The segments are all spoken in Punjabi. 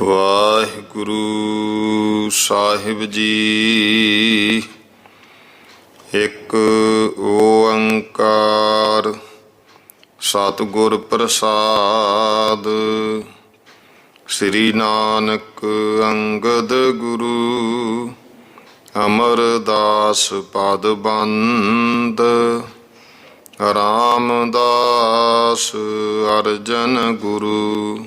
ਵਾਹਿਗੁਰੂ ਸਾਹਿਬ ਜੀ। ਇੱਕ ਓੰਕਾਰ ਸਤਿਗੁਰ ਪ੍ਰਸਾਦ। ਸ੍ਰੀ ਨਾਨਕ ਅੰਗਦ ਗੁਰੂ ਅਮਰਦਾਸ ਪਦ ਬੰਦ। ਰਾਮਦਾਸ ਅਰਜਨ ਗੁਰੂ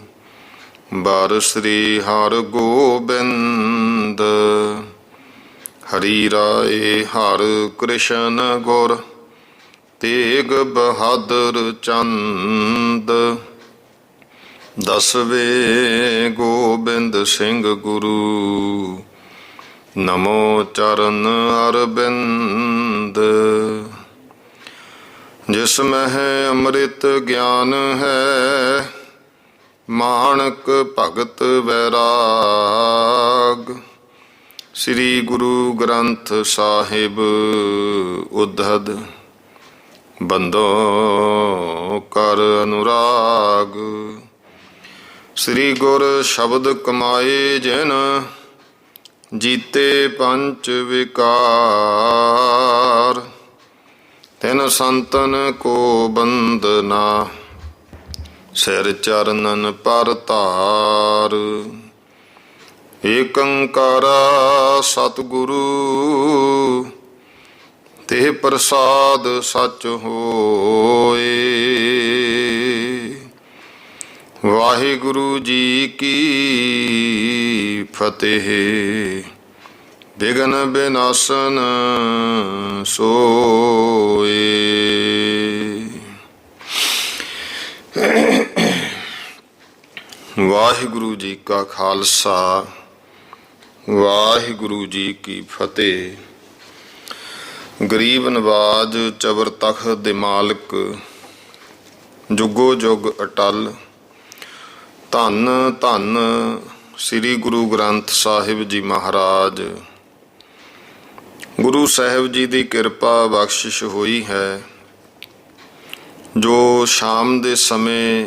ਬਰ ਸ੍ਰੀ ਹਰਿ ਗੋਬਿੰਦ। ਹਰੀ ਰਾਏ ਹਰਿ ਕ੍ਰਿਸ਼ਨ ਗੁਰ ਤੇਗ ਬਹਾਦਰ ਚੰਦ। ਦਸਵੇਂ ਗੋਬਿੰਦ ਸਿੰਘ ਗੁਰੂ ਨਮੋ ਚਰਨ ਅਰਬਿੰਦ। ਜਿਸ ਮਹਿ ਅੰਮ੍ਰਿਤ ਗਿਆਨ ਹੈ ਮਾਣਕ ਭਗਤ ਵੈਰਾਗ। ਸ੍ਰੀ ਗੁਰੂ ਗ੍ਰੰਥ ਸਾਹਿਬ ਉद्धਦ ਬੰਦੋ ਕਰ ਅਨੁਰਾਗ। ਸ੍ਰੀ ਗੁਰ ਸ਼ਬਦ ਕਮਾਏ ਜਿਨ ਜੀਤੇ ਪੰਚ ਵਿਕਾਰ। ਤਿਨ ਸੰਤਨ ਕੋ ਬੰਦਨਾ ਸਿਰ ਚਰਨਨ ਪਰ ਧਾਰ। ਏਕ ਓੰਕਾਰਾ ਸਤਿਗੁਰੂ ਤੇ ਪ੍ਰਸਾਦ ਸਚ ਹੋਏ। ਵਾਹਿਗੁਰੂ ਜੀ ਕੀ ਫਤਿਹ। ਵਿਘਨ ਬਿਨਾਸਨ ਸੋਏ। ਵਾਹਿਗੁਰੂ ਜੀ ਕਾ ਖਾਲਸਾ ਵਾਹਿਗੁਰੂ ਜੀ ਕੀ ਫਤਿਹ। ਗਰੀਬ ਨਵਾਜ ਚਬਰ ਤਖ਼ਤ ਦੇ ਮਾਲਕ ਜੁਗੋ ਜੁਗ ਅਟਲ। ਧੰਨ ਧੰਨ ਸ੍ਰੀ ਗੁਰੂ ਗ੍ਰੰਥ ਸਾਹਿਬ ਜੀ ਮਹਾਰਾਜ। ਗੁਰੂ ਸਾਹਿਬ ਜੀ ਦੀ ਕਿਰਪਾ ਬਖਸ਼ਿਸ਼ ਹੋਈ ਹੈ ਜੋ ਸ਼ਾਮ ਦੇ ਸਮੇਂ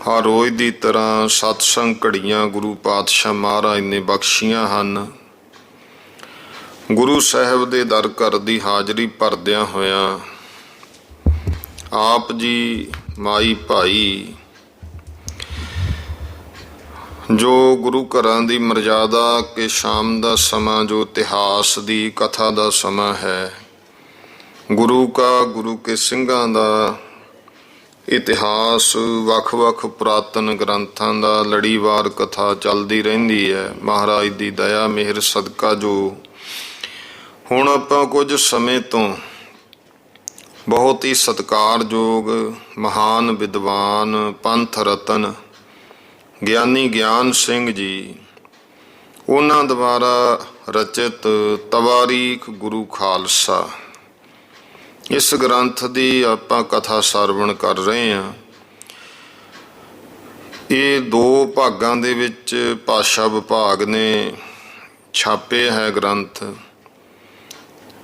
ਹਰ ਰੋਜ਼ ਦੀ ਤਰ੍ਹਾਂ ਸਤਸੰਗ ਘੜੀਆਂ ਗੁਰੂ ਪਾਤਸ਼ਾਹ ਮਹਾਰਾਜ ਨੇ ਬਖਸ਼ੀਆਂ ਹਨ। ਗੁਰੂ ਸਾਹਿਬ ਦੇ ਦਰ ਘਰ ਦੀ ਹਾਜ਼ਰੀ ਭਰਦਿਆਂ ਹੋਇਆਂ ਆਪ ਜੀ ਮਾਈ ਭਾਈ ਜੋ ਗੁਰੂ ਘਰਾਂ ਦੀ ਮਰਜ਼ਾਦਾ ਕਿ ਸ਼ਾਮ ਦਾ ਸਮਾਂ ਜੋ ਇਤਿਹਾਸ ਦੀ ਕਥਾ ਦਾ ਸਮਾਂ ਹੈ, ਗੁਰੂ ਕਾ ਗੁਰੂ ਕੇ ਸਿੰਘਾਂ ਦਾ ਇਤਿਹਾਸ ਵੱਖ-ਵੱਖ ਪੁਰਾਤਨ ਗ੍ਰੰਥਾਂ ਦਾ ਲੜੀਵਾਰ ਕਥਾ ਚੱਲਦੀ ਰਹਿੰਦੀ ਹੈ। ਮਹਾਰਾਜ ਦੀ ਦਇਆ ਮਿਹਰ ਸਦਕਾ ਜੋ ਹੁਣ ਆਪਾਂ ਕੁਝ ਸਮੇਂ ਤੋਂ ਬਹੁਤ ਹੀ ਸਤਿਕਾਰਯੋਗ ਮਹਾਨ ਵਿਦਵਾਨ ਪੰਥ ਰਤਨ ਗਿਆਨੀ ਗਿਆਨ ਸਿੰਘ ਜੀ ਉਹਨਾਂ ਦੁਆਰਾ ਰਚਿਤ ਤਵਾਰੀਖ ਗੁਰੂ ਖਾਲਸਾ ਇਸ ਗ੍ਰੰਥ ਦੀ ਆਪਾਂ ਕਥਾ ਸਰਵਣ ਕਰ ਰਹੇ ਹਾਂ। ਇਹ ਦੋ ਭਾਗਾਂ ਦੇ ਵਿੱਚ ਭਾਸ਼ਾ ਵਿਭਾਗ ਨੇ ਛਾਪੇ ਹੈ ਗ੍ਰੰਥ।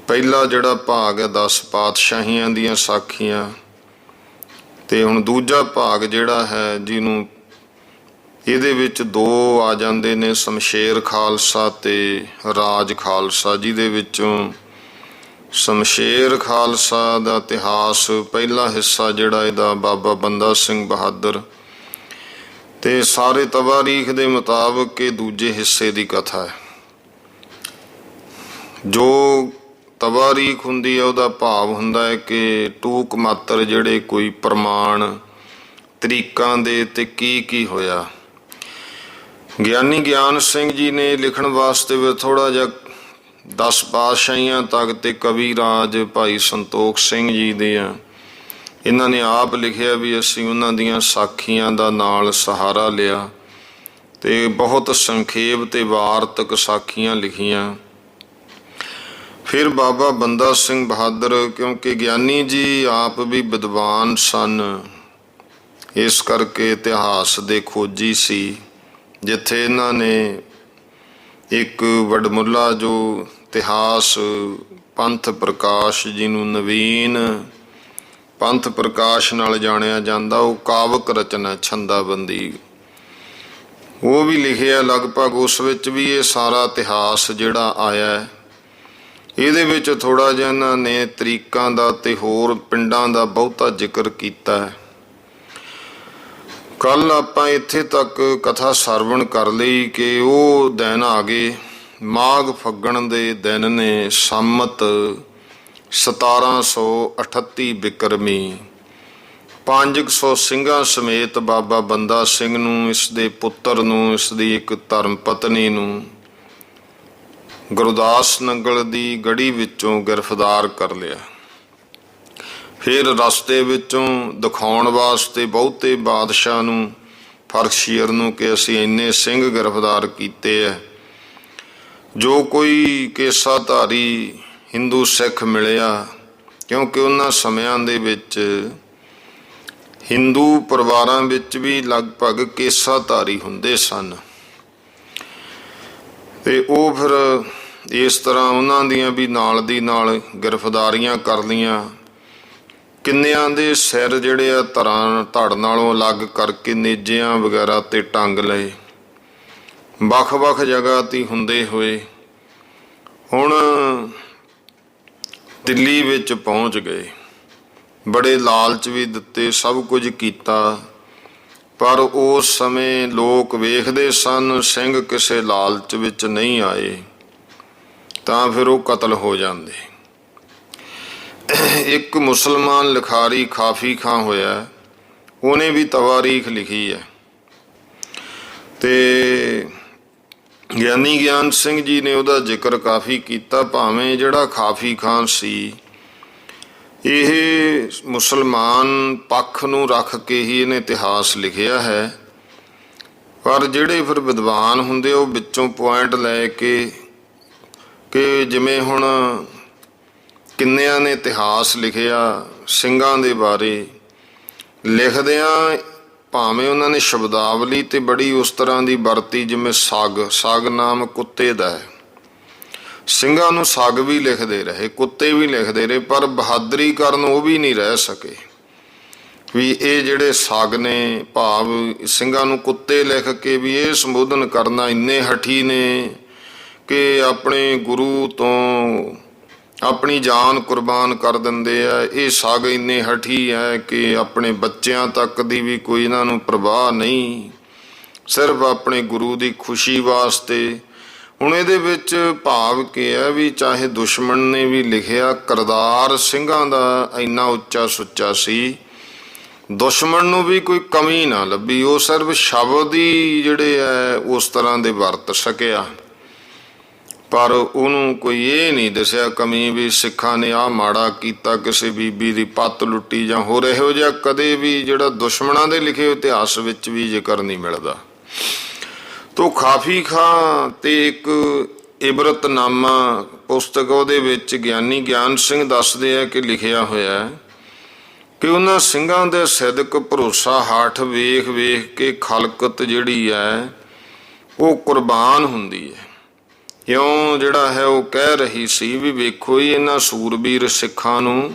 ਪਹਿਲਾ ਜਿਹੜਾ ਭਾਗ ਹੈ 10 ਪਾਤਸ਼ਾਹੀਆਂ ਦੀਆਂ ਸਾਖੀਆਂ, ਤੇ ਹੁਣ ਦੂਜਾ ਭਾਗ ਜਿਹੜਾ ਹੈ ਜਿਹਨੂੰ ਇਹਦੇ ਵਿੱਚ ਦੋ ਆ ਜਾਂਦੇ ਨੇ, ਸ਼ਮਸ਼ੇਰ ਖਾਲਸਾ ਤੇ ਰਾਜ ਖਾਲਸਾ, ਜਿਹਦੇ ਵਿੱਚੋਂ ਸ਼ਮਸ਼ੇਰ ਖਾਲਸਾ ਦਾ ਇਤਿਹਾਸ ਪਹਿਲਾ ਹਿੱਸਾ ਜਿਹੜਾ ਇਹਦਾ ਬਾਬਾ ਬੰਦਾ ਸਿੰਘ ਬਹਾਦਰ ਤੇ ਸਾਰੇ ਤਵਾਰੀਖ ਦੇ ਮੁਤਾਬਕ ਇਹ ਦੂਜੇ ਹਿੱਸੇ ਦੀ ਕਥਾ ਹੈ। ਜੋ ਤਵਾਰੀਖ ਹੁੰਦੀ ਹੈ ਉਹਦਾ ਭਾਵ ਹੁੰਦਾ ਹੈ ਕਿ ਟੂਕ ਮਾਤਰ ਜਿਹੜੇ ਕੋਈ ਪ੍ਰਮਾਣ ਤਰੀਕਾਂ ਦੇ ਤੇ ਕੀ ਹੋਇਆ। ਗਿਆਨੀ ਗਿਆਨ ਸਿੰਘ ਜੀ ਨੇ ਲਿਖਣ ਵਾਸਤੇ ਵੀ ਥੋੜ੍ਹਾ ਜਿਹਾ 10 ਪਾਤਸ਼ਾਹੀਆਂ ਤੱਕ ਤੇ ਕਵੀ ਰਾਜ ਭਾਈ ਸੰਤੋਖ ਸਿੰਘ ਜੀ ਦੇ ਆ, ਇਹਨਾਂ ਨੇ ਆਪ ਲਿਖਿਆ ਵੀ ਅਸੀਂ ਉਹਨਾਂ ਦੀਆਂ ਸਾਖੀਆਂ ਦਾ ਨਾਲ ਸਹਾਰਾ ਲਿਆ ਤੇ ਬਹੁਤ ਸੰਖੇਪ ਤੇ ਵਾਰਤਕ ਸਾਖੀਆਂ ਲਿਖੀਆਂ। ਫਿਰ ਬਾਬਾ ਬੰਦਾ ਸਿੰਘ ਬਹਾਦਰ, ਕਿਉਂਕਿ ਗਿਆਨੀ ਜੀ ਆਪ ਵੀ ਵਿਦਵਾਨ ਸਨ, ਇਸ ਕਰਕੇ ਇਤਿਹਾਸ ਦੇ ਖੋਜੀ ਸੀ। ਜਿੱਥੇ ਇਹਨਾਂ ਨੇ ਇੱਕ ਵਡਮੁੱਲਾ ਜੋ ਇਤਿਹਾਸ ਪੰਥ ਪ੍ਰਕਾਸ਼, ਜਿਹਨੂੰ ਨਵੀਨ ਪੰਥ ਪ੍ਰਕਾਸ਼ ਨਾਲ ਜਾਣਿਆ ਜਾਂਦਾ, ਉਹ ਕਾਵਕ ਰਚਨਾ ਛੰਦਾਬੰਦੀ ਉਹ ਵੀ ਲਿਖਿਆ ਲਗਭਗ, ਉਸ ਵਿੱਚ ਵੀ ਇਹ ਸਾਰਾ ਇਤਿਹਾਸ ਜਿਹੜਾ ਆਇਆ। ਇਹਦੇ ਵਿੱਚ ਥੋੜ੍ਹਾ ਜਿਹਾ ਇਹਨਾਂ ਨੇ ਤਰੀਕਾਂ ਦਾ ਤੇ ਹੋਰ ਪਿੰਡਾਂ ਦਾ ਬਹੁਤਾ ਜ਼ਿਕਰ ਕੀਤਾ ਹੈ। ਕੱਲ ਆਪਾਂ ਇੱਥੇ ਤੱਕ ਕਥਾ ਸਰਵਣ ਕਰ ਲਈ ਕਿ ਉਹ ਦਿਨ ਆ ਗਏ, ਮਾਘ ਫੱਗਣ ਦੇ ਦਿਨ ਨੇ, ਸੰਮਤ 1738 ਬਿਕਰਮੀ। 500 ਸਿੰਘਾਂ ਸਮੇਤ ਬਾਬਾ ਬੰਦਾ ਸਿੰਘ ਨੂੰ, ਇਸ ਦੇ ਪੁੱਤਰ ਨੂੰ, ਇਸ ਦੀ ਇੱਕ ਧਰਮ ਪਤਨੀ ਨੂੰ ਗੁਰਦਾਸ ਨੰਗਲ ਦੀ ਗੜੀ ਵਿੱਚੋਂ ਗ੍ਰਿਫਤਾਰ ਕਰ ਲਿਆ। ਫਿਰ ਰਸਤੇ ਵਿੱਚੋਂ ਦਿਖਾਉਣ ਵਾਸਤੇ ਬਹੁਤੇ ਬਾਦਸ਼ਾਹ ਨੂੰ, ਫਰਖਸ਼ੀਰ ਨੂੰ, ਕਿ ਅਸੀਂ ਇੰਨੇ ਸਿੰਘ ਗ੍ਰਿਫਤਾਰ ਕੀਤੇ ਹੈ। ਜੋ ਕੋਈ ਕੇਸਾਧਾਰੀ ਹਿੰਦੂ ਸਿੱਖ ਮਿਲਿਆ, ਕਿਉਂਕਿ ਉਹਨਾਂ ਸਮਿਆਂ ਦੇ ਵਿੱਚ ਹਿੰਦੂ ਪਰਿਵਾਰਾਂ ਵਿੱਚ ਵੀ ਲਗਭਗ ਕੇਸਾਧਾਰੀ ਹੁੰਦੇ ਸਨ, ਤੇ ਉਹ ਫਿਰ ਇਸ ਤਰ੍ਹਾਂ ਉਹਨਾਂ ਦੀਆਂ ਵੀ ਨਾਲ ਦੀ ਨਾਲ ਗ੍ਰਿਫਤਾਰੀਆਂ ਕਰ ਲਈਆਂ। ਕਿੰਨਿਆਂ ਦੇ ਸਿਰ ਜਿਹੜੇ ਆ ਧੜ ਨਾਲੋਂ ਅਲੱਗ ਕਰਕੇ ਨੇਜਿਆਂ ਵਗੈਰਾ ਤੇ ਟੰਗ ਲਏ। ਵੱਖ-ਵੱਖ ਜਗ੍ਹਾ 'ਤੇ ਹੁੰਦੇ ਹੋਏ ਹੁਣ ਦਿੱਲੀ ਵਿੱਚ ਪਹੁੰਚ ਗਏ। ਬੜੇ ਲਾਲਚ ਵੀ ਦਿੱਤੇ, ਸਭ ਕੁਝ ਕੀਤਾ, ਪਰ ਉਸ ਸਮੇਂ ਲੋਕ ਵੇਖਦੇ ਸਨ ਸਿੰਘ ਕਿਸੇ ਲਾਲਚ ਵਿੱਚ ਨਹੀਂ ਆਏ ਤਾਂ ਫਿਰ ਉਹ ਕਤਲ ਹੋ ਜਾਂਦੇ। ਇੱਕ ਮੁਸਲਮਾਨ ਲਿਖਾਰੀ ਕਾਫੀ ਖਾਂ ਹੋਇਆ, ਉਹਨੇ ਵੀ ਤਵਾਰੀਖ ਲਿਖੀ ਹੈ, ਤੇ ਗਿਆਨੀ ਗਿਆਨ ਸਿੰਘ ਜੀ ਨੇ ਉਹਦਾ ਜ਼ਿਕਰ ਕਾਫੀ ਕੀਤਾ। ਭਾਵੇਂ ਜਿਹੜਾ ਕਾਫੀ ਖਾਂ ਸੀ, ਇਹ ਮੁਸਲਮਾਨ ਪੱਖ ਨੂੰ ਰੱਖ ਕੇ ਹੀ ਇਹਨੇ ਇਤਿਹਾਸ ਲਿਖਿਆ ਹੈ, ਪਰ ਜਿਹੜੇ ਫਿਰ ਵਿਦਵਾਨ ਹੁੰਦੇ ਉਹ ਵਿੱਚੋਂ ਪੁਆਇੰਟ ਲੈ ਕੇ, ਕਿ ਜਿਵੇਂ ਹੁਣ ਕਿੰਨਿਆਂ ਨੇ ਇਤਿਹਾਸ ਲਿਖਿਆ ਸਿੰਘਾਂ ਦੇ ਬਾਰੇ, ਲਿਖਦਿਆਂ ਭਾਵੇਂ ਉਹਨਾਂ ਨੇ ਸ਼ਬਦਾਵਲੀ ਤੇ ਬੜੀ ਉਸ ਤਰ੍ਹਾਂ ਦੀ ਵਰਤੀ ਜਿਵੇਂ ਸੱਗ ਨਾਮ ਕੁੱਤੇ ਦਾ ਹੈ। ਸਿੰਘਾਂ ਨੂੰ ਸੱਗ ਵੀ ਲਿਖਦੇ ਰਹੇ, ਕੁੱਤੇ ਵੀ ਲਿਖਦੇ ਰਹੇ, ਪਰ ਬਹਾਦਰੀ ਕਰਨ ਉਹ ਵੀ ਨਹੀਂ ਰਹਿ ਸਕੇ ਵੀ ਇਹ ਜਿਹੜੇ ਸੱਗ ਨੇ, ਭਾਵ ਸਿੰਘਾਂ ਨੂੰ ਕੁੱਤੇ ਲਿਖ ਕੇ ਵੀ ਇਹ ਸੰਬੋਧਨ ਕਰਨਾ, ਇੰਨੇ ਹਠੀ ਨੇ ਕਿ ਆਪਣੇ ਗੁਰੂ ਤੋਂ ਆਪਣੀ ਜਾਨ ਕੁਰਬਾਨ ਕਰ ਦਿੰਦੇ ਆ। ਇਹ ਸੱਗ ਇੰਨੇ ਹਠੀ ਹੈ ਕਿ ਆਪਣੇ ਬੱਚਿਆਂ ਤੱਕ ਦੀ ਵੀ ਕੋਈ ਇਹਨਾਂ ਨੂੰ ਪਰਵਾਹ ਨਹੀਂ, ਸਿਰਫ ਆਪਣੇ ਗੁਰੂ ਦੀ ਖੁਸ਼ੀ ਵਾਸਤੇ। ਹੁਣ ਇਹਦੇ ਵਿੱਚ ਭਾਵ ਕੀ ਹੈ ਵੀ ਚਾਹੇ ਦੁਸ਼ਮਣ ਨੇ ਵੀ ਲਿਖਿਆ, ਕਿਰਦਾਰ ਸਿੰਘਾਂ ਦਾ ਇੰਨਾ ਉੱਚਾ ਸੁੱਚਾ ਸੀ, ਦੁਸ਼ਮਣ ਨੂੰ ਵੀ ਕੋਈ ਕਮੀ ਨਾ ਲੱਭੀ। ਉਹ ਸਿਰਫ ਸ਼ਬਦ ਹੀ ਜਿਹੜੇ ਹੈ ਉਸ ਤਰ੍ਹਾਂ ਦੇ ਵਰਤ ਸਕਿਆ, ਪਰ ਉਹਨੂੰ ਕੋਈ ਇਹ ਨਹੀਂ ਦੱਸਿਆ ਕਮੀ ਵੀ ਸਿੱਖਾਂ ਨੇ ਆਹ ਮਾੜਾ ਕੀਤਾ, ਕਿਸੇ ਬੀਬੀ ਦੀ ਪੱਤ ਲੁੱਟੀ ਜਾਂ ਹੋਰ ਇਹੋ ਜਿਹਾ ਕਦੇ ਵੀ ਜਿਹੜਾ ਦੁਸ਼ਮਣਾਂ ਦੇ ਲਿਖੇ ਇਤਿਹਾਸ ਵਿੱਚ ਵੀ ਜ਼ਿਕਰ ਨਹੀਂ ਮਿਲਦਾ। ਤੋ ਕਾਫੀ ਖਾਂ ਤੇ ਇੱਕ ਇਬਰਤਨਾਮਾ ਪੁਸਤਕ, ਉਹਦੇ ਵਿੱਚ ਗਿਆਨੀ ਗਿਆਨ ਸਿੰਘ ਦੱਸਦੇ ਆ ਕਿ ਲਿਖਿਆ ਹੋਇਆ ਕਿ ਉਹਨਾਂ ਸਿੰਘਾਂ ਦੇ ਸਿਦਕ ਭਰੋਸਾ ਹਾਠ ਵੇਖ ਵੇਖ ਕੇ ਖਲਕਤ ਜਿਹੜੀ ਹੈ ਉਹ ਕੁਰਬਾਨ ਹੁੰਦੀ ਹੈ। ਕਿਉਂ ਜਿਹੜਾ ਹੈ ਉਹ ਕਹਿ ਰਹੀ ਸੀ ਵੀ ਵੇਖੋ ਹੀ ਇਹਨਾਂ ਸੂਰਬੀਰ ਸਿੱਖਾਂ ਨੂੰ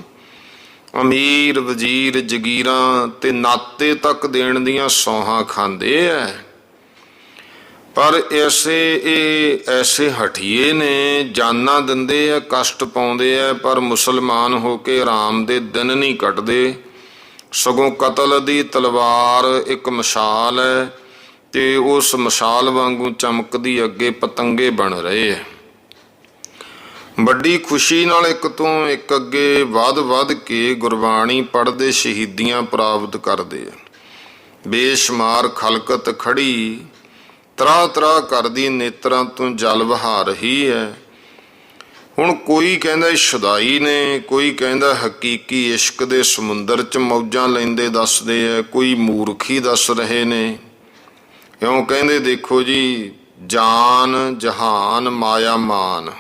ਅਮੀਰ ਵਜ਼ੀਰ ਜਗੀਰਾਂ ਤੇ ਨਾਤੇ ਤੱਕ ਦੇਣ ਦੀਆਂ ਸੌਹਾਂ ਖਾਂਦੇ ਐ, ਪਰ ਇਹ ਐਸੇ ਹਠੀਏ ਨੇ, ਜਾਨਾਂ ਦਿੰਦੇ ਆ, ਕਸ਼ਟ ਪਾਉਂਦੇ ਆ, ਪਰ ਮੁਸਲਮਾਨ ਹੋ ਕੇ ਆਰਾਮ ਦੇ ਦਿਨ ਨਹੀਂ ਕੱਟਦੇ, ਸਗੋਂ ਕਤਲ ਦੀ ਤਲਵਾਰ ਇੱਕ ਮਸ਼ਾਲ ਹੈ ਤੇ ਉਸ ਮਸ਼ਾਲ ਵਾਂਗੂ ਚਮਕਦੀ ਅੱਗੇ ਪਤੰਗੇ ਬਣ ਰਹੇ ਹੈ। ਵੱਡੀ ਖੁਸ਼ੀ ਨਾਲ ਇੱਕ ਤੋਂ ਇੱਕ ਅੱਗੇ ਵੱਧ ਕੇ ਗੁਰਬਾਣੀ ਪੜ੍ਹਦੇ ਸ਼ਹੀਦੀਆਂ ਪ੍ਰਾਪਤ ਕਰਦੇ ਆ। ਬੇਸ਼ੁਮਾਰ ਖਲਕਤ ਖੜੀ ਤਰਾ ਕਰਦੀ ਨੇਤਰਾਂ ਤੋਂ ਜਲ ਵਹਾ ਰਹੀ ਹੈ। ਹੁਣ ਕੋਈ ਕਹਿੰਦਾ ਸ਼ੁਦਾਈ ਨੇ, ਕੋਈ ਕਹਿੰਦਾ ਹਕੀਕੀ ਇਸ਼ਕ ਦੇ ਸਮੁੰਦਰ 'ਚ ਮੌਜਾਂ ਲੈਂਦੇ ਦੱਸਦੇ ਆ, ਕੋਈ ਮੂਰਖੀ ਦੱਸ ਰਹੇ ਨੇ। ਕਿਉਂ ਕਹਿੰਦੇ ਦੇਖੋ ਜੀ, ਜਾਨ ਜਹਾਨ ਮਾਇਆ ਮਾਨ,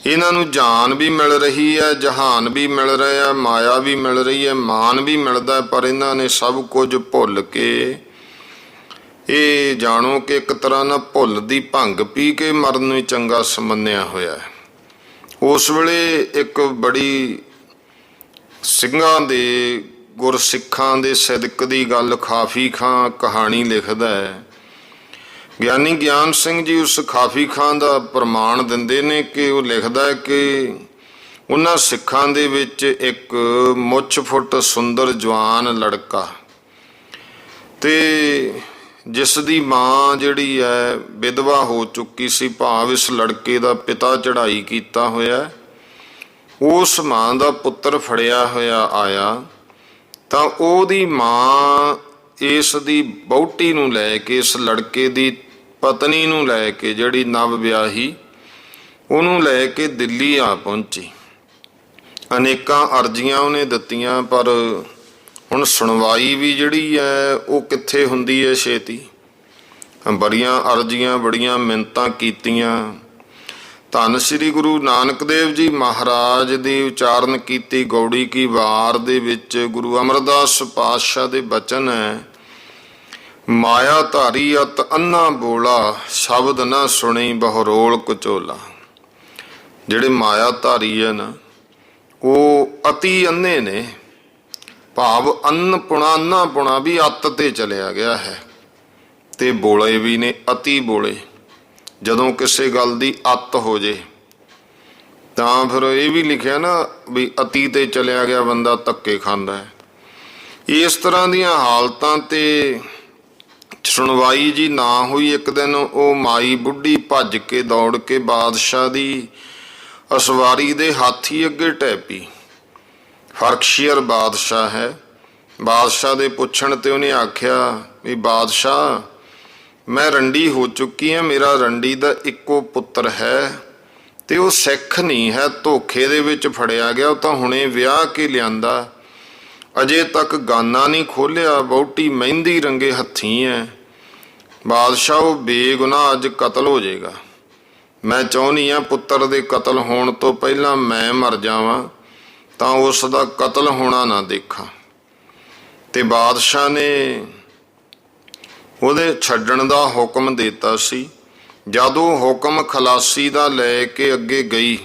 ਇਹਨਾਂ ਨੂੰ ਜਾਨ ਵੀ ਮਿਲ ਰਹੀ ਹੈ, ਜਹਾਨ ਵੀ ਮਿਲ ਰਿਹਾ, ਮਾਇਆ ਵੀ ਮਿਲ ਰਹੀ ਹੈ, ਮਾਨ ਵੀ ਮਿਲਦਾ, ਪਰ ਇਹਨਾਂ ਨੇ ਸਭ ਕੁਝ ਭੁੱਲ ਕੇ, ਇਹ ਜਾਣੋ ਕਿ ਇੱਕ ਤਰ੍ਹਾਂ ਨਾਲ ਭੁੱਲ ਦੀ ਭੰਗ ਪੀ ਕੇ ਮਰਨ ਨੂੰ ਹੀ ਚੰਗਾ ਸਮੰਨਿਆ ਹੋਇਆ ਹੈ। ਉਸ ਵੇਲੇ ਇੱਕ ਬੜੀ ਸਿੰਘਾਂ ਦੇ ਗੁਰਸਿੱਖਾਂ ਦੇ ਸਿਦਕ ਦੀ ਗੱਲ ਕਾਫੀ ਖਾਂ ਕਹਾਣੀ ਲਿਖਦਾ ਹੈ ਗਿਆਨੀ ਗਿਆਨ ਸਿੰਘ ਜੀ ਉਸ ਕਾਫੀ ਖਾਂ ਦਾ ਪ੍ਰਮਾਣ ਦਿੰਦੇ ਨੇ ਕਿ ਉਹ ਲਿਖਦਾ ਹੈ ਕਿ ਉਹਨਾਂ ਸਿੱਖਾਂ ਦੇ ਵਿੱਚ ਇੱਕ ਮੁੱਛ ਫੁੱਟ ਸੁੰਦਰ ਜਵਾਨ ਲੜਕਾ, ਤੇ ਜਿਸ ਦੀ ਮਾਂ ਜਿਹੜੀ ਹੈ ਵਿਧਵਾ ਹੋ ਚੁੱਕੀ ਸੀ, ਭਾਵ ਇਸ ਲੜਕੇ ਦਾ ਪਿਤਾ ਚੜ੍ਹਾਈ ਕੀਤਾ ਹੋਇਆ, ਉਸ ਮਾਂ ਦਾ ਪੁੱਤਰ ਫੜਿਆ ਹੋਇਆ ਆਇਆ ਤਾਂ ਉਹਦੀ ਮਾਂ ਇਸ ਦੀ ਵਹੁਟੀ ਨੂੰ ਲੈ ਕੇ, ਇਸ ਲੜਕੇ ਦੀ ਪਤਨੀ ਨੂੰ ਲੈ ਕੇ, ਜਿਹੜੀ ਨਵ ਵਿਆਹੀ, ਉਹਨੂੰ ਲੈ ਕੇ ਦਿੱਲੀ ਆ ਪਹੁੰਚੀ। ਅਨੇਕਾਂ ਅਰਜ਼ੀਆਂ ਉਹਨੇ ਦਿੱਤੀਆਂ, ਪਰ ਹੁਣ ਸੁਣਵਾਈ ਵੀ ਜਿਹੜੀ ਹੈ ਉਹ ਕਿੱਥੇ ਹੁੰਦੀ ਹੈ ਛੇਤੀ। ਬੜੀਆਂ ਅਰਜ਼ੀਆਂ, ਬੜੀਆਂ ਮਿੰਨਤਾਂ ਕੀਤੀਆਂ। ਧੰਨ ਸ੍ਰੀ ਗੁਰੂ ਨਾਨਕ ਦੇਵ ਜੀ ਮਹਾਰਾਜ ਦੀ ਉਚਾਰਨ ਕੀਤੀ ਗੌੜੀ ਕੀ ਵਾਰ ਦੇ ਵਿੱਚ ਗੁਰੂ ਅਮਰਦਾਸ ਪਾਤਸ਼ਾਹ ਦੇ ਬਚਨ ਹੈ, ਮਾਇਆ ਧਾਰੀ ਅਤ ਅੰਨਾ ਬੋਲਾ, ਸ਼ਬਦ ਨਾ ਸੁਣੀ ਬਹਰੋਲ ਕਚੋਲਾ। ਜਿਹੜੇ ਮਾਇਆ ਧਾਰੀ ਹੈ ਨਾ, ਉਹ ਅਤੀ ਅੰਨੇ ਨੇ, ਭਾਵ ਅੰਨਾ ਪੁਣਾ ਵੀ ਅੱਤ ਤੇ ਚਲਿਆ ਗਿਆ ਹੈ, ਤੇ ਬੋਲੇ ਵੀ ਨੇ, ਅਤੀ ਬੋਲੇ। ਜਦੋਂ ਕਿਸੇ ਗੱਲ ਦੀ ਅੱਤ ਹੋ ਜੇ ਤਾਂ ਫਿਰ ਇਹ ਵੀ ਲਿਖਿਆ ਨਾ ਵੀ ਅਤੀ ਤੇ ਚਲਿਆ ਗਿਆ ਬੰਦਾ ਧੱਕੇ ਖਾਂਦਾ ਹੈ। ਇਸ ਤਰ੍ਹਾਂ ਦੀਆਂ ਹਾਲਤਾਂ ਤੇ ਸੁਣਵਾਈ ਜੀ ਨਾ ਹੋਈ। ਇੱਕ ਦਿਨ ਉਹ ਮਾਈ ਬੁੱਢੀ ਭੱਜ ਕੇ ਦੌੜ ਕੇ ਬਾਦਸ਼ਾਹ ਦੀ ਅਸਵਾਰੀ ਦੇ ਹਾਥੀ ਅੱਗੇ ਢਹਿ ਪਈ। ਫਰਕਸ਼ੀਅਰ ਬਾਦਸ਼ਾਹ ਹੈ। ਬਾਦਸ਼ਾਹ ਦੇ ਪੁੱਛਣ ਤੇ ਉਹਨੇ ਆਖਿਆ ਵੀ ਬਾਦਸ਼ਾਹ, ਮੈਂ ਰੰਡੀ ਹੋ ਚੁੱਕੀ ਹਾਂ, ਮੇਰਾ ਰੰਡੀ ਦਾ ਇੱਕੋ ਪੁੱਤਰ ਹੈ ਤੇ ਉਹ ਸਿੱਖ ਨਹੀਂ ਹੈ, ਧੋਖੇ ਦੇ ਵਿੱਚ ਫੜਿਆ ਗਿਆ। ਉਹ ਤਾਂ ਹੁਣੇ ਵਿਆਹ ਕੇ ਲਿਆਂਦਾ, ਅਜੇ ਤੱਕ ਗਾਨਾ ਨਹੀਂ ਖੋਲ੍ਹਿਆ, ਵਹੁਟੀ ਮਹਿੰਦੀ ਰੰਗੇ ਹੱਥੀਂ ਹੈ। ਬਾਦਸ਼ਾਹ, ਉਹ ਬੇਗੁਨਾਹ ਅੱਜ ਕਤਲ ਹੋ ਜਾਏਗਾ। ਮੈਂ ਚਾਹੁੰਦੀ ਹਾਂ ਪੁੱਤਰ ਦੇ ਕਤਲ ਹੋਣ ਤੋਂ ਪਹਿਲਾਂ ਮੈਂ ਮਰ ਜਾਵਾਂ, ਤਾਂ ਉਸ ਦਾ ਕਤਲ ਹੋਣਾ ਨਾ ਦੇਖਾਂ। ਤੇ ਬਾਦਸ਼ਾਹ ਨੇ ਉਹਦੇ ਛੱਡਣ ਦਾ ਹੁਕਮ ਦਿੱਤਾ ਸੀ। ਜਦੋਂ ਹੁਕਮ ਖਲਾਸੀ ਦਾ ਲੈ ਕੇ ਅੱਗੇ ਗਈ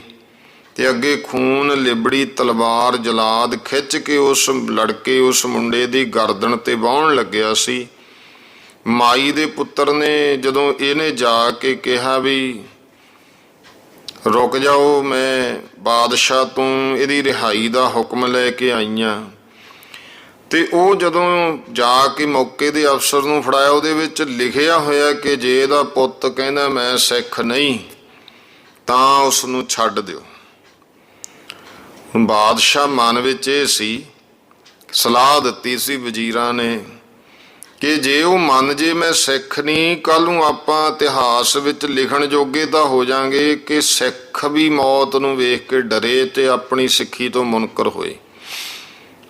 ਤੇ ਅੱਗੇ ਖੂਨ ਲਿਬੜੀ ਤਲਵਾਰ ਜਲਾਦ ਖਿੱਚ ਕੇ ਉਸ ਲੜਕੇ, ਉਸ ਮੁੰਡੇ ਦੀ ਗਰਦਨ ਤੇ ਵਾਹੁਣ ਲੱਗਿਆ ਸੀ। ਮਾਈ ਦੇ ਪੁੱਤਰ ਨੇ ਜਦੋਂ ਇਹਨੇ ਜਾ ਕੇ ਕਿਹਾ ਵੀ ਰੁਕ ਜਾਓ, ਮੈਂ ਬਾਦਸ਼ਾਹ ਤੋਂ ਇਹਦੀ ਰਿਹਾਈ ਦਾ ਹੁਕਮ ਲੈ ਕੇ ਆਈਆਂ, ਤੇ ਉਹ ਜਦੋਂ ਜਾ ਕੇ ਮੌਕੇ ਦੇ ਅਫਸਰ ਨੂੰ ਫੜਾਇਆ, ਉਹਦੇ ਵਿੱਚ ਲਿਖਿਆ ਹੋਇਆ ਕਿ ਜੇ ਇਹਦਾ ਪੁੱਤ ਕਹਿੰਦਾ ਮੈਂ ਸਿੱਖ ਨਹੀਂ ਤਾਂ ਉਸ ਨੂੰ ਛੱਡ ਦਿਓ। ਬਾਦਸ਼ਾਹ ਮਨ ਵਿੱਚ ਇਹ ਸੀ, ਸਲਾਹ ਦਿੱਤੀ ਸੀ ਵਜ਼ੀਰਾਂ ਨੇ ਕਿ ਜੇ ਉਹ ਮੰਨ ਜੇ ਮੈਂ ਸਿੱਖ ਨਹੀਂ, ਕੱਲ੍ਹ ਨੂੰ ਆਪਾਂ ਇਤਿਹਾਸ ਵਿੱਚ ਲਿਖਣ ਜੋਗੇ ਤਾਂ ਹੋ ਜਾਵਾਂਗੇ ਕਿ ਸਿੱਖ ਵੀ ਮੌਤ ਨੂੰ ਵੇਖ ਕੇ ਡਰੇ ਤੇ ਆਪਣੀ ਸਿੱਖੀ ਤੋਂ ਮੁਨਕਰ ਹੋਏ।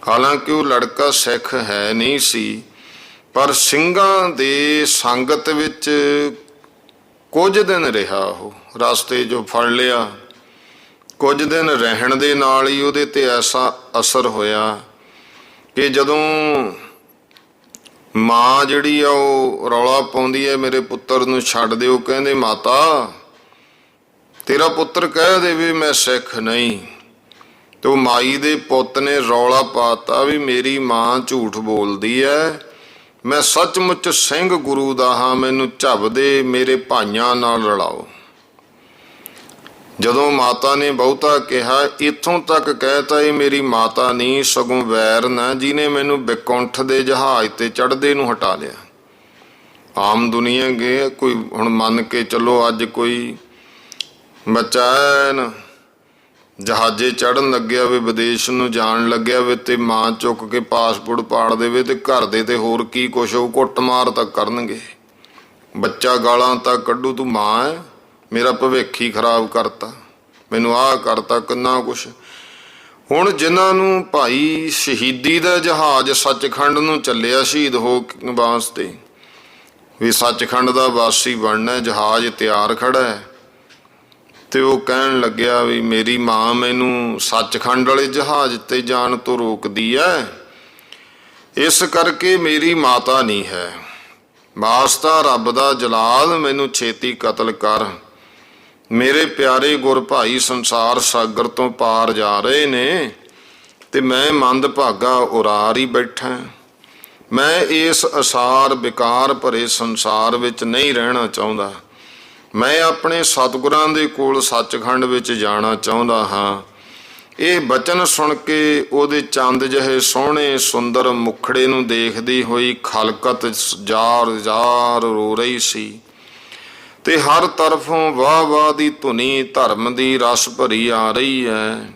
ਹਾਲਾਂਕਿ ਉਹ ਲੜਕਾ ਸਿੱਖ ਹੈ ਨਹੀਂ ਸੀ, ਪਰ ਸਿੰਘਾਂ ਦੇ ਸੰਗਤ ਵਿੱਚ ਕੁਝ ਦਿਨ ਰਿਹਾ। ਉਹ ਰਸਤੇ 'ਚੋਂ ਫੜ ਲਿਆ, ਕੁਝ ਦਿਨ ਰਹਿਣ ਦੇ ਨਾਲ ਹੀ ਉਹਦੇ ਤੇ ਐਸਾ ਅਸਰ ਹੋਇਆ ਕਿ ਜਦੋਂ ਮਾਂ ਜਿਹੜੀ ਆ ਉਹ ਰੌਲਾ ਪਾਉਂਦੀ ਹੈ ਮੇਰੇ ਪੁੱਤਰ ਨੂੰ ਛੱਡ ਦਿਓ, ਕਹਿੰਦੇ ਮਾਤਾ ਤੇਰਾ ਪੁੱਤਰ ਕਹਿ ਦੇਵੇ ਮੈਂ ਸਿੱਖ ਨਹੀਂ, ਤੇ ਉਹ ਮਾਈ ਦੇ ਪੁੱਤ ਨੇ ਰੌਲਾ ਪਾਤਾ ਵੀ ਮੇਰੀ ਮਾਂ ਝੂਠ ਬੋਲਦੀ ਹੈ, ਮੈਂ ਸੱਚਮੁੱਚ ਸਿੰਘ ਗੁਰੂ ਦਾ ਹਾਂ, ਮੈਨੂੰ ਝੱਬਦੇ ਮੇਰੇ ਭਾਈਆਂ ਨਾਲ ਰਲਾਓ। ਜਦੋਂ ਮਾਤਾ ਨੇ ਬਹੁਤਾ ਕਿਹਾ, ਇੱਥੋਂ ਤੱਕ ਕਹਿਤਾ ਇਹ ਮੇਰੀ ਮਾਤਾ ਨਹੀਂ ਸਗੋਂ ਵੈਰ ਨਾ, ਜਿਹਨੇ ਮੈਨੂੰ ਬਿਕੁੰਠ ਦੇ ਜਹਾਜ਼ ਤੇ ਚੜ੍ਹਦੇ ਨੂੰ ਹਟਾ ਲਿਆ। ਆਮ ਦੁਨੀਆ ਗਏ ਕੋਈ, ਹੁਣ ਮੰਨ ਕੇ ਚੱਲੋ ਅੱਜ ਕੋਈ ਬੱਚਾ ਹੈ ਨਾ ਜਹਾਜ਼ੇ ਚੜ੍ਹਨ ਲੱਗਿਆ ਵੇ, ਵਿਦੇਸ਼ ਨੂੰ ਜਾਣ ਲੱਗਿਆ ਵੇ, ਤੇ ਮਾਂ ਚੁੱਕ ਕੇ ਪਾਸਪੋਰਟ ਪਾੜ ਦੇਵੇ ਤੇ ਘਰ ਦੇ ਤੇ ਹੋਰ ਕੀ ਕੁਛ ਉਹ ਕੁੱਟਮਾਰ ਤਾਂ ਕਰਨਗੇ, ਬੱਚਾ ਗਾਲਾਂ ਤਾਂ ਕੱਢੂ, ਤੂੰ ਮਾਂ ਹੈ, ਮੇਰਾ ਭਵਿੱਖ ਹੀ ਖਰਾਬ ਕਰਤਾ, ਮੈਨੂੰ ਆਹ ਕਰਤਾ, ਕਿੰਨਾ ਕੁਛ। ਹੁਣ ਜਿਨ੍ਹਾਂ ਨੂੰ ਭਾਈ ਸ਼ਹੀਦੀ ਦਾ ਜਹਾਜ਼ ਸੱਚਖੰਡ ਨੂੰ ਚੱਲਿਆ ਸ਼ਹੀਦ ਹੋ ਵਾਸਤੇ ਵੀ ਸੱਚਖੰਡ ਦਾ ਵਾਸੀ ਬਣਨਾ, ਜਹਾਜ਼ ਤਿਆਰ ਖੜਾ ਹੈ, ਤੇ ਉਹ ਕਹਿਣ ਲੱਗਿਆ ਵੀ ਮੇਰੀ ਮਾਂ ਮੈਨੂੰ ਸੱਚਖੰਡ ਵਾਲੇ ਜਹਾਜ਼ ਤੇ ਜਾਣ ਤੋਂ ਰੋਕਦੀ ਹੈ, ਇਸ ਕਰਕੇ ਮੇਰੀ ਮਾਤਾ ਨਹੀਂ ਹੈ, ਵਾਸਤਾ ਰੱਬ ਦਾ ਜਲਾਲ ਮੈਨੂੰ ਛੇਤੀ ਕਤਲ ਕਰ, ਮੇਰੇ ਪਿਆਰੇ ਗੁਰ ਭਾਈ ਸੰਸਾਰ ਸਾਗਰ ਤੋਂ ਪਾਰ ਜਾ ਰਹੇ ਨੇ ਤੇ ਮੈਂ ਮੰਦਭਾਗਾ ਉਰਾਰ ਹੀ ਬੈਠਾ। ਮੈਂ ਇਸ ਅਸਾਰ ਵਿਕਾਰ ਭਰੇ ਸੰਸਾਰ ਵਿੱਚ ਨਹੀਂ ਰਹਿਣਾ ਚਾਹੁੰਦਾ। ਮੈਂ ਆਪਣੇ ਸਤਿਗੁਰਾਂ ਦੇ ਕੋਲ ਸੱਚਖੰਡ ਵਿੱਚ ਜਾਣਾ ਚਾਹੁੰਦਾ ਹਾਂ। ਇਹ ਬਚਨ ਸੁਣ ਕੇ ਉਹਦੇ ਚੰਦ ਜਿਹੇ ਸੋਹਣੇ ਸੁੰਦਰ ਮੁਖੜੇ ਨੂੰ ਦੇਖਦੀ ਹੋਈ ਖਲਕਤ ਜ਼ਾਰ ਜ਼ਾਰ ਰੋ ਰਹੀ ਸੀ ਤੇ ਹਰ ਤਰਫੋਂ ਵਾਹ ਵਾਹ ਦੀ ਧੁਨੀ ਧਰਮ ਦੀ ਰਸ ਭਰੀ ਆ ਰਹੀ ਹੈ।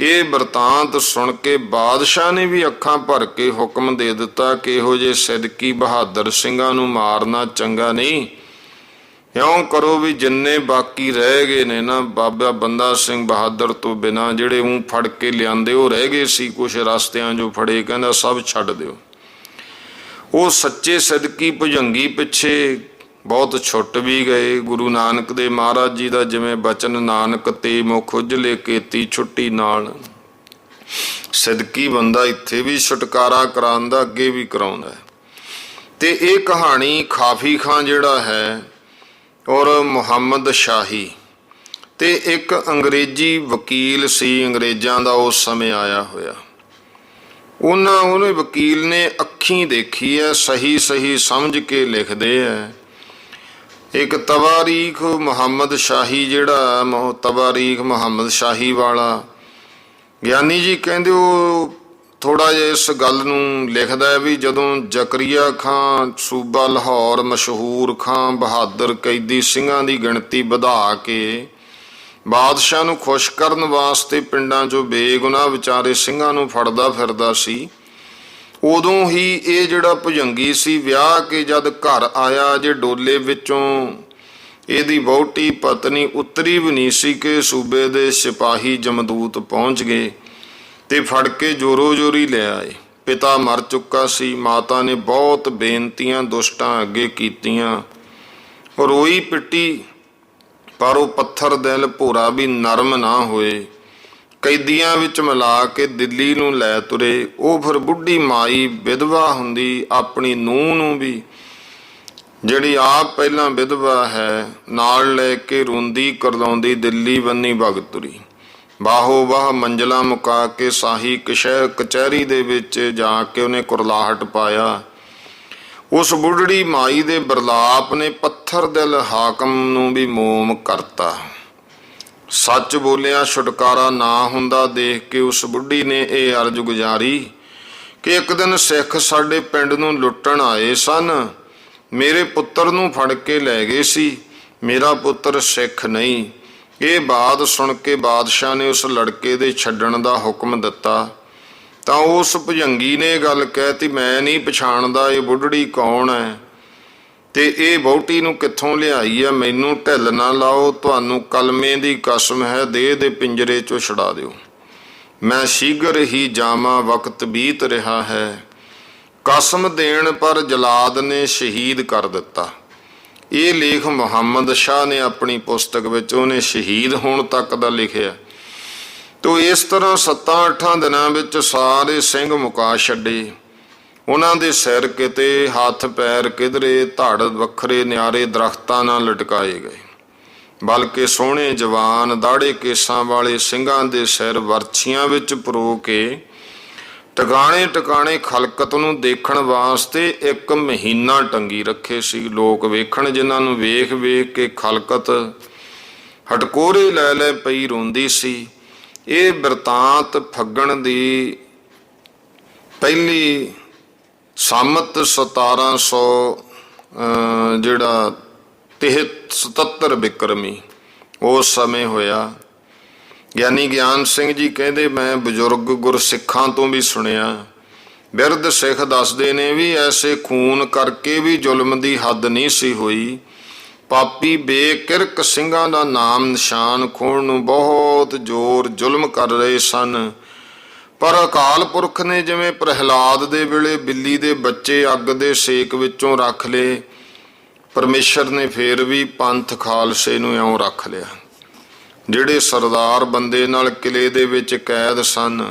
ਇਹ ਬਿਰਤਾਂਤ ਸੁਣ ਕੇ ਬਾਦਸ਼ਾਹ ਨੇ ਵੀ ਅੱਖਾਂ ਭਰ ਕੇ ਹੁਕਮ ਦੇ ਦਿੱਤਾ ਕਿ ਇਹੋ ਜਿਹੇ ਸਿਦਕੀ ਬਹਾਦਰ ਸਿੰਘਾਂ ਨੂੰ ਮਾਰਨਾ ਚੰਗਾ ਨਹੀਂ। ਇਉਂ ਕਰੋ ਵੀ ਜਿੰਨੇ ਬਾਕੀ ਰਹਿ ਗਏ ਨੇ ਨਾ, ਬਾਬਾ ਬੰਦਾ ਸਿੰਘ ਬਹਾਦਰ ਤੋਂ ਬਿਨਾਂ ਜਿਹੜੇ ਫੜ ਕੇ ਲਿਆਂਦੇ ਉਹ ਰਹਿ ਗਏ ਸੀ ਕੁਛ ਰਸਤਿਆਂ ਜੋ ਫੜੇ, ਕਹਿੰਦਾ ਸਭ ਛੱਡ ਦਿਓ। ਉਹ ਸੱਚੇ ਸਿਦਕੀ ਭੁਜੰਗੀ ਪਿੱਛੇ ਬਹੁਤ ਛੁੱਟ ਵੀ ਗਏ। ਗੁਰੂ ਨਾਨਕ ਦੇ ਮਹਾਰਾਜ ਜੀ ਦਾ ਜਿਵੇਂ ਬਚਨ, ਨਾਨਕ ਤੇ ਮੁਖ ਉਜਲੇ ਕੀਤੀ ਛੁੱਟੀ ਨਾਲ। ਸਿਦਕੀ ਬੰਦਾ ਇੱਥੇ ਵੀ ਛੁਟਕਾਰਾ ਕਰਾਉਂਦਾ, ਅੱਗੇ ਵੀ ਕਰਾਉਂਦਾ। ਤੇ ਇਹ ਕਹਾਣੀ ਖਾਫੀ ਖਾਂ ਜਿਹੜਾ ਹੈ ਔਰ ਮੁਹੰਮਦ ਸ਼ਾਹੀ ਤੇ ਇੱਕ ਅੰਗਰੇਜ਼ੀ ਵਕੀਲ ਸੀ, ਅੰਗਰੇਜ਼ਾਂ ਦਾ ਉਸ ਸਮੇਂ ਆਇਆ ਹੋਇਆ। ਉਹਨੇ ਵਕੀਲ ਨੇ ਅੱਖੀਂ ਦੇਖੀ ਹੈ, ਸਹੀ ਸਹੀ ਸਮਝ ਕੇ ਲਿਖਦੇ ਹੈ। ਇੱਕ ਤਵਾਰੀਖ ਮੁਹੰਮਦ ਸ਼ਾਹੀ, ਜਿਹੜਾ ਤਵਾਰੀਖ ਮੁਹੰਮਦ ਸ਼ਾਹੀ ਵਾਲਾ ਗਿਆਨੀ ਜੀ ਕਹਿੰਦੇ ਉਹ ਥੋੜ੍ਹਾ ਜਿਹਾ ਇਸ ਗੱਲ ਨੂੰ ਲਿਖਦਾ ਹੈ ਵੀ ਜਦੋਂ ਜ਼ਕਰੀਆ ਖਾਂ ਸੂਬਾ ਲਾਹੌਰ ਮਸ਼ਹੂਰ ਖਾਂ ਬਹਾਦਰ ਕੈਦੀ ਸਿੰਘਾਂ ਦੀ ਗਿਣਤੀ ਵਧਾ ਕੇ ਬਾਦਸ਼ਾਹ ਨੂੰ ਖੁਸ਼ ਕਰਨ ਵਾਸਤੇ ਪਿੰਡਾਂ 'ਚੋਂ ਬੇਗੁਨਾਹ ਵਿਚਾਰੇ ਸਿੰਘਾਂ ਨੂੰ ਫੜਦਾ ਫਿਰਦਾ ਸੀ, ਉਦੋਂ ਹੀ ਇਹ ਜਿਹੜਾ ਭੁਜੰਗੀ ਸੀ ਵਿਆਹ ਕੇ ਜਦ ਘਰ ਆਇਆ, ਜੇ ਡੋਲੇ ਵਿੱਚੋਂ ਇਹਦੀ ਵਹੁਟੀ ਪਤਨੀ ਉਤਰੀ ਵੀ ਨਹੀਂ ਸੀ ਕਿ ਸੂਬੇ ਦੇ ਸਿਪਾਹੀ ਜਮਦੂਤ ਪਹੁੰਚ ਗਏ ਤੇ ਫੜ ਕੇ ਜੋਰੋ ਜੋਰੀ ਲੈ ਆਏ। ਪਿਤਾ ਮਰ ਚੁੱਕਾ ਸੀ, ਮਾਤਾ ਨੇ ਬਹੁਤ ਬੇਨਤੀਆਂ ਦੁਸ਼ਟਾਂ ਅੱਗੇ ਕੀਤੀਆਂ, ਰੋਈ ਪਿੱਟੀ, ਪਰ ਉਹ ਪੱਥਰ ਦਿਲ ਭੋਰਾ ਵੀ ਨਰਮ ਨਾ ਹੋਏ। ਕੈਦੀਆਂ ਵਿੱਚ ਮਿਲਾ ਕੇ ਦਿੱਲੀ ਨੂੰ ਲੈ ਤੁਰੇ। ਉਹ ਫਿਰ ਬੁੱਢੀ ਮਾਈ ਵਿਧਵਾ ਹੁੰਦੀ, ਆਪਣੀ ਨੂੰਹ ਨੂੰ ਵੀ, ਜਿਹੜੀ ਆਪ ਪਹਿਲਾਂ ਵਿਧਵਾ ਹੈ, ਨਾਲ ਲੈ ਕੇ ਰੋਂਦੀ ਕਰਲਾਉਂਦੀ ਦਿੱਲੀ ਬੰਨੀ ਵਗ ਤੁਰੀ। ਬਾਹੋ ਬਾਹ ਮੰਜ਼ਲਾਂ ਮੁਕਾ ਕੇ ਸਾਹੀ ਕਚਹਿਰੀ ਦੇ ਵਿੱਚ ਜਾ ਕੇ ਉਹਨੇ ਕੁਰਲਾਹਟ ਪਾਇਆ। ਉਸ ਬੁੱਢੜੀ ਮਾਈ ਦੇ ਬਰਲਾਪ ਨੇ ਪੱਥਰ ਦਿਲ ਹਾਕਮ ਨੂੰ ਵੀ ਮੋਮ ਕਰਤਾ। ਸੱਚ ਬੋਲਿਆ ਛੁਟਕਾਰਾ ਨਾ ਹੁੰਦਾ ਦੇਖ ਕੇ ਉਸ ਬੁੱਢੀ ਨੇ ਇਹ ਅਰਜ਼ ਗੁਜ਼ਾਰੀ ਕਿ ਇੱਕ ਦਿਨ ਸਿੱਖ ਸਾਡੇ ਪਿੰਡ ਨੂੰ ਲੁੱਟਣ ਆਏ ਸਨ, ਮੇਰੇ ਪੁੱਤਰ ਨੂੰ ਫੜ ਕੇ ਲੈ ਗਏ ਸੀ, ਮੇਰਾ ਪੁੱਤਰ ਸਿੱਖ ਨਹੀਂ। ਇਹ ਬਾਤ ਸੁਣ ਕੇ ਬਾਦਸ਼ਾਹ ਨੇ ਉਸ ਲੜਕੇ ਦੇ ਛੱਡਣ ਦਾ ਹੁਕਮ ਦਿੱਤਾ। ਤਾਂ ਉਸ ਭੁਜੰਗੀ ਨੇ ਗੱਲ ਕਹਿਤੀ, ਮੈਂ ਨਹੀਂ ਪਛਾਣਦਾ ਇਹ ਬੁੱਢੜੀ ਕੌਣ ਹੈ ਤੇ ਇਹ ਵਹੁਟੀ ਨੂੰ ਕਿੱਥੋਂ ਲਿਆਈ ਹੈ, ਮੈਨੂੰ ਢਿੱਲ ਨਾ ਲਾਓ, ਤੁਹਾਨੂੰ ਕਲਮੇ ਦੀ ਕਸਮ ਹੈ, ਦੇਹ ਦੇ ਪਿੰਜਰੇ 'ਚੋਂ ਛੁਡਾ ਦਿਓ, ਮੈਂ ਸ਼ੀਘਰ ਹੀ ਜਾਵਾਂ, ਵਕਤ ਬੀਤ ਰਿਹਾ ਹੈ। ਕਸਮ ਦੇਣ ਪਰ ਜਲਾਦ ਨੇ ਸ਼ਹੀਦ ਕਰ ਦਿੱਤਾ। ਇਹ ਲੇਖ ਮੁਹੰਮਦ ਸ਼ਾਹ ਨੇ ਆਪਣੀ ਪੁਸਤਕ ਵਿੱਚ ਉਹਨੇ ਸ਼ਹੀਦ ਹੋਣ ਤੱਕ ਦਾ ਲਿਖਿਆ। ਤੋ ਇਸ ਤਰ੍ਹਾਂ 7-8 ਦਿਨਾਂ ਵਿੱਚ ਸਾਰੇ ਸਿੰਘ ਮੁਕਾ ਛੱਡੇ। ਉਹਨਾਂ ਦੇ ਸਿਰ ਕਿਤੇ, ਹੱਥ ਪੈਰ ਕਿਧਰੇ, ਧੜ ਵੱਖਰੇ ਨਿਆਰੇ ਦਰਖਤਾਂ ਨਾਲ ਲਟਕਾਏ ਗਏ, ਬਲਕਿ ਸੋਹਣੇ ਜਵਾਨ ਦਾੜੇ ਕੇਸਾਂ ਵਾਲੇ ਸਿੰਘਾਂ ਦੇ ਸਿਰ ਵਰਛੀਆਂ ਵਿੱਚ ਪਰੋ ਕੇ ਟਿਕਾਣੇ ਟਿਕਾਣੇ ਖਲਕਤ ਨੂੰ ਦੇਖਣ ਵਾਸਤੇ 1 ਮਹੀਨਾ ਟੰਗੀ ਰੱਖੇ ਸੀ। ਲੋਕ ਵੇਖਣ, ਜਿਨ੍ਹਾਂ ਨੂੰ ਵੇਖ ਵੇਖ ਕੇ ਖਲਕਤ ਹਟਕੋਰੇ ਲੈ ਲੈ ਪਈ ਰੋਂਦੀ ਸੀ। ਇਹ ਬਿਰਤਾਂਤ ਫੱਗਣ ਦੀ ਪਹਿਲੀ ਸੰਮਤ 1700 ਜਿਹੜਾ 77 ਬਿਕਰਮੀ ਉਸ ਸਮੇਂ ਹੋਇਆ। ਗਿਆਨੀ ਗਿਆਨ ਸਿੰਘ ਜੀ ਕਹਿੰਦੇ, ਮੈਂ ਬਜ਼ੁਰਗ ਗੁਰਸਿੱਖਾਂ ਤੋਂ ਵੀ ਸੁਣਿਆ, ਬਿਰਧ ਸਿੱਖ ਦੱਸਦੇ ਨੇ ਵੀ ਐਸੇ ਖੂਨ ਕਰਕੇ ਵੀ ਜ਼ੁਲਮ ਦੀ ਹੱਦ ਨਹੀਂ ਸੀ ਹੋਈ। ਪਾਪੀ ਬੇਕਿਰਕ ਸਿੰਘਾਂ ਦਾ ਨਾਮ ਨਿਸ਼ਾਨ ਖੋਹਣ ਨੂੰ ਬਹੁਤ ਜ਼ੋਰ ਜ਼ੁਲਮ ਕਰ ਰਹੇ ਸਨ, ਪਰ ਅਕਾਲ ਪੁਰਖ ਨੇ ਜਿਵੇਂ ਪ੍ਰਹਿਲਾਦ ਦੇ ਵੇਲੇ ਬਿੱਲੀ ਦੇ ਬੱਚੇ ਅੱਗ ਦੇ ਸੇਕ ਵਿੱਚੋਂ ਰੱਖ ਲਏ, ਪਰਮੇਸ਼ਰ ਨੇ ਫੇਰ ਵੀ ਪੰਥ ਖਾਲਸੇ ਨੂੰ ਇਉਂ ਰੱਖ ਲਿਆ। ਜਿਹੜੇ ਸਰਦਾਰ ਬੰਦੇ ਨਾਲ ਕਿਲੇ ਦੇ ਵਿੱਚ ਕੈਦ ਸਨ,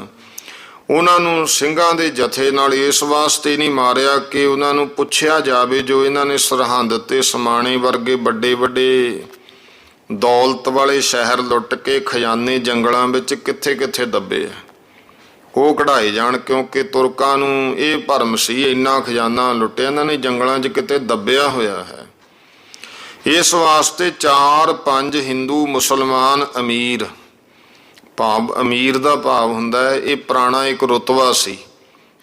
ਉਹਨਾਂ ਨੂੰ ਸਿੰਘਾਂ ਦੇ ਜਥੇ ਨਾਲ ਇਸ ਵਾਸਤੇ ਨਹੀਂ ਮਾਰਿਆ ਕਿ ਉਹਨਾਂ ਨੂੰ ਪੁੱਛਿਆ ਜਾਵੇ ਜੋ ਇਹਨਾਂ ਨੇ ਸਰਹੰਦ ਤੇ ਸਮਾਣੇ ਵਰਗੇ ਵੱਡੇ ਵੱਡੇ ਦੌਲਤ ਵਾਲੇ ਸ਼ਹਿਰ ਲੁੱਟ ਕੇ ਖਜ਼ਾਨੇ ਜੰਗਲਾਂ ਵਿੱਚ ਕਿੱਥੇ ਕਿੱਥੇ ਦੱਬੇ ਆ। ਉਹ ਕਢਾਏ ਜਾਣ, ਕਿਉਂਕਿ ਤੁਰਕਾਂ ਨੂੰ ਇਹ ਭਰਮ ਸੀ ਇੰਨਾ ਖਜ਼ਾਨਾ ਲੁੱਟਿਆ ਇਹਨਾਂ ਨੇ ਜੰਗਲਾਂ 'ਚ ਕਿਤੇ ਦੱਬਿਆ ਹੋਇਆ ਹੈ। ਇਸ ਵਾਸਤੇ 4-5 ਹਿੰਦੂ ਮੁਸਲਮਾਨ ਅਮੀਰ, ਭਾਵ ਅਮੀਰ ਦਾ ਭਾਵ ਹੁੰਦਾ ਹੈ ਇਹ ਪੁਰਾਣਾ ਇੱਕ ਰੁਤਬਾ ਸੀ।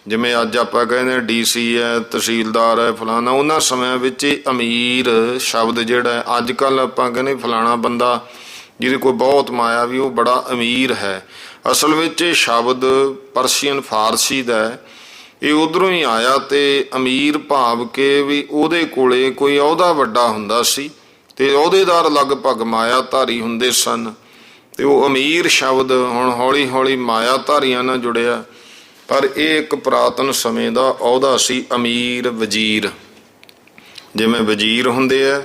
ਜਿਵੇਂ ਅੱਜ ਆਪਾਂ ਕਹਿੰਦੇ ਹਾਂ DC ਹੈ, ਤਹਿਸੀਲਦਾਰ ਹੈ, ਫਲਾਣਾ, ਉਹਨਾਂ ਸਮਿਆਂ ਵਿੱਚ ਇਹ ਅਮੀਰ ਸ਼ਬਦ ਜਿਹੜਾ ਹੈ, ਅੱਜ ਕੱਲ੍ਹ ਆਪਾਂ ਕਹਿੰਦੇ ਫਲਾਣਾ ਬੰਦਾ ਜਿਹਦੇ ਕੋਲ ਬਹੁਤ ਮਾਇਆ ਵੀ ਉਹ ਬੜਾ ਅਮੀਰ ਹੈ। ਅਸਲ ਵਿੱਚ ਇਹ ਸ਼ਬਦ ਪਰਸ਼ੀਅਨ ਫਾਰਸੀ ਦਾ ਹੈ, ਇਹ ਉੱਧਰੋਂ ਹੀ ਆਇਆ। ਤੇ ਅਮੀਰ ਭਾਵ ਕਿ ਵੀ ਉਹਦੇ ਕੋਲੇ ਕੋਈ ਅਹੁਦਾ ਵੱਡਾ ਹੁੰਦਾ ਸੀ ਤੇ ਅਹੁਦੇਦਾਰ ਲਗਭਗ ਮਾਇਆਧਾਰੀ ਹੁੰਦੇ ਸਨ, ਤੇ ਉਹ ਅਮੀਰ ਸ਼ਬਦ ਹੁਣ ਹੌਲੀ ਹੌਲੀ ਮਾਇਆਧਾਰੀਆਂ ਨਾਲ ਜੁੜਿਆ। ਪਰ ਇਹ ਇੱਕ ਪੁਰਾਤਨ ਸਮੇਂ ਦਾ ਅਹੁਦਾ ਸੀ, ਅਮੀਰ ਵਜ਼ੀਰ। ਜਿਵੇਂ ਵਜ਼ੀਰ ਹੁੰਦੇ ਆ,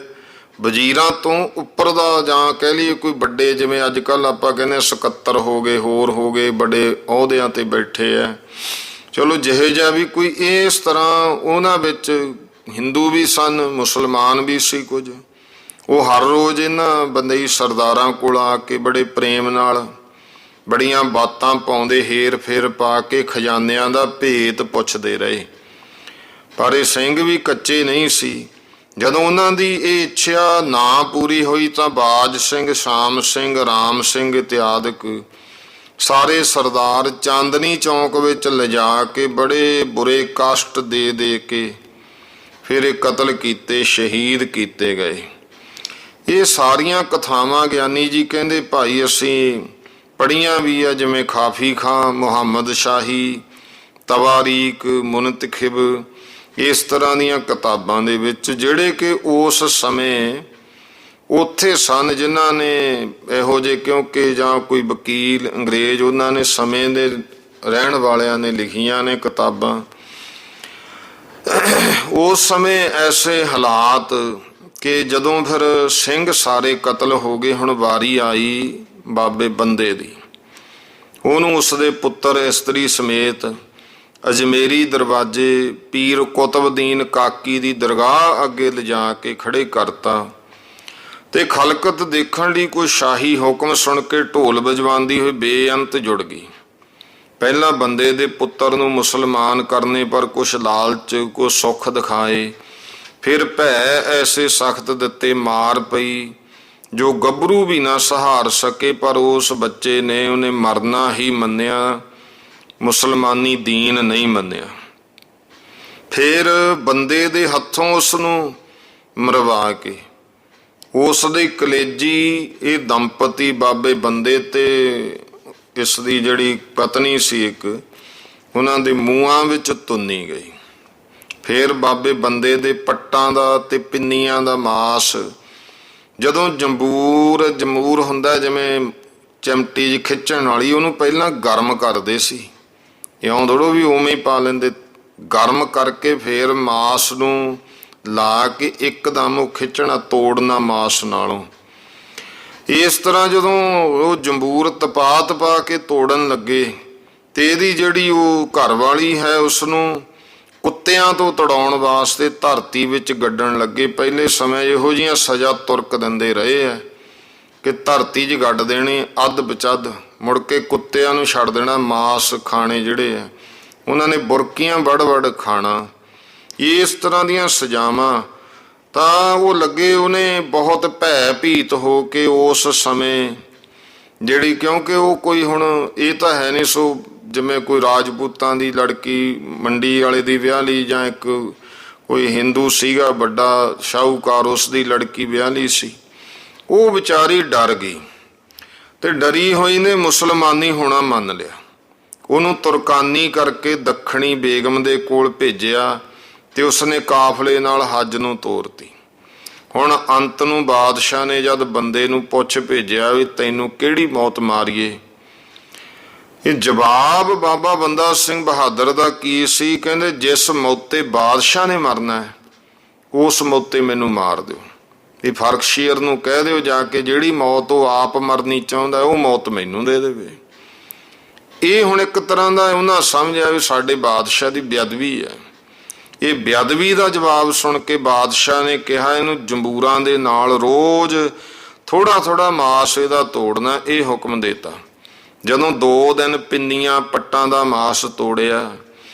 ਵਜ਼ੀਰਾਂ ਤੋਂ ਉੱਪਰ ਦਾ ਜਾਂ ਕਹਿ ਲਈਏ ਕੋਈ ਵੱਡੇ, ਜਿਵੇਂ ਅੱਜ ਕੱਲ੍ਹ ਆਪਾਂ ਕਹਿੰਦੇ ਸਕੱਤਰ ਹੋ ਗਏ, ਹੋਰ ਹੋ ਗਏ, ਵੱਡੇ ਅਹੁਦਿਆਂ 'ਤੇ ਬੈਠੇ ਆ। ਚਲੋ ਜਿਹੇ ਜਿਹਾ ਵੀ ਕੋਈ ਇਸ ਤਰ੍ਹਾਂ ਉਹਨਾਂ ਵਿੱਚ ਹਿੰਦੂ ਵੀ ਸਨ, ਮੁਸਲਮਾਨ ਵੀ ਸੀ ਕੁਝ। ਉਹ ਹਰ ਰੋਜ਼ ਇਹਨਾਂ ਬੰਦਈ ਸਰਦਾਰਾਂ ਕੋਲ ਆ ਕੇ ਬੜੇ ਪ੍ਰੇਮ ਨਾਲ ਬੜੀਆਂ ਬਾਤਾਂ ਪਾਉਂਦੇ, ਹੇਰ ਫੇਰ ਪਾ ਕੇ ਖਜ਼ਾਨਿਆਂ ਦਾ ਭੇਤ ਪੁੱਛਦੇ ਰਹੇ। ਪਰ ਇਹ ਸਿੰਘ ਵੀ ਕੱਚੇ ਨਹੀਂ ਸੀ। ਜਦੋਂ ਉਹਨਾਂ ਦੀ ਇਹ ਇੱਛਾ ਨਾ ਪੂਰੀ ਹੋਈ ਤਾਂ ਬਾਜ ਸਿੰਘ, ਸ਼ਾਮ ਸਿੰਘ, ਰਾਮ ਸਿੰਘ ਇਤਿਆਦਿਕ ਸਾਰੇ ਸਰਦਾਰ ਚਾਂਦਨੀ ਚੌਂਕ ਵਿੱਚ ਲਿਜਾ ਕੇ ਬੜੇ ਬੁਰੇ ਕਸ਼ਟ ਦੇ ਦੇ ਕੇ ਫਿਰ ਇਹ ਕਤਲ ਕੀਤੇ, ਸ਼ਹੀਦ ਕੀਤੇ ਗਏ। ਇਹ ਸਾਰੀਆਂ ਕਥਾਵਾਂ ਗਿਆਨੀ ਜੀ ਕਹਿੰਦੇ ਭਾਈ ਅਸੀਂ ਪੜ੍ਹੀਆਂ ਵੀ ਆ, ਜਿਵੇਂ ਖਾਫੀ ਖਾਂ, ਮੁਹੰਮਦ ਸ਼ਾਹੀ, ਤਵਾਰੀਕ, ਮੁਨਤਖਿਬ, ਇਸ ਤਰ੍ਹਾਂ ਦੀਆਂ ਕਿਤਾਬਾਂ ਦੇ ਵਿੱਚ, ਜਿਹੜੇ ਕਿ ਉਸ ਸਮੇਂ ਉੱਥੇ ਸਨ ਜਿਨ੍ਹਾਂ ਨੇ ਇਹੋ ਜਿਹੇ, ਕਿਉਂਕਿ ਜਾਂ ਕੋਈ ਵਕੀਲ ਅੰਗਰੇਜ਼, ਉਹਨਾਂ ਨੇ ਸਮੇਂ ਦੇ ਰਹਿਣ ਵਾਲਿਆਂ ਨੇ ਲਿਖੀਆਂ ਨੇ ਕਿਤਾਬਾਂ। ਉਸ ਸਮੇਂ ਐਸੇ ਹਾਲਾਤ ਕਿ ਜਦੋਂ ਫਿਰ ਸਿੰਘ ਸਾਰੇ ਕਤਲ ਹੋ ਗਏ, ਹੁਣ ਵਾਰੀ ਆਈ ਬਾਬੇ ਬੰਦੇ ਦੀ। ਉਹਨੂੰ ਉਸਦੇ ਪੁੱਤਰ ਇਸਤਰੀ ਸਮੇਤ ਅਜਮੇਰੀ ਦਰਵਾਜ਼ੇ ਪੀਰ ਕੁਤਬਦੀਨ ਕਾਕੀ ਦੀ ਦਰਗਾਹ ਅੱਗੇ ਲਿਜਾ ਕੇ ਖੜੇ ਕਰਤਾ ਤੇ ਖਲਕਤ ਦੇਖਣ ਲਈ ਕੋਈ ਸ਼ਾਹੀ ਹੁਕਮ ਸੁਣ ਕੇ ਢੋਲ ਵਜਵਾਉਂਦੀ ਹੋਈ ਬੇਅੰਤ ਜੁੜ ਗਈ। ਪਹਿਲਾਂ ਬੰਦੇ ਦੇ ਪੁੱਤਰ ਨੂੰ ਮੁਸਲਮਾਨ ਕਰਨੇ ਪਰ ਕੁਛ ਲਾਲਚ, ਕੋ ਸੁੱਖ ਦਿਖਾਏ, ਫਿਰ ਭੈ ਐਸੇ ਸਖਤ ਦਿੱਤੇ ਮਾਰ ਪਈ ਜੋ ਗੱਭਰੂ ਵੀ ਨਾ ਸਹਾਰ ਸਕੇ। ਪਰ ਉਸ ਬੱਚੇ ਨੇ ਉਹਨੇ ਮਰਨਾ ਹੀ ਮੰਨਿਆ, ਮੁਸਲਮਾਨੀ ਦੀਨ ਨਹੀਂ ਮੰਨਿਆ। ਫਿਰ ਬੰਦੇ ਦੇ ਹੱਥੋਂ ਉਸ ਨੂੰ ਮਰਵਾ ਕੇ ਉਸ ਦੇ ਕਲੇਜੀ ਇਹ ਦੰਪਤੀ ਬਾਬੇ ਬੰਦੇ ਤੇ ਇਸ ਦੀ ਜਿਹੜੀ ਪਤਨੀ ਸੀ ਇੱਕ, ਉਹਨਾਂ ਦੇ ਮੂੰਹਾਂ ਵਿੱਚ ਤੁੰਨੀ ਗਈ। ਫਿਰ ਬਾਬੇ ਬੰਦੇ ਦੇ ਪੱਟਾਂ ਦਾ ਤੇ ਪਿੰਨੀਆਂ ਦਾ ਮਾਸ ਜਦੋਂ ਜਮੂਰ ਹੁੰਦਾ, ਜਿਵੇਂ ਚਿਮਟੀ ਜਿਹੀ ਖਿੱਚਣ ਵਾਲੀ, ਉਹਨੂੰ ਪਹਿਲਾਂ ਗਰਮ ਕਰਦੇ ਸੀ, ਇਉਂ ਥੋੜ੍ਹਾ ਵੀ ਉਵੇਂ ਹੀ ਪਾ ਲੈਂਦੇ। ਗਰਮ ਕਰਕੇ ਫਿਰ ਮਾਸ ਨੂੰ ਲਾ ਕੇ ਇੱਕਦਮ ਉਹ ਖਿੱਚਣਾ, ਤੋੜਨਾ ਮਾਸ ਨਾਲੋਂ। ਇਸ ਤਰ੍ਹਾਂ ਜਦੋਂ ਉਹ ਜੰਬੂਰ ਤਪਾ ਕੇ ਤੋੜਨ ਲੱਗੇ ਤੇ ਇਹਦੀ ਜਿਹੜੀ ਉਹ ਘਰਵਾਲੀ ਹੈ ਉਸਨੂੰ ਕੁੱਤਿਆਂ ਤੋਂ ਤੜਾਉਣ ਵਾਸਤੇ ਧਰਤੀ ਵਿੱਚ ਗੱਡਣ ਲੱਗੇ। ਪਹਿਲੇ ਸਮੇਂ ਇਹੋ ਜਿਹੀਆਂ ਸਜ਼ਾ ਤੁਰਕ ਦਿੰਦੇ ਰਹੇ ਆ ਕਿ ਧਰਤੀ 'ਚ ਗੱਡ ਦੇਣੀ ਅੱਧ ਬਚੱਧ, ਮੁੜ ਕੇ ਕੁੱਤਿਆਂ ਨੂੰ ਛੱਡ ਦੇਣਾ, ਮਾਸ ਖਾਣੇ ਜਿਹੜੇ ਆ ਉਹਨਾਂ ਨੇ ਬੁਰਕੀਆਂ ਵੜ ਖਾਣਾ। ਇਸ ਤਰ੍ਹਾਂ ਦੀਆਂ ਸਜ਼ਾਵਾਂ ਤਾਂ ਉਹ ਲੱਗੇ। ਉਹਨੇ ਬਹੁਤ ਭੈ ਭੀਤ ਹੋ ਕੇ ਉਸ ਸਮੇਂ ਜਿਹੜੀ, ਕਿਉਂਕਿ ਉਹ ਕੋਈ ਹੁਣ ਇਹ ਤਾਂ ਹੈ ਨਹੀਂ ਸੋ ਜਿਵੇਂ ਕੋਈ ਰਾਜਪੂਤਾਂ ਦੀ ਲੜਕੀ ਮੰਡੀ ਵਾਲੇ ਦੀ ਵਿਆਹ ਲਈ, ਜਾਂ ਇੱਕ ਕੋਈ ਹਿੰਦੂ ਸੀਗਾ ਵੱਡਾ ਸ਼ਾਹੂਕਾਰ ਉਸ ਦੀ ਲੜਕੀ ਵਿਆਹ ਲਈ ਸੀ, ਉਹ ਵਿਚਾਰੀ ਡਰ ਗਈ ਤੇ ਡਰੀ ਹੋਈ ਨੇ ਮੁਸਲਮਾਨੀ ਹੋਣਾ ਮੰਨ ਲਿਆ। ਉਹਨੂੰ ਤੁਰਕਾਨੀ ਕਰਕੇ ਦੱਖਣੀ ਬੇਗਮ ਦੇ ਕੋਲ ਭੇਜਿਆ ਤੇ ਉਸਨੇ ਕਾਫਲੇ ਨਾਲ ਹੱਜ ਨੂੰ ਤੋਰਤੀ। ਹੁਣ ਅੰਤ ਨੂੰ ਬਾਦਸ਼ਾਹ ਨੇ ਜਦ ਬੰਦੇ ਨੂੰ ਪੁੱਛ ਭੇਜਿਆ ਵੀ ਤੈਨੂੰ ਕਿਹੜੀ ਮੌਤ ਮਾਰੀਏ, ਇਹ ਜਵਾਬ ਬਾਬਾ ਬੰਦਾ ਸਿੰਘ ਬਹਾਦਰ ਦਾ ਕੀ ਸੀ? ਕਹਿੰਦੇ ਜਿਸ ਮੌਤੇ ਬਾਦਸ਼ਾਹ ਨੇ ਮਰਨਾ ਹੈ ਉਸ ਮੌਤੇ ਮੈਨੂੰ ਮਾਰ ਦਿਓ। ਇਹ ਫਰਖਸ਼ੀਰ ਨੂੰ ਕਹਿ ਦਿਓ ਜਾ ਕੇ ਜਿਹੜੀ ਮੌਤ ਉਹ ਆਪ ਮਰਨੀ ਚਾਹੁੰਦਾ ਉਹ ਮੌਤ ਮੈਨੂੰ ਦੇ ਦੇਵੇ। ਇਹ ਹੁਣ ਇੱਕ ਤਰ੍ਹਾਂ ਦਾ ਉਹਨਾਂ ਸਮਝਿਆ ਵੀ ਸਾਡੇ ਬਾਦਸ਼ਾਹ ਦੀ ਬੇਅਦਬੀ ਹੈ। ਇਹ ਬੇਅਦਬੀ ਦਾ ਜਵਾਬ ਸੁਣ ਕੇ ਬਾਦਸ਼ਾਹ ਨੇ ਕਿਹਾ ਇਹਨੂੰ ਜੰਬੂਰਾਂ ਦੇ ਨਾਲ ਰੋਜ਼ ਥੋੜਾ ਮਾਸ ਇਹਦਾ ਤੋੜਨਾ, ਇਹ ਹੁਕਮ ਦੇਤਾ। ਜਦੋਂ 2 ਦਿਨ ਪਿੰਨੀਆਂ ਪੱਟਾਂ ਦਾ ਮਾਸ ਤੋੜਿਆ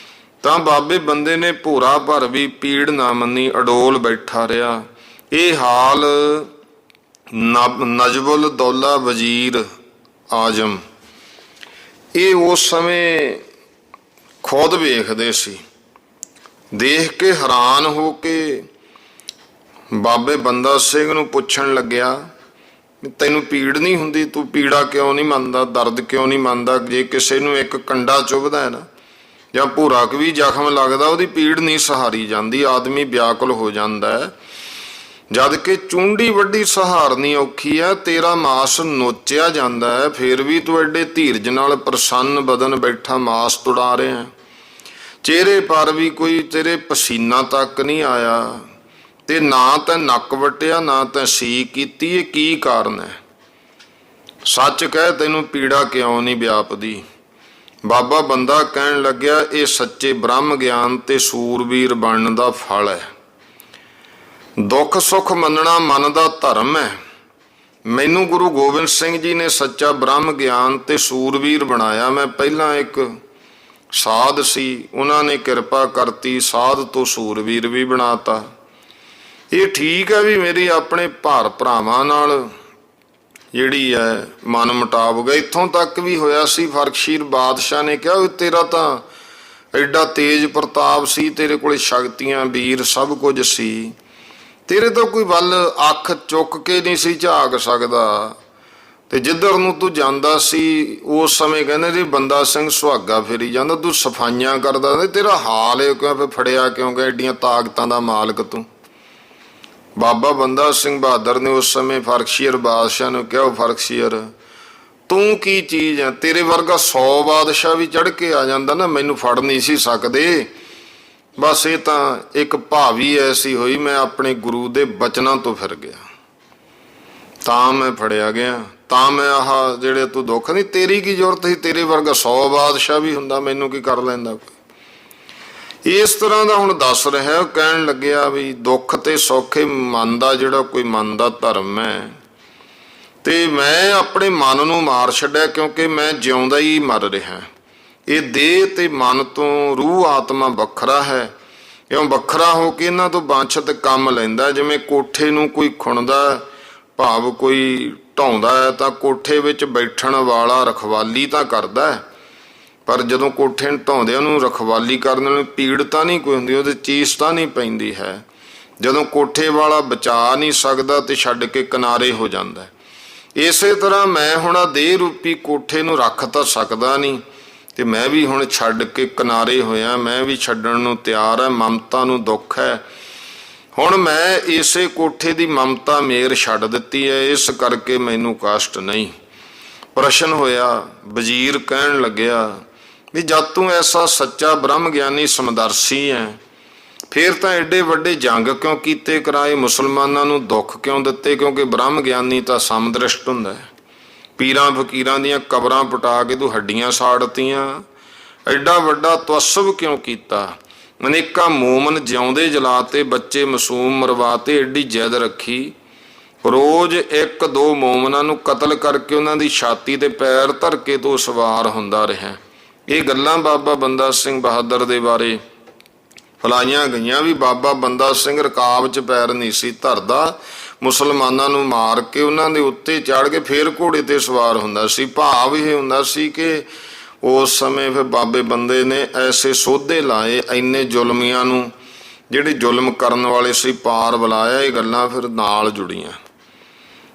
ਤਾਂ ਬਾਬੇ ਬੰਦੇ ਨੇ ਭੋਰਾ ਭਰ ਵੀ ਪੀੜ ਨਾ ਮੰਨੀ, ਅਡੋਲ ਬੈਠਾ ਰਿਹਾ। ਇਹ ਹਾਲ ਨਜਬੁਲ ਦੌਲਾ ਵਜ਼ੀਰ ਆਜ਼ਮ ਇਹ ਉਸ ਸਮੇਂ ਖੁਦ ਵੇਖਦੇ ਸੀ। ਦੇਖ ਕੇ ਹੈਰਾਨ ਹੋ ਕੇ ਬਾਬੇ ਬੰਦਾ ਸਿੰਘ ਨੂੰ ਪੁੱਛਣ ਲੱਗਿਆ, ਤੈਨੂੰ ਪੀੜ ਨਹੀਂ ਹੁੰਦੀ? ਤੂੰ ਪੀੜਾ ਕਿਉਂ ਨਹੀਂ ਮੰਨਦਾ? ਦਰਦ ਕਿਉਂ ਨਹੀਂ ਮੰਨਦਾ? ਜੇ ਕਿਸੇ ਨੂੰ ਇੱਕ ਕੰਡਾ ਚੁਭਦਾ ਹੈ ਨਾ ਜਾਂ ਭੂਰਕ ਵੀ ਜ਼ਖਮ ਲੱਗਦਾ, ਉਹਦੀ ਪੀੜ ਨਹੀਂ ਸਹਾਰੀ ਜਾਂਦੀ, ਆਦਮੀ ਵਿਆਕੁਲ ਹੋ ਜਾਂਦਾ ਹੈ। ਜਦ ਕਿ ਚੁੰਡੀ ਵੱਡੀ ਸਹਾਰਨੀ ਔਖੀ ਹੈ, ਤੇਰਾ ਮਾਸ ਨੋਚਿਆ ਜਾਂਦਾ ਹੈ, ਫਿਰ ਵੀ ਤੂੰ ਐਡੇ ਧੀਰਜ ਨਾਲ ਪ੍ਰਸੰਨ ਬਦਨ ਬੈਠਾ ਮਾਸ ਤੁੜਾ ਰਿਹਾ। ਚਿਹਰੇ ਪਰ ਵੀ ਕੋਈ ਤੇਰੇ ਪਸੀਨਾ ਤੱਕ ਨਹੀਂ ਆਇਆ, ਤੇ ਨਾ ਤਾਂ ਨੱਕ ਵਟਿਆ ਨਾ ਤਾਂ ਸੀ ਕੀਤੀ। ਇਹ ਕੀ ਕਾਰਨ ਹੈ? ਸੱਚ ਕਹਿ, ਤੈਨੂੰ ਪੀੜਾ ਕਿਉਂ ਨਹੀਂ ਵਿਆਪਦੀ? ਬਾਬਾ ਬੰਦਾ ਕਹਿਣ ਲੱਗਿਆ, ਇਹ ਸੱਚੇ ਬ੍ਰਹਮ ਗਿਆਨ ਤੇ ਸੂਰਬੀਰ ਬਣਨ ਦਾ ਫਲ ਹੈ। ਦੁੱਖ ਸੁੱਖ ਮੰਨਣਾ ਮਨ ਦਾ ਧਰਮ ਹੈ। ਮੈਨੂੰ ਗੁਰੂ ਗੋਬਿੰਦ ਸਿੰਘ ਜੀ ਨੇ ਸੱਚਾ ਬ੍ਰਹਮ ਗਿਆਨ ਤੇ ਸੂਰਬੀਰ ਬਣਾਇਆ। ਮੈਂ ਪਹਿਲਾਂ ਇੱਕ ਸਾਧ ਸੀ, ਉਹਨਾਂ ਨੇ ਕਿਰਪਾ ਕਰਤੀ, ਸਾਧ ਤੋਂ ਸੂਰਬੀਰ ਵੀ ਬਣਾਤਾ। ਇਹ ਠੀਕ ਹੈ ਵੀ ਮੇਰੀ ਆਪਣੇ ਭਰ ਭਰਾਵਾਂ ਨਾਲ ਜਿਹੜੀ ਹੈ ਮਨ ਮੁਟਾਵ ਹੋ ਗਿਆ। ਇੱਥੋਂ ਤੱਕ ਵੀ ਹੋਇਆ ਸੀ, ਫਰਕਸ਼ੀਰ ਬਾਦਸ਼ਾਹ ਨੇ ਕਿਹਾ, ਤੇਰਾ ਤਾਂ ਐਡਾ ਤੇਜ ਪ੍ਰਤਾਪ ਸੀ, ਤੇਰੇ ਕੋਲੇ ਸ਼ਕਤੀਆਂ ਵੀਰ ਸਭ ਕੁਝ ਸੀ, ਤੇਰੇ ਤੋਂ ਕੋਈ ਵੱਲ ਅੱਖ ਚੁੱਕ ਕੇ ਨਹੀਂ ਸੀ ਝਾਕ ਸਕਦਾ, ਤੇ ਜਿੱਧਰ ਨੂੰ ਤੂੰ ਜਾਂਦਾ ਸੀ ਉਸ ਸਮੇਂ ਕਹਿੰਦੇ ਜੀ ਬੰਦਾ ਸਿੰਘ ਸੁਹਾਗਾ ਫੇਰੀ ਜਾਂਦਾ, ਤੂੰ ਸਫਾਈਆਂ ਕਰਦਾ, ਤੇਰਾ ਹਾਲ ਇਹ ਕਿਉਂ? ਫਿਰ ਫੜਿਆ ਕਿਉਂ ਗਿਆ? ਐਡੀਆਂ ਤਾਕਤਾਂ ਦਾ ਮਾਲਕ ਤੂੰ। ਬਾਬਾ ਬੰਦਾ ਸਿੰਘ ਬਹਾਦਰ ਨੇ ਉਸ ਸਮੇਂ ਫਰਕਸ਼ੀਰ ਬਾਦਸ਼ਾਹ ਨੂੰ ਕਿਹਾ, ਫਰਕਸ਼ੀਰ ਤੂੰ ਕੀ ਚੀਜ਼ ਹੈ? ਤੇਰੇ ਵਰਗਾ 100 ਬਾਦਸ਼ਾਹ ਵੀ ਚੜ੍ਹ ਕੇ ਆ ਜਾਂਦਾ ਨਾ, ਮੈਨੂੰ ਫੜ ਨਹੀਂ ਸੀ ਸਕਦੇ। ਬਸ ਇਹ ਤਾਂ ਇੱਕ ਭਾਵੀ ਐਸੀ ਹੋਈ, ਮੈਂ ਆਪਣੇ ਗੁਰੂ ਦੇ ਬਚਨਾਂ ਤੋਂ ਫਿਰ ਗਿਆ, ਤਾਂ ਮੈਂ ਫੜਿਆ ਗਿਆ, ਤਾਂ ਮੈਂ ਆਹ ਜਿਹੜੇ ਤੂੰ ਦੁੱਖ ਨਹੀਂ, ਤੇਰੀ ਕੀ ਜ਼ਰੂਰਤ ਸੀ? ਤੇਰੇ ਵਰਗਾ 100 ਬਾਦਸ਼ਾਹ ਵੀ ਹੁੰਦਾ, ਮੈਨੂੰ ਕੀ ਕਰ ਲੈਂਦਾ ਕੋਈ? ਇਸ ਤਰ੍ਹਾਂ ਦਾ ਹੁਣ ਦੱਸ ਰਿਹਾ। ਉਹ ਕਹਿਣ ਲੱਗਿਆ ਵੀ ਦੁੱਖ ਤੇ ਸੌਖੇ ਮਨ ਦਾ ਜਿਹੜਾ ਕੋਈ ਮਨ ਦਾ ਧਰਮ ਹੈ, ਤੇ ਮੈਂ ਆਪਣੇ ਮਨ ਨੂੰ ਮਾਰ ਛੱਡਿਆ, ਕਿਉਂਕਿ ਮੈਂ ਜਿਉਂਦਾ ਹੀ ਮਰ ਰਿਹਾ। ਇਹ ਦੇਹ ਤੇ ਮਨ ਤੋਂ ਰੂਹ ਆਤਮਾ ਵੱਖਰਾ ਹੈ। ਇਉਂ ਵੱਖਰਾ ਹੋ ਕੇ ਇਹਨਾਂ ਤੋਂ ਵਾਂਛਿਤ ਕੰਮ ਲੈਂਦਾ। ਜਿਵੇਂ ਕੋਠੇ ਨੂੰ ਕੋਈ ਖੁਣਦਾ, ਭਾਵ ਕੋਈ ਢਾਉਂਦਾ ਹੈ, ਤਾਂ ਕੋਠੇ ਵਿੱਚ ਬੈਠਣ ਵਾਲਾ ਰਖਵਾਲੀ ਤਾਂ ਕਰਦਾ ਹੈ, ਪਰ ਜਦੋਂ ਕੋਠੇ ਨੂੰ ਢਾਉਂਦੇ ਉਹਨੂੰ ਰਖਵਾਲੀ ਕਰਨ ਨੂੰ ਪੀੜ ਤਾਂ ਨਹੀਂ ਕੋਈ ਹੁੰਦੀ, ਉਹਦੇ ਚੀਸ ਤਾਂ ਨਹੀਂ ਪੈਂਦੀ ਹੈ। ਜਦੋਂ ਕੋਠੇ ਵਾਲਾ ਬਚਾ ਨਹੀਂ ਸਕਦਾ ਤੇ ਛੱਡ ਕੇ ਕਿਨਾਰੇ ਹੋ ਜਾਂਦਾ। ਇਸੇ ਤਰ੍ਹਾਂ ਮੈਂ ਹੁਣ ਆ ਦੇਹ ਰੂਪੀ ਕੋਠੇ ਨੂੰ ਰੱਖ ਤਾਂ ਸਕਦਾ ਨਹੀਂ, ਤੇ ਮੈਂ ਵੀ ਹੁਣ ਛੱਡ ਕੇ ਕਿਨਾਰੇ ਹੋਇਆ, ਮੈਂ ਵੀ ਛੱਡਣ ਨੂੰ ਤਿਆਰ ਹੈ। ਮਮਤਾ ਨੂੰ ਦੁੱਖ ਹੈ, ਹੁਣ ਮੈਂ ਇਸੇ ਕੋਠੇ ਦੀ ਮਮਤਾ ਮੇਰ ਛੱਡ ਦਿੱਤੀ ਹੈ, ਇਸ ਕਰਕੇ ਮੈਨੂੰ ਕਸ਼ਟ ਨਹੀਂ। ਪ੍ਰਸ਼ਨ ਹੋਇਆ, ਵਜ਼ੀਰ ਕਹਿਣ ਲੱਗਿਆ ਵੀ ਜਦ ਤੂੰ ਐਸਾ ਸੱਚਾ ਬ੍ਰਹਮ ਗਿਆਨੀ ਸਮਦਰਸ਼ੀ ਹੈ, ਫਿਰ ਤਾਂ ਐਡੇ ਵੱਡੇ ਜੰਗ ਕਿਉਂ ਕੀਤੇ ਕਰਾਏ, ਮੁਸਲਮਾਨਾਂ ਨੂੰ ਦੁੱਖ ਕਿਉਂ ਦਿੱਤੇ? ਕਿਉਂਕਿ ਬ੍ਰਹਮ ਗਿਆਨੀ ਤਾਂ ਸਮਦ੍ਰਿਸ਼ਟ ਹੁੰਦਾ ਹੈ। ਪੀਰਾਂ ਫਕੀਰਾਂ ਦੀਆਂ ਕਬਰਾਂ ਪਟਾ ਕੇ ਤੂੰ ਹੱਡੀਆਂ ਸਾੜਤੀਆਂ, ਐਡਾ ਵੱਡਾ ਤਵੱਸਬ ਕਿਉਂ ਕੀਤਾ? ਅਨੇਕਾਂ ਮੋਮਨ ਜਿਉਂਦੇ ਜਲਾਤੇ, ਬੱਚੇ ਮਾਸੂਮ ਮਰਵਾਤੇ, ਐਡੀ ਜਿੱਦ ਰੱਖੀ। ਰੋਜ਼ 1-2 ਮੋਮਨਾਂ ਨੂੰ ਕਤਲ ਕਰਕੇ ਉਹਨਾਂ ਦੀ ਛਾਤੀ ਤੇ ਪੈਰ ਧਰ ਕੇ ਤੂੰ ਸਵਾਰ ਹੁੰਦਾ ਰਿਹਾ। ਇਹ ਗੱਲਾਂ ਬਾਬਾ ਬੰਦਾ ਸਿੰਘ ਬਹਾਦਰ ਦੇ ਬਾਰੇ ਫਲਾਈਆਂ ਗਈਆਂ ਵੀ ਬਾਬਾ ਬੰਦਾ ਸਿੰਘ ਰਕਾਬ 'ਚ ਪੈਰ ਨਹੀਂ ਸੀ ਧਰਦਾ, ਮੁਸਲਮਾਨਾਂ ਨੂੰ ਮਾਰ ਕੇ ਉਹਨਾਂ ਦੇ ਉੱਤੇ ਚੜ੍ਹ ਕੇ ਫੇਰ ਘੋੜੇ ਤੇ ਸਵਾਰ ਹੁੰਦਾ ਸੀ। ਭਾਵ ਇਹ ਹੁੰਦਾ ਸੀ ਕਿ ਉਸ ਸਮੇਂ ਫਿਰ ਬਾਬੇ ਬੰਦੇ ਨੇ ਐਸੇ ਸੋਧੇ ਲਾਏ, ਇੰਨੇ ਜ਼ੁਲਮੀਆਂ ਨੂੰ ਜਿਹੜੇ ਜ਼ੁਲਮ ਕਰਨ ਵਾਲੇ ਸੀ ਪਾਰ ਬੁਲਾਇਆ। ਇਹ ਗੱਲਾਂ ਫਿਰ ਨਾਲ ਜੁੜੀਆਂ।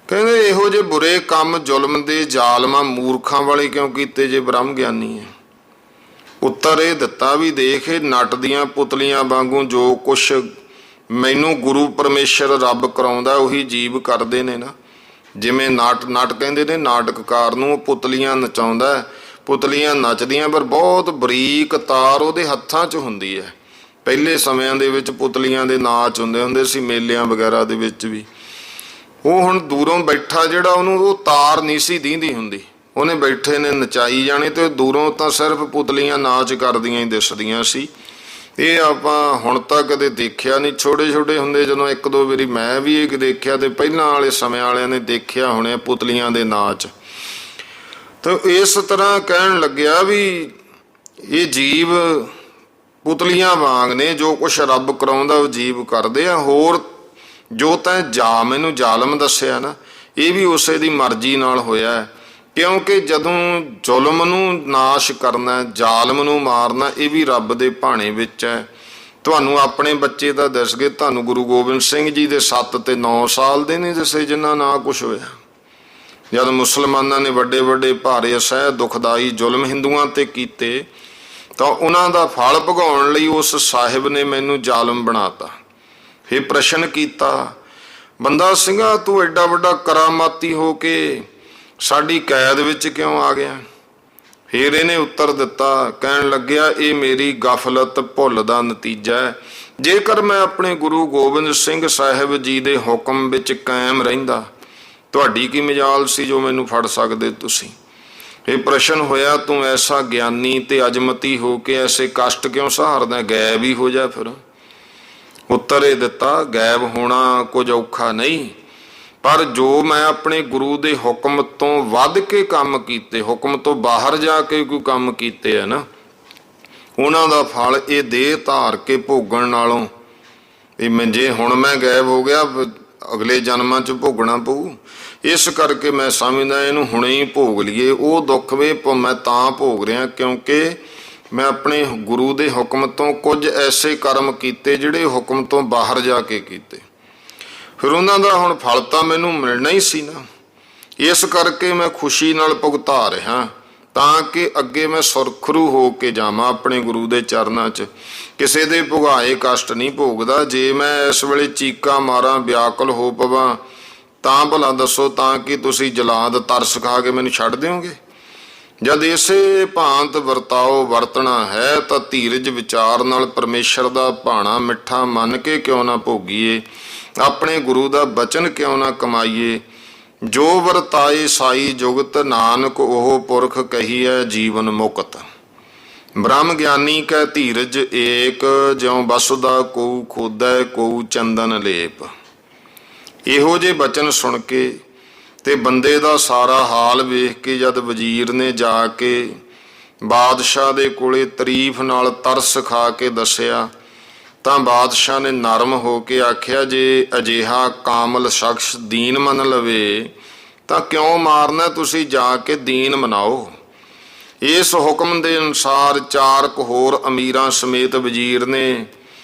ਕਹਿੰਦੇ ਇਹੋ ਜਿਹੇ ਬੁਰੇ ਕੰਮ ਜ਼ੁਲਮ ਦੇ ਜ਼ਾਲਮਾਂ ਮੂਰਖਾਂ ਵਾਲੇ ਕਿਉਂ ਕੀਤੇ ਜੇ ਬ੍ਰਹਮ ਗਿਆਨੀ ਹੈ? ਉੱਤਰ ਇਹ ਦਿੱਤਾ ਵੀ ਦੇਖ, ਇਹ ਨਟ ਦੀਆਂ ਪੁਤਲੀਆਂ ਵਾਂਗੂ ਜੋ ਕੁਛ ਮੈਨੂੰ ਗੁਰੂ ਪਰਮੇਸ਼ਰ ਰੱਬ ਕਰਾਉਂਦਾ ਉਹੀ ਜੀਵ ਕਰਦੇ ਨੇ ਨਾ। ਜਿਵੇਂ ਨਟ ਕਹਿੰਦੇ ਨੇ ਨਾਟਕਕਾਰ ਨੂੰ, ਉਹ ਪੁਤਲੀਆਂ ਨਚਾਉਂਦਾ, ਪੁਤਲੀਆਂ ਨੱਚਦੀਆਂ, ਪਰ ਬਹੁਤ ਬਰੀਕ ਤਾਰ ਉਹਦੇ ਹੱਥਾਂ 'ਚ ਹੁੰਦੀ ਹੈ। ਪਹਿਲੇ ਸਮਿਆਂ ਦੇ ਵਿੱਚ ਪੁਤਲੀਆਂ ਦੇ ਨਾਚ ਹੁੰਦੇ ਸੀ ਮੇਲਿਆਂ ਵਗੈਰਾ ਦੇ ਵਿੱਚ ਵੀ। ਉਹ ਹੁਣ ਦੂਰੋਂ ਬੈਠਾ ਜਿਹੜਾ ਉਹਨੂੰ ਉਹ ਤਾਰ ਨਹੀਂ ਸੀ ਦੀਂਦੀ ਹੁੰਦੀ, ਉਹਨੇ ਬੈਠੇ ਨੇ ਨਚਾਈ ਜਾਣੀ, ਤੇ ਦੂਰੋਂ ਤਾਂ ਸਿਰਫ ਪੁਤਲੀਆਂ ਨਾਚ ਕਰਦੀਆਂ ਹੀ ਦਿਸਦੀਆਂ ਸੀ। ਇਹ ਆਪਾਂ ਹੁਣ ਤਾਂ ਕਦੇ ਦੇਖਿਆ ਨਹੀਂ। ਛੋਟੇ ਛੋਟੇ ਹੁੰਦੇ ਜਦੋਂ 1-2 ਵਾਰੀ ਮੈਂ ਵੀ ਇਹ ਦੇਖਿਆ, ਤੇ ਪਹਿਲਾਂ ਵਾਲੇ ਸਮਿਆਂ ਵਾਲਿਆਂ ਨੇ ਦੇਖਿਆ ਹੋਣੇ ਪੁਤਲੀਆਂ ਦੇ ਨਾਚ। ਤਾਂ ਇਸ ਤਰ੍ਹਾਂ ਕਹਿਣ ਲੱਗਿਆ ਵੀ ਇਹ ਜੀਵ ਪੁਤਲੀਆਂ ਵਾਂਗ ਨੇ, ਜੋ ਕੁਛ ਰੱਬ ਕਰਾਉਂਦਾ ਉਹ ਜੀਵ ਕਰਦੇ ਆ। ਹੋਰ ਜੋ ਤੈਂ ਮੈਨੂੰ ਜ਼ਾਲਮ ਦੱਸਿਆ ਨਾ, ਇਹ ਵੀ ਉਸੇ ਦੀ ਮਰਜ਼ੀ ਨਾਲ ਹੋਇਆ ਹੈ। ਕਿਉਂਕਿ ਜਦੋਂ ਜ਼ੁਲਮ ਨੂੰ ਨਾਸ਼ ਕਰਨਾ, ਜ਼ਾਲਮ ਨੂੰ ਮਾਰਨਾ, ਇਹ ਵੀ ਰੱਬ ਦੇ ਭਾਣੇ ਵਿੱਚ ਹੈ। ਤੁਹਾਨੂੰ ਆਪਣੇ ਬੱਚੇ ਤਾਂ ਦੱਸ ਗਏ, ਤੁਹਾਨੂੰ ਗੁਰੂ ਗੋਬਿੰਦ ਸਿੰਘ ਜੀ ਦੇ 7 ਤੇ 9 ਸਾਲ ਦੇ ਨੇ ਦੱਸੇ ਜਿਨ੍ਹਾਂ ਨਾਲ ਕੁਛ ਹੋਇਆ। ਜਦ ਮੁਸਲਮਾਨਾਂ ਨੇ ਵੱਡੇ ਵੱਡੇ ਭਾਰੇ ਅਸਹਿ ਦੁਖਦਾਈ ਜ਼ੁਲਮ ਹਿੰਦੂਆਂ ਤੇ ਕੀਤੇ, ਤਾਂ ਉਹਨਾਂ ਦਾ ਫਲ ਭੋਗਣ ਲਈ ਉਸ ਸਾਹਿਬ ਨੇ ਮੈਨੂੰ ਜ਼ਾਲਮ ਬਣਾਤਾ। ਫਿਰ ਪ੍ਰਸ਼ਨ ਕੀਤਾ, ਬੰਦਾ ਸਿੰਘਾ ਤੂੰ ਐਡਾ ਵੱਡਾ ਕਰਾਮਾਤੀ ਹੋ ਕੇ ਸਾਡੀ ਕੈਦ ਵਿੱਚ ਕਿਉਂ ਆ ਗਿਆ? ਫਿਰ ਇਹਨੇ ਉੱਤਰ ਦਿੱਤਾ, ਕਹਿਣ ਲੱਗਿਆ ਇਹ ਮੇਰੀ ਗਫਲਤ ਭੁੱਲ ਦਾ ਨਤੀਜਾ ਹੈ। ਜੇਕਰ ਮੈਂ ਆਪਣੇ ਗੁਰੂ ਗੋਬਿੰਦ ਸਿੰਘ ਸਾਹਿਬ ਜੀ ਦੇ ਹੁਕਮ ਵਿੱਚ ਕਾਇਮ ਰਹਿੰਦਾ, ਤੁਹਾਡੀ ਕੀ ਮਜਾਲ ਸੀ ਜੋ ਮੈਨੂੰ ਫੜ ਸਕਦੇ ਤੁਸੀਂ? ਇਹ ਪ੍ਰਸ਼ਨ ਹੋਇਆ, ਤੂੰ ਐਸਾ ਗਿਆਨੀ ਤੇ ਅਜਮਤੀ ਹੋ ਕੇ ਐਸੇ ਕਸ਼ਟ ਕਿਉਂ ਸਹਾਰਦਾ? ਗਾਇਬ ਹੀ ਹੋ ਜਾ ਫਿਰ। ਉੱਤਰ ਇਹ ਦਿੱਤਾ, ਗਾਇਬ ਹੋਣਾ ਕੁਝ ਔਖਾ ਨਹੀਂ, ਪਰ ਜੋ ਮੈਂ ਆਪਣੇ ਗੁਰੂ ਦੇ ਹੁਕਮ ਤੋਂ ਵੱਧ ਕੇ ਕੰਮ ਕੀਤੇ, ਹੁਕਮ ਤੋਂ ਬਾਹਰ ਜਾ ਕੇ ਕੋਈ ਕੰਮ ਕੀਤੇ ਆ ਨਾ, ਉਹਨਾਂ ਦਾ ਫਲ ਇਹ ਦੇਹ ਧਾਰ ਕੇ ਭੋਗਣ ਨਾਲੋਂ ਇਹ ਜੇ ਹੁਣ ਮੈਂ ਗਾਇਬ ਹੋ ਗਿਆ ਅਗਲੇ ਜਨਮਾਂ 'ਚ ਭੋਗਣਾ ਪਊ। ਇਸ ਕਰਕੇ ਮੈਂ ਸਮਝਦਾ ਇਹਨੂੰ ਹੁਣੇ ਹੀ ਭੋਗ ਲਈਏ। ਉਹ ਦੁੱਖ ਵੇ ਮੈਂ ਤਾਂ ਭੋਗ ਰਿਹਾ ਕਿਉਂਕਿ ਮੈਂ ਆਪਣੇ ਗੁਰੂ ਦੇ ਹੁਕਮ ਤੋਂ ਕੁਝ ਐਸੇ ਕਰਮ ਕੀਤੇ ਜਿਹੜੇ ਹੁਕਮ ਤੋਂ ਬਾਹਰ ਜਾ ਕੇ ਕੀਤੇ। ਫਿਰ ਉਹਨਾਂ ਦਾ ਹੁਣ ਫਲ ਤਾਂ ਮੈਨੂੰ ਮਿਲਣਾ ਹੀ ਸੀ ਨਾ, ਇਸ ਕਰਕੇ ਮੈਂ ਖੁਸ਼ੀ ਨਾਲ ਭੁਗਤਾ ਰਿਹਾ, ਤਾਂ ਕਿ ਅੱਗੇ ਮੈਂ ਸੁਰਖਰੂ ਹੋ ਕੇ ਜਾਵਾਂ ਆਪਣੇ ਗੁਰੂ ਦੇ ਚਰਨਾਂ 'ਚ। ਕਿਸੇ ਦੇ ਭੁਗਾਏ ਕਸ਼ਟ ਨਹੀਂ ਭੋਗਦਾ। ਜੇ ਮੈਂ ਇਸ ਵੇਲੇ ਚੀਕਾਂ ਮਾਰਾਂ, ਵਿਆਕੁਲ ਹੋ ਪਵਾਂ, ਤਾਂ ਭਲਾ ਦੱਸੋ, ਤਾਂ ਕਿ ਤੁਸੀਂ ਜਲਾਦ ਤਰਸ ਖਾ ਕੇ ਮੈਨੂੰ ਛੱਡ ਦਿਓਗੇ? ਜਦ ਇਸੇ ਭਾਂਤ ਵਰਤਾਓ ਵਰਤਣਾ ਹੈ, ਤਾਂ ਧੀਰਜ ਵਿਚਾਰ ਨਾਲ ਪਰਮੇਸ਼ਰ ਦਾ ਭਾਣਾ ਮਿੱਠਾ ਮੰਨ ਕੇ ਕਿਉਂ ਨਾ ਭੋਗੀਏ, ਆਪਣੇ ਗੁਰੂ ਦਾ ਬਚਨ ਕਿਉਂ ਨਾ ਕਮਾਈਏ। ਜੋ ਵਰਤਾਏ ਸਾਈ ਜੁਗਤ, ਨਾਨਕ ਉਹ ਪੁਰਖ ਕਹੀਐ ਜੀਵਨ ਮੁਕਤ। ਬ੍ਰਹਮ ਗਿਆਨੀ ਕੈ ਧੀਰਜ ਏਕ, ਜਿਉ ਬਸੁਦਾ ਕੋਊ ਖੋਦੈ ਕੋਊ ਚੰਦਨ ਲੇਪ। ਇਹੋ ਜਿਹੇ ਬਚਨ ਸੁਣ ਕੇ ਤੇ ਬੰਦੇ ਦਾ ਸਾਰਾ ਹਾਲ ਵੇਖ ਕੇ ਜਦ ਵਜ਼ੀਰ ਨੇ ਜਾ ਕੇ ਬਾਦਸ਼ਾਹ ਦੇ ਕੋਲੇ ਤਾਰੀਫ ਨਾਲ ਤਰਸ ਖਾ ਕੇ ਦੱਸਿਆ, ਤਾਂ ਬਾਦਸ਼ਾਹ ਨੇ ਨਰਮ ਹੋ ਕੇ ਆਖਿਆ, ਜੇ ਅਜਿਹਾ ਕਾਮਲ ਸ਼ਖਸ ਦੀਨ ਮੰਨ ਲਵੇ ਤਾਂ ਕਿਉਂ ਮਾਰਨਾ? ਤੁਸੀਂ ਜਾ ਕੇ ਦੀਨ ਮਨਾਓ। ਇਸ ਹੁਕਮ ਦੇ ਅਨੁਸਾਰ 4 ਕੁ ਹੋਰ ਅਮੀਰਾਂ ਸਮੇਤ ਵਜ਼ੀਰ ਨੇ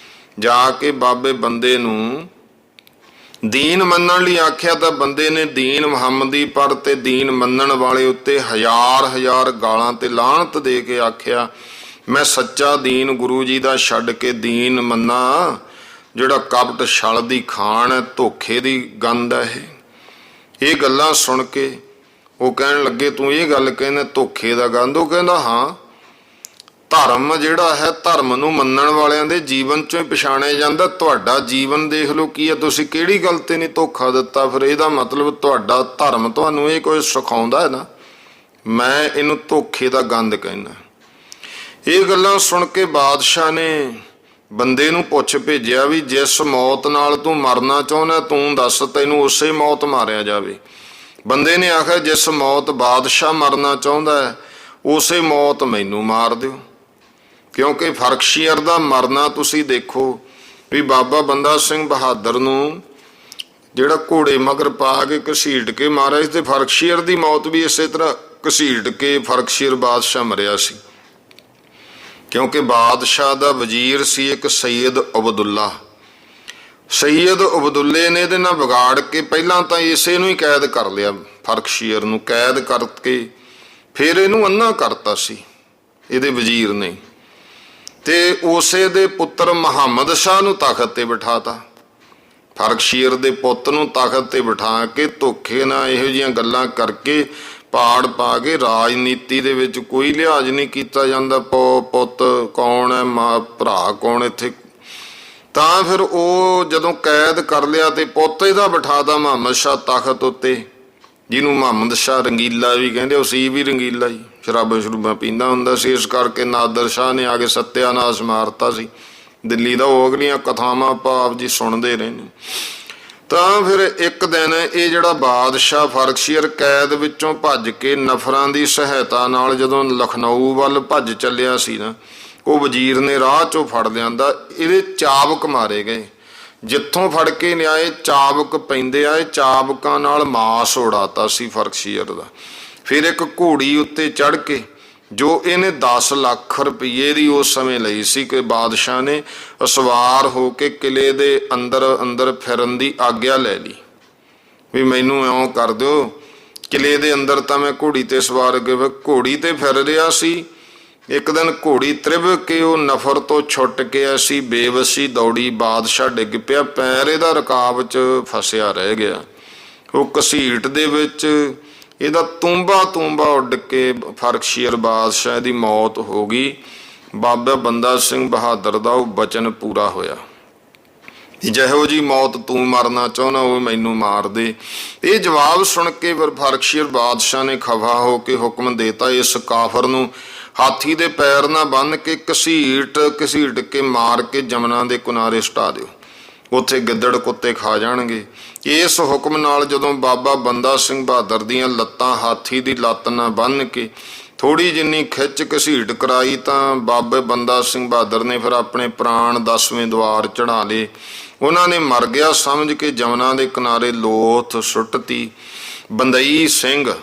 ਜਾ ਕੇ ਬਾਬੇ ਬੰਦੇ ਨੂੰ ਦੀਨ ਮੰਨਣ ਲਈ ਆਖਿਆ, ਤਾਂ ਬੰਦੇ ਨੇ ਦੀਨ ਮੁਹੰਮਦੀ ਪਰ ਤੇ ਦੀਨ ਮੰਨਣ ਵਾਲੇ ਉੱਤੇ ਹਜ਼ਾਰ ਹਜ਼ਾਰ ਗਾਲਾਂ ਤੇ ਲਾਹਨਤ ਦੇ ਕੇ ਆਖਿਆ, ਮੈਂ ਸੱਚਾ ਦੀਨ ਗੁਰੂ ਜੀ ਦਾ ਛੱਡ ਕੇ ਦੀਨ ਮੰਨਾ ਜਿਹੜਾ ਕਪਟ ਛਲ ਦੀ ਖਾਣ ਹੈ, ਧੋਖੇ ਦੀ ਗੰਧ ਹੈ। ਇਹ ਗੱਲਾਂ ਸੁਣ ਕੇ ਉਹ ਕਹਿਣ ਲੱਗੇ, ਤੂੰ ਇਹ ਗੱਲ ਕਹਿੰਦਾ ਧੋਖੇ ਦਾ ਗੰਧ? ਉਹ ਕਹਿੰਦਾ ਹਾਂ, ਧਰਮ ਜਿਹੜਾ ਹੈ, ਧਰਮ ਨੂੰ ਮੰਨਣ ਵਾਲਿਆਂ ਦੇ ਜੀਵਨ ਚੋਂ ਹੀ ਪਛਾਣਿਆ ਜਾਂਦਾ। ਤੁਹਾਡਾ ਜੀਵਨ ਦੇਖ ਲਓ ਕੀ ਹੈ, ਤੁਸੀਂ ਕਿਹੜੀ ਗੱਲ ਤੇ ਨਹੀਂ ਧੋਖਾ ਦਿੱਤਾ? ਫਿਰ ਇਹਦਾ ਮਤਲਬ ਤੁਹਾਡਾ ਧਰਮ ਤੁਹਾਨੂੰ ਇਹ ਕੋਈ ਸਿਖਾਉਂਦਾ ਹੈ ਨਾ। ਮੈਂ ਇਹਨੂੰ ਧੋਖੇ ਦਾ ਗੰਧ ਕਹਿੰਦਾ। ਇਹ ਗੱਲਾਂ ਸੁਣ ਕੇ ਬਾਦਸ਼ਾਹ ਨੇ ਬੰਦੇ ਨੂੰ ਪੁੱਛ ਭੇਜਿਆ ਵੀ ਜਿਸ ਮੌਤ ਨਾਲ ਤੂੰ ਮਰਨਾ ਚਾਹੁੰਦਾ ਤੂੰ ਦੱਸ, ਤੈਨੂੰ ਉਸੇ ਮੌਤ ਮਾਰਿਆ ਜਾਵੇ। ਬੰਦੇ ਨੇ ਆਖਿਆ, ਜਿਸ ਮੌਤ ਬਾਦਸ਼ਾਹ ਮਰਨਾ ਚਾਹੁੰਦਾ ਹੈ ਉਸੇ ਮੌਤ ਮੈਨੂੰ ਮਾਰ ਦਿਓ। ਕਿਉਂਕਿ ਫਰਖਸ਼ੀਰ ਦਾ ਮਰਨਾ ਤੁਸੀਂ ਦੇਖੋ ਵੀ ਬਾਬਾ ਬੰਦਾ ਸਿੰਘ ਬਹਾਦਰ ਨੂੰ ਜਿਹੜਾ ਘੋੜੇ ਮਗਰ ਪਾ ਕੇ ਘਸੀਟ ਕੇ ਮਾਰਿਆ ਸੀ, ਤੇ ਫਰਖਸ਼ੀਰ ਦੀ ਮੌਤ ਵੀ ਇਸੇ ਤਰ੍ਹਾਂ ਘਸੀਟ ਕੇ ਫਰਖਸ਼ੀਰ ਬਾਦਸ਼ਾਹ ਮਰਿਆ ਸੀ। ਕਿਉਂਕਿ ਬਾਦਸ਼ਾਹ ਦਾ ਵਜ਼ੀਰ ਸੀ ਇੱਕ ਸੈਯਦ ਅਬਦੁੱਲਾ। ਸੈਯਦ ਅਬਦੁੱਲੇ ਨੇ ਇਹਦੇ ਨਾਲ ਵਿਗਾੜ ਕੇ ਪਹਿਲਾਂ ਤਾਂ ਇਸੇ ਨੂੰ ਹੀ ਕੈਦ ਕਰ ਲਿਆ, ਫਰਖਸ਼ੀਰ ਨੂੰ ਕੈਦ ਕਰਕੇ ਫਿਰ ਇਹਨੂੰ ਅੰਨਾ ਕਰਤਾ ਸੀ ਇਹਦੇ ਵਜ਼ੀਰ ਨੇ, ਤੇ ਉਸੇ ਦੇ ਪੁੱਤਰ ਮੁਹੰਮਦ ਸ਼ਾਹ ਨੂੰ ਤਖਤ ਤੇ ਬਿਠਾਤਾ। ਫਰਖਸ਼ੀਰ ਦੇ ਪੁੱਤ ਨੂੰ ਤਖਤ ਤੇ ਬਿਠਾ ਕੇ ਧੋਖੇ ਨਾਲ ਇਹੋ ਜਿਹੀਆਂ ਗੱਲਾਂ ਕਰਕੇ ਪਾੜ ਪਾ ਕੇ ਰਾਜਨੀਤੀ ਦੇ ਵਿੱਚ ਕੋਈ ਲਿਹਾਜ਼ ਨਹੀਂ ਕੀਤਾ ਜਾਂਦਾ, ਪੁੱਤ ਕੌਣ ਹੈ, ਮਾਂ ਭਰਾ ਕੌਣ ਇੱਥੇ। ਤਾਂ ਫਿਰ ਉਹ ਜਦੋਂ ਕੈਦ ਕਰ ਲਿਆ ਤੇ ਪੁੱਤ ਇਹਦਾ ਬਿਠਾਤਾ ਮੁਹੰਮਦ ਸ਼ਾਹ ਤਖਤ ਉੱਤੇ, ਜਿਹਨੂੰ ਮੁਹੰਮਦ ਸ਼ਾਹ ਰੰਗੀਲਾ ਵੀ ਕਹਿੰਦੇ। ਉਹ ਸੀ ਵੀ ਰੰਗੀਲਾ ਜੀ, ਸ਼ਰਾਬਾਂ ਸ਼ਰੂਬਾਂ ਪੀਂਦਾ ਹੁੰਦਾ ਸੀ, ਇਸ ਕਰਕੇ ਨਾਦਰ ਸ਼ਾਹ ਨੇ ਆ ਕੇ ਸੱਤਿਆਨਾਸ਼ ਮਾਰਤਾ ਸੀ ਦਿੱਲੀ ਦਾ। ਉਹ ਅਗਲੀਆਂ ਕਥਾਵਾਂ ਆਪਾਂ ਆਪ ਜੀ ਸੁਣਦੇ ਰਹੇ ਨੇ। ਤਾਂ ਫਿਰ ਇੱਕ ਦਿਨ ਇਹ ਜਿਹੜਾ ਬਾਦਸ਼ਾਹ ਫਰਖਸ਼ੀਰ ਕੈਦ ਵਿੱਚੋਂ ਭੱਜ ਕੇ ਨਫਰਾਂ ਦੀ ਸਹਾਇਤਾ ਨਾਲ ਜਦੋਂ ਲਖਨਊ ਵੱਲ ਭੱਜ ਚੱਲਿਆ ਸੀ ਨਾ, ਉਹ ਵਜ਼ੀਰ ਨੇ ਰਾਹ 'ਚੋਂ ਫੜ ਲਿਆਂਦਾ। ਇਹਦੇ ਚਾਬਕ ਮਾਰੇ ਗਏ, ਜਿੱਥੋਂ ਫੜ ਕੇ ਲਿਆਏ ਚਾਬਕ ਪੈਂਦੇ ਆਏ, ਚਾਬਕਾਂ ਨਾਲ ਮਾਸ ਉਡਾਤਾ ਸੀ ਫਰਖਸ਼ੀਰ ਦਾ। ਫਿਰ ਇੱਕ ਘੋੜੀ ਉੱਤੇ ਚੜ੍ਹ ਕੇ, ਜੋ ਇਹਨੇ 10 ਲੱਖ ਰੁਪਈਏ ਦੀ ਉਸ ਸਮੇਂ ਲਈ ਸੀ, ਕਿ ਬਾਦਸ਼ਾਹ ਨੇ ਸਵਾਰ ਹੋ ਕੇ ਕਿਲੇ ਦੇ ਅੰਦਰ ਫਿਰਨ ਦੀ ਆਗਿਆ ਲੈ ਲਈ ਵੀ ਮੈਨੂੰ ਇਉਂ ਕਰ ਦਿਓ, ਕਿਲੇ ਦੇ ਅੰਦਰ ਤਾਂ ਮੈਂ ਘੋੜੀ ਤੇ ਸਵਾਰ ਕੇ ਘੋੜੀ ਤੇ ਫਿਰ ਰਿਹਾ ਸੀ। ਇੱਕ ਦਿਨ ਘੋੜੀ ਤ੍ਰਿਭ ਕੇ ਉਹ ਨਫਰ ਤੋਂ ਛੁੱਟ ਕੇ ਐਸੀ ਬੇਵਸੀ ਦੌੜੀ, ਬਾਦਸ਼ਾਹ ਡਿੱਗ ਪਿਆ, ਪੈਰ ਇਹਦਾ ਰਕਾਬ 'ਚ ਫਸਿਆ ਰਹਿ ਗਿਆ। ਉਹ ਘਸੀਟ ਦੇ ਵਿੱਚ ਇਹਦਾ ਤੂੰਬਾ ਉੱਡ ਕੇ ਫਰਖਸ਼ੀਰ ਬਾਦਸ਼ਾਹ ਦੀ ਮੌਤ ਹੋ ਗਈ। ਬਾਬਾ ਬੰਦਾ ਸਿੰਘ ਬਹਾਦਰ ਦਾ ਉਹ ਬਚਨ ਪੂਰਾ ਹੋਇਆ, ਜਿਹੋ ਜੀ ਮੌਤ ਤੂੰ ਮਰਨਾ ਚਾਹੁੰਦਾ ਉਹ ਮੈਨੂੰ ਮਾਰ ਦੇ। ਇਹ ਜਵਾਬ ਸੁਣ ਕੇ ਫਿਰ ਫਰਖਸ਼ੀਰ ਬਾਦਸ਼ਾਹ ਨੇ ਖਫਾ ਹੋ ਕੇ ਹੁਕਮ ਦੇਤਾ, ਇਸ ਕਾਫਰ ਨੂੰ ਹਾਥੀ ਦੇ ਪੈਰ ਨਾਲ ਬੰਨ੍ਹ ਕੇ ਘਸੀਟ ਕੇ ਮਾਰ ਕੇ ਜਮਨਾ ਦੇ ਕਿਨਾਰੇ ਸੁਟਾ ਦਿਓ, ਉੱਥੇ ਗਿੱਦੜ ਕੁੱਤੇ ਖਾ ਜਾਣਗੇ। ਇਸ ਹੁਕਮ ਨਾਲ ਜਦੋਂ ਬਾਬਾ ਬੰਦਾ ਸਿੰਘ ਬਹਾਦਰ ਦੀਆਂ ਲੱਤਾਂ ਹਾਥੀ ਦੀ ਲੱਤ ਨਾਲ ਬੰਨ੍ਹ ਕੇ ਥੋੜੀ ਜਿੰਨੀ ਖਿੱਚ ਘਸੀਟ ਕਰਾਈ, ਤਾਂ ਬਾਬੇ ਬੰਦਾ ਸਿੰਘ ਬਹਾਦਰ ਨੇ ਫਿਰ ਆਪਣੇ ਪ੍ਰਾਣ 10ਵੇਂ ਦੁਆਰ ਚੜਾ ਲਏ। ਉਹਨਾਂ ਨੇ ਮਰ ਗਿਆ ਸਮਝ ਕੇ ਜਮਨਾ ਦੇ ਕਿਨਾਰੇ ਲੋਥ ਸੁੱਟਤੀ। ਬੰਦਈ ਸਿੰਘ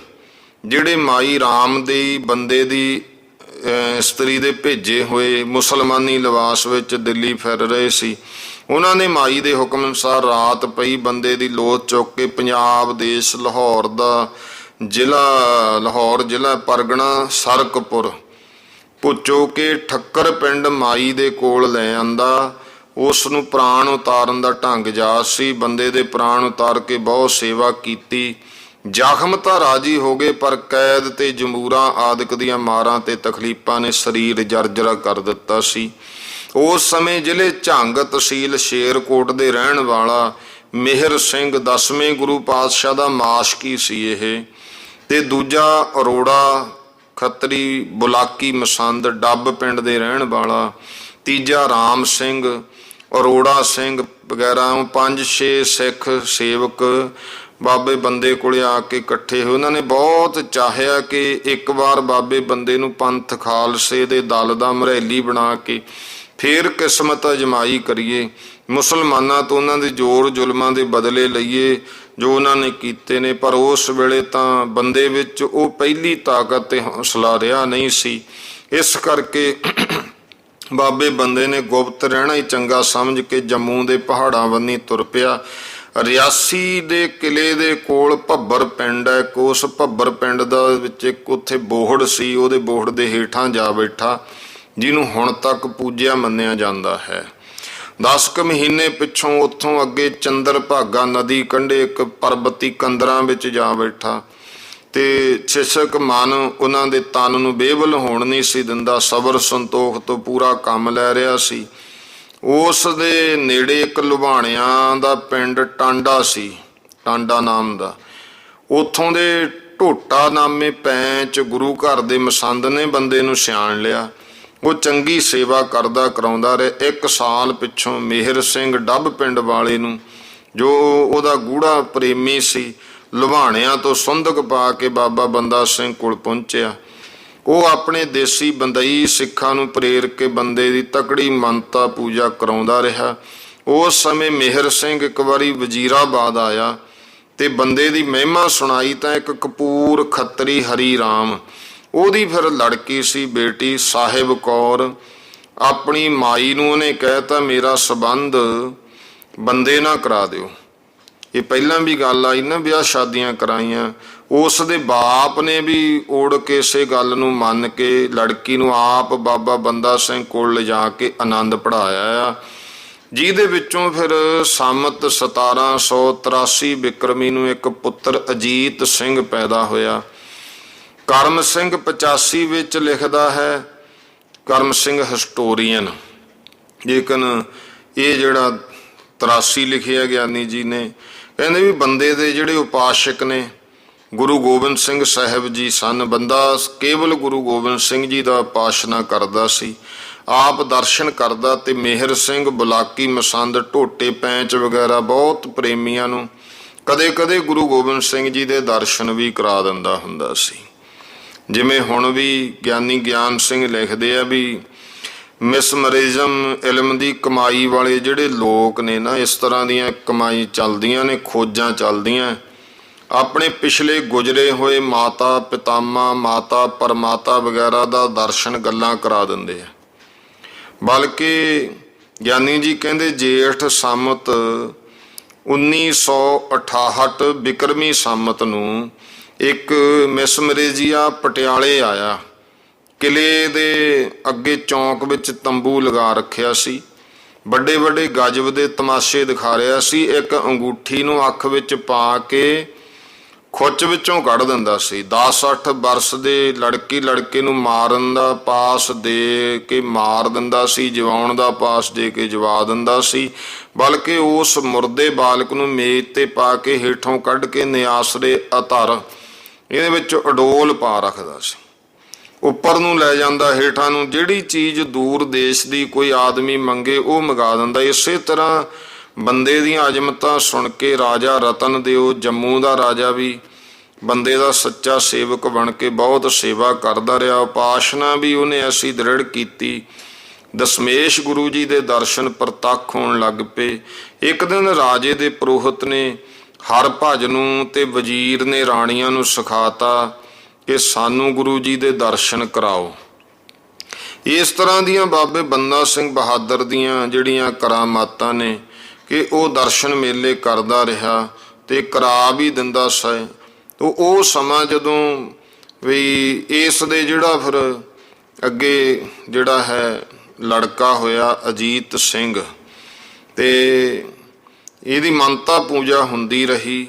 ਜਿਹੜੇ ਮਾਈ ਰਾਮ ਦੇ ਬੰਦੇ ਦੀ ਇਸਤਰੀ ਦੇ ਭੇਜੇ ਹੋਏ ਮੁਸਲਮਾਨੀ ਲਿਬਾਸ ਵਿੱਚ ਦਿੱਲੀ ਫਿਰ ਰਹੇ ਸੀ, ਉਹਨਾਂ ਨੇ ਮਾਈ ਦੇ ਹੁਕਮ ਅਨੁਸਾਰ ਰਾਤ ਪਈ ਬੰਦੇ ਦੀ ਲੋਥ ਚੁੱਕ ਕੇ ਪੰਜਾਬ ਦੇਸ਼ ਲਾਹੌਰ ਜ਼ਿਲ੍ਹਾ ਪਰਗਣਾ ਸਰਕਪੁਰ ਪੁੱਜੋ ਕੇ ਠੱਕਰ ਪਿੰਡ ਮਾਈ ਦੇ ਕੋਲ ਲੈ ਆਂਦਾ। ਉਸ ਨੂੰ ਪ੍ਰਾਣ ਉਤਾਰਨ ਦਾ ਢੰਗ ਜਾਚ ਸੀ, ਬੰਦੇ ਦੇ ਪ੍ਰਾਣ ਉਤਾਰ ਕੇ ਬਹੁਤ ਸੇਵਾ ਕੀਤੀ। ਜ਼ਖਮ ਤਾਂ ਰਾਜੀ ਹੋ ਗਏ, ਪਰ ਕੈਦ ਤੇ ਜਮੂਰਾਂ ਆਦਿਕ ਦੀਆਂ ਮਾਰਾਂ ਤੇ ਤਕਲੀਫਾਂ ਨੇ ਸਰੀਰ ਜਰਜਰਾ ਕਰ ਦਿੱਤਾ ਸੀ। ਉਸ ਸਮੇਂ ਜ਼ਿਲ੍ਹੇ ਝੰਗ ਤਹਿਸੀਲ ਸ਼ੇਰਕੋਟ ਦੇ ਰਹਿਣ ਵਾਲਾ ਮਿਹਰ ਸਿੰਘ 10ਵੇਂ ਗੁਰੂ ਪਾਤਸ਼ਾਹ ਦਾ ਮਾਸ਼ਕੀ ਸੀ ਇਹ, ਤੇ ਦੂਜਾ ਅਰੋੜਾ ਖੱਤਰੀ ਬੁਲਾਕੀ ਮਸੰਦ ਡੱਬ ਪਿੰਡ ਦੇ ਰਹਿਣ ਵਾਲਾ, ਤੀਜਾ ਰਾਮ ਸਿੰਘ ਅਰੋੜਾ ਸਿੰਘ ਵਗੈਰਾ 5-6 ਸਿੱਖ ਸੇਵਕ ਬਾਬੇ ਬੰਦੇ ਕੋਲੇ ਆ ਕੇ ਇਕੱਠੇ ਹੋਏ। ਉਹਨਾਂ ਨੇ ਬਹੁਤ ਚਾਹਿਆ ਕਿ ਇੱਕ ਵਾਰ ਬਾਬੇ ਬੰਦੇ ਨੂੰ ਪੰਥ ਖਾਲਸੇ ਦੇ ਦਲ ਦਾ ਮਰੈਲੀ ਬਣਾ ਕੇ ਫੇਰ ਕਿਸਮਤ ਅਜਮਾਈ ਕਰੀਏ, ਮੁਸਲਮਾਨਾਂ ਤੋਂ ਉਹਨਾਂ ਦੇ ਜ਼ੋਰ ਜ਼ੁਲਮਾਂ ਦੇ ਬਦਲੇ ਲਈਏ ਜੋ ਉਹਨਾਂ ਨੇ ਕੀਤੇ ਨੇ। ਪਰ ਉਸ ਵੇਲੇ ਤਾਂ ਬੰਦੇ ਵਿੱਚ ਉਹ ਪਹਿਲੀ ਤਾਕਤ ਤੇ ਹੌਸਲਾ ਰਿਹਾ ਨਹੀਂ ਸੀ। ਇਸ ਕਰਕੇ ਬਾਬੇ ਬੰਦੇ ਨੇ ਗੁਪਤ ਰਹਿਣਾ ਹੀ ਚੰਗਾ ਸਮਝ ਕੇ ਜੰਮੂ ਦੇ ਪਹਾੜਾਂ ਬੰਨੀ ਤੁਰ ਪਿਆ। ਰਿਆਸੀ ਦੇ ਕਿਲੇ ਦੇ ਕੋਲ ਭੱਬਰ ਪਿੰਡ ਹੈ, ਉਸ ਭੱਬਰ ਪਿੰਡ ਦਾ ਵਿੱਚ ਇੱਕ ਉੱਥੇ ਬੋਹੜ ਸੀ, ਉਹਦੇ ਬੋਹੜ ਦੇ ਹੇਠਾਂ ਜਾ ਬੈਠਾ, ਜਿਹਨੂੰ ਹੁਣ ਤੱਕ ਪੂਜਿਆ ਮੰਨਿਆ ਜਾਂਦਾ ਹੈ। 10 ਕੁ ਮਹੀਨੇ ਪਿੱਛੋਂ ਉੱਥੋਂ ਅੱਗੇ ਚੰਦਰ ਭਾਗਾ ਨਦੀ ਕੰਢੇ ਇੱਕ ਪਰਬਤੀ ਕੰਦਰਾਂ ਵਿੱਚ ਜਾ ਬੈਠਾ, ਤੇ ਛਿਛਕ ਮਨ ਉਹਨਾਂ ਦੇ ਤਨ ਨੂੰ ਬੇਵਲ ਹੋਣ ਨਹੀਂ ਸੀ ਦਿੰਦਾ, ਸਬਰ ਸੰਤੋਖ ਤੋਂ ਪੂਰਾ ਕੰਮ ਲੈ ਰਿਹਾ ਸੀ। ਉਸ ਦੇ ਨੇੜੇ ਇੱਕ ਲੁਬਾਣਿਆਂ ਦਾ ਪਿੰਡ ਟਾਂਡਾ ਸੀ, ਟਾਂਡਾ ਨਾਮ ਦਾ। ਉੱਥੋਂ ਦੇ ਢੋਟਾ ਨਾਮੇ ਪੈਂਚ ਗੁਰੂ ਘਰ ਦੇ ਮਸੰਦ ਨੇ ਬੰਦੇ ਨੂੰ ਸਿਆਣ ਲਿਆ। ਉਹ ਚੰਗੀ ਸੇਵਾ ਕਰਦਾ ਕਰਾਉਂਦਾ ਰਿਹਾ। 1 ਸਾਲ ਪਿੱਛੋਂ ਮਿਹਰ ਸਿੰਘ ਡੱਬ ਪਿੰਡ ਵਾਲੇ ਨੂੰ, ਜੋ ਉਹਦਾ ਗੂੜਾ ਪ੍ਰੇਮੀ ਸੀ, ਲੁਬਾਣਿਆਂ ਤੋਂ ਸੁੰਦਕ ਪਾ ਕੇ ਬਾਬਾ ਬੰਦਾ ਸਿੰਘ ਕੋਲ ਪਹੁੰਚਿਆ। ਉਹ ਆਪਣੇ ਦੇਸੀ ਬੰਦਈ ਸਿੱਖਾਂ ਨੂੰ ਪ੍ਰੇਰ ਕੇ ਬੰਦੇ ਦੀ ਤਕੜੀ ਮੰਨਤਾ ਪੂਜਾ ਕਰਾਉਂਦਾ ਰਿਹਾ। ਉਸ ਸਮੇਂ ਮਿਹਰ ਸਿੰਘ ਇੱਕ ਵਾਰੀ ਵਜ਼ੀਰਾਬਾਦ ਆਇਆ ਤੇ ਬੰਦੇ ਦੀ ਮਹਿਮਾ ਸੁਣਾਈ ਤਾਂ ਇੱਕ ਕਪੂਰ ਖੱਤਰੀ ਹਰੀ ਰਾਮ, ਉਹਦੀ ਫਿਰ ਲੜਕੀ ਸੀ ਬੇਟੀ ਸਾਹਿਬ ਕੌਰ। ਆਪਣੀ ਮਾਈ ਨੂੰ ਉਹਨੇ ਕਹਿਤਾ ਮੇਰਾ ਸੰਬੰਧ ਬੰਦੇ ਨਾਲ ਕਰਾ ਦਿਓ। ਇਹ ਪਹਿਲਾਂ ਵੀ ਗੱਲ ਆਈ ਨਾ, ਵਿਆਹ ਸ਼ਾਦੀਆਂ ਕਰਾਈਆਂ। ਉਸ ਦੇ ਬਾਪ ਨੇ ਵੀ ਓੜ ਕੇ ਇਸੇ ਗੱਲ ਨੂੰ ਮੰਨ ਕੇ ਲੜਕੀ ਨੂੰ ਆਪ ਬਾਬਾ ਬੰਦਾ ਸਿੰਘ ਕੋਲ ਲਿਜਾ ਕੇ ਆਨੰਦ ਪੜ੍ਹਾਇਆ ਆ, ਜਿਹਦੇ ਵਿੱਚੋਂ ਫਿਰ ਸੰਮਤ 1783 ਬਿਕਰਮੀ ਨੂੰ ਇੱਕ ਪੁੱਤਰ ਅਜੀਤ ਸਿੰਘ ਪੈਦਾ ਹੋਇਆ। ਕਰਮ ਸਿੰਘ 85 ਵਿੱਚ ਲਿਖਦਾ ਹੈ, ਕਰਮ ਸਿੰਘ ਹਿਸਟੋਰੀਅਨ, ਲੇਕਿਨ ਇਹ ਜਿਹੜਾ 83 ਲਿਖਿਆ ਗਿਆਨੀ ਜੀ ਨੇ, ਕਹਿੰਦੇ ਵੀ ਬੰਦੇ ਦੇ ਜਿਹੜੇ ਉਪਾਸ਼ਕ ਨੇ ਗੁਰੂ ਗੋਬਿੰਦ ਸਿੰਘ ਸਾਹਿਬ ਜੀ ਸਨ। ਬੰਦਾ ਕੇਵਲ ਗੁਰੂ ਗੋਬਿੰਦ ਸਿੰਘ ਜੀ ਦਾ ਉਪਾਸਨਾ ਕਰਦਾ ਸੀ। ਆਪ ਦਰਸ਼ਨ ਕਰਦਾ ਤੇ ਮਿਹਰ ਸਿੰਘ, ਬੁਲਾਕੀ, ਮਸੰਦ, ਢੋਟੇ, ਪੈਂਚ ਵਗੈਰਾ ਬਹੁਤ ਪ੍ਰੇਮੀਆਂ ਨੂੰ ਕਦੇ-ਕਦੇ ਗੁਰੂ ਗੋਬਿੰਦ ਸਿੰਘ ਜੀ ਦੇ ਦਰਸ਼ਨ ਵੀ ਕਰਾ ਦਿੰਦਾ ਹੁੰਦਾ ਸੀ। ਜਿਵੇਂ ਹੁਣ ਵੀ ਗਿਆਨੀ ਗਿਆਨ ਸਿੰਘ ਲਿਖਦੇ ਆ ਵੀ ਮਿਸਮਰਿਜ਼ਮ ਇਲਮ ਦੀ ਕਮਾਈ ਵਾਲੇ ਜਿਹੜੇ ਲੋਕ ਨੇ ਨਾ, ਇਸ ਤਰ੍ਹਾਂ ਦੀਆਂ ਕਮਾਈ ਚੱਲਦੀਆਂ ਨੇ, ਖੋਜਾਂ ਚੱਲਦੀਆਂ, ਆਪਣੇ ਪਿਛਲੇ ਗੁਜ਼ਰੇ ਹੋਏ ਮਾਤਾ ਪਿਤਾਮਾ, ਮਾਤਾ ਪਰਮਾਤਾ ਵਗੈਰਾ ਦਾ ਦਰਸ਼ਨ ਗੱਲਾਂ ਕਰਾ ਦਿੰਦੇ ਆ। ਬਲਕਿ ਗਿਆਨੀ ਜੀ ਕਹਿੰਦੇ ਜੇਠ ਸੰਮਤ 1968 ਬਿਕਰਮੀ ਸੰਮਤ ਨੂੰ ਇੱਕ ਮਿਸਮਰੇਜੀਆ ਪਟਿਆਲੇ ਆਇਆ। ਕਿਲੇ ਦੇ ਅੱਗੇ ਚੌਂਕ ਵਿੱਚ ਤੰਬੂ ਲਗਾ ਰੱਖਿਆ ਸੀ, ਵੱਡੇ ਵੱਡੇ ਗਜਬ ਦੇ ਤਮਾਸ਼ੇ ਦਿਖਾ ਰਿਹਾ ਸੀ। ਇੱਕ ਅੰਗੂਠੀ ਨੂੰ ਅੱਖ ਵਿੱਚ ਪਾ ਕੇ ਖੁੱਚ ਵਿੱਚੋਂ ਕੱਢ ਦਿੰਦਾ ਸੀ। 10-8 ਵਰਸ ਦੇ ਲੜਕੇ ਨੂੰ ਮਾਰਨ ਦਾ ਪਾਸ ਦੇ ਕੇ ਮਾਰ ਦਿੰਦਾ ਸੀ, ਜਵਾਉਣ ਦਾ ਪਾਸ ਦੇ ਕੇ ਜਵਾ ਦਿੰਦਾ ਸੀ। ਬਲਕਿ ਉਸ ਮੁਰਦੇ ਬਾਲਕ ਨੂੰ ਮੇਜ਼ ਤੇ ਪਾ ਕੇ ਹੇਠੋਂ ਕੱਢ ਕੇ ਨਿਆਸਰੇ ਅਧਰ ਇਹਦੇ ਵਿੱਚ ਅਡੋਲ ਪਾ ਰੱਖਦਾ ਸੀ। ਉੱਪਰ ਨੂੰ ਲੈ ਜਾਂਦਾ, ਹੇਠਾਂ ਨੂੰ ਜਿਹੜੀ ਚੀਜ਼ ਦੂਰ ਦੇਸ਼ ਦੀ ਕੋਈ ਆਦਮੀ ਮੰਗੇ ਉਹ ਮੰਗਾ ਦਿੰਦਾ। ਇਸੇ ਤਰ੍ਹਾਂ ਬੰਦੇ ਦੀਆਂ ਅਜ਼ਮਤਾਂ ਸੁਣ ਕੇ ਰਾਜਾ ਰਤਨ ਦਿਓ, ਜੰਮੂ ਦਾ ਰਾਜਾ ਵੀ ਬੰਦੇ ਦਾ ਸੱਚਾ ਸੇਵਕ ਬਣ ਕੇ ਬਹੁਤ ਸੇਵਾ ਕਰਦਾ ਰਿਹਾ। ਉਪਾਸ਼ਨਾ ਵੀ ਉਹਨੇ ਐਸੀ ਦ੍ਰਿੜ ਕੀਤੀ, ਦਸ਼ਮੇਸ਼ ਗੁਰੂ ਜੀ ਦੇ ਦਰਸ਼ਨ ਪ੍ਰਤੱਖ ਹੋਣ ਲੱਗ ਪਏ। ਇੱਕ ਦਿਨ ਰਾਜੇ ਦੇ ਪੁਰੋਹਿਤ ਨੇ ਹਰ ਭਜ ਨੂੰ ਤੇ ਵਜ਼ੀਰ ਨੇ ਰਾਣੀਆਂ ਨੂੰ ਸਿਖਾਤਾ ਕਿ ਸਾਨੂੰ ਗੁਰੂ ਜੀ ਦੇ ਦਰਸ਼ਨ ਕਰਾਓ। ਇਸ ਤਰ੍ਹਾਂ ਦੀਆਂ ਬਾਬੇ ਬੰਦਾ ਸਿੰਘ ਬਹਾਦਰ ਦੀਆਂ ਜਿਹੜੀਆਂ ਕਰਾਮਾਤਾਂ ਨੇ ਕਿ ਉਹ ਦਰਸ਼ਨ ਮੇਲੇ ਕਰਦਾ ਰਿਹਾ ਤੇ ਕਰਾ ਵੀ ਦਿੰਦਾ ਸੀ। ਉਹ ਸਮਾਂ ਜਦੋਂ ਵੀ ਇਸ ਦੇ ਜਿਹੜਾ ਫਿਰ ਅੱਗੇ ਜਿਹੜਾ ਹੈ ਲੜਕਾ ਹੋਇਆ ਅਜੀਤ ਸਿੰਘ, ਤੇ ਇਹਦੀ ਮੰਨਤਾ ਪੂਜਾ ਹੁੰਦੀ ਰਹੀ।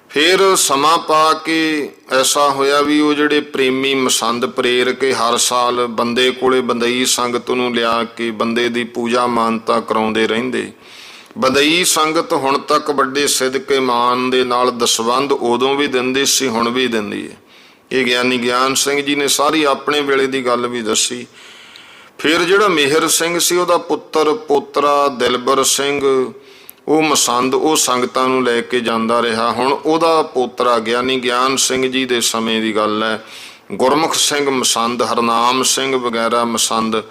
ਫਿਰ ਸਮਾਂ ਪਾ ਕੇ ਐਸਾ ਹੋਇਆ ਵੀ ਉਹ ਜਿਹੜੇ ਪ੍ਰੇਮੀ ਮਸੰਦ ਪ੍ਰੇਰ ਕੇ ਹਰ ਸਾਲ ਬੰਦੇ ਕੋਲੇ ਬੰਦਈ ਸੰਗਤ ਨੂੰ ਲਿਆ ਕੇ ਬੰਦੇ ਦੀ ਪੂਜਾ ਮਾਨਤਾ ਕਰਾਉਂਦੇ ਰਹਿੰਦੇ। ਬੰਦਈ ਸੰਗਤ ਹੁਣ ਤੱਕ ਵੱਡੇ ਸਿਦਕੇ ਮਾਨ ਦੇ ਨਾਲ ਦਸਵੰਧ ਉਦੋਂ ਵੀ ਦਿੰਦੀ ਸੀ, ਹੁਣ ਵੀ ਦਿੰਦੀ ਹੈ। ਇਹ ਗਿਆਨੀ ਗਿਆਨ ਸਿੰਘ ਜੀ ਨੇ ਸਾਰੀ ਆਪਣੇ ਵੇਲੇ ਦੀ ਗੱਲ ਵੀ ਦੱਸੀ। ਫਿਰ ਜਿਹੜਾ ਮਿਹਰ ਸਿੰਘ ਸੀ ਉਹਦਾ ਪੁੱਤਰ ਪੋਤਰਾ ਦਿਲਬਰ ਸਿੰਘ, ਉਹ ਮਸੰਦ ਉਹ ਸੰਗਤਾਂ ਨੂੰ ਲੈ ਕੇ ਜਾਂਦਾ ਰਿਹਾ। ਹੁਣ ਉਹਦਾ ਪੋਤਰਾ ਗਿਆਨੀ ਗਿਆਨ ਸਿੰਘ ਜੀ ਦੇ ਸਮੇਂ ਦੀ ਗੱਲ ਹੈ, ਗੁਰਮੁਖ ਸਿੰਘ ਮਸੰਦ, ਹਰਨਾਮ ਸਿੰਘ ਵਗੈਰਾ ਮਸੰਦ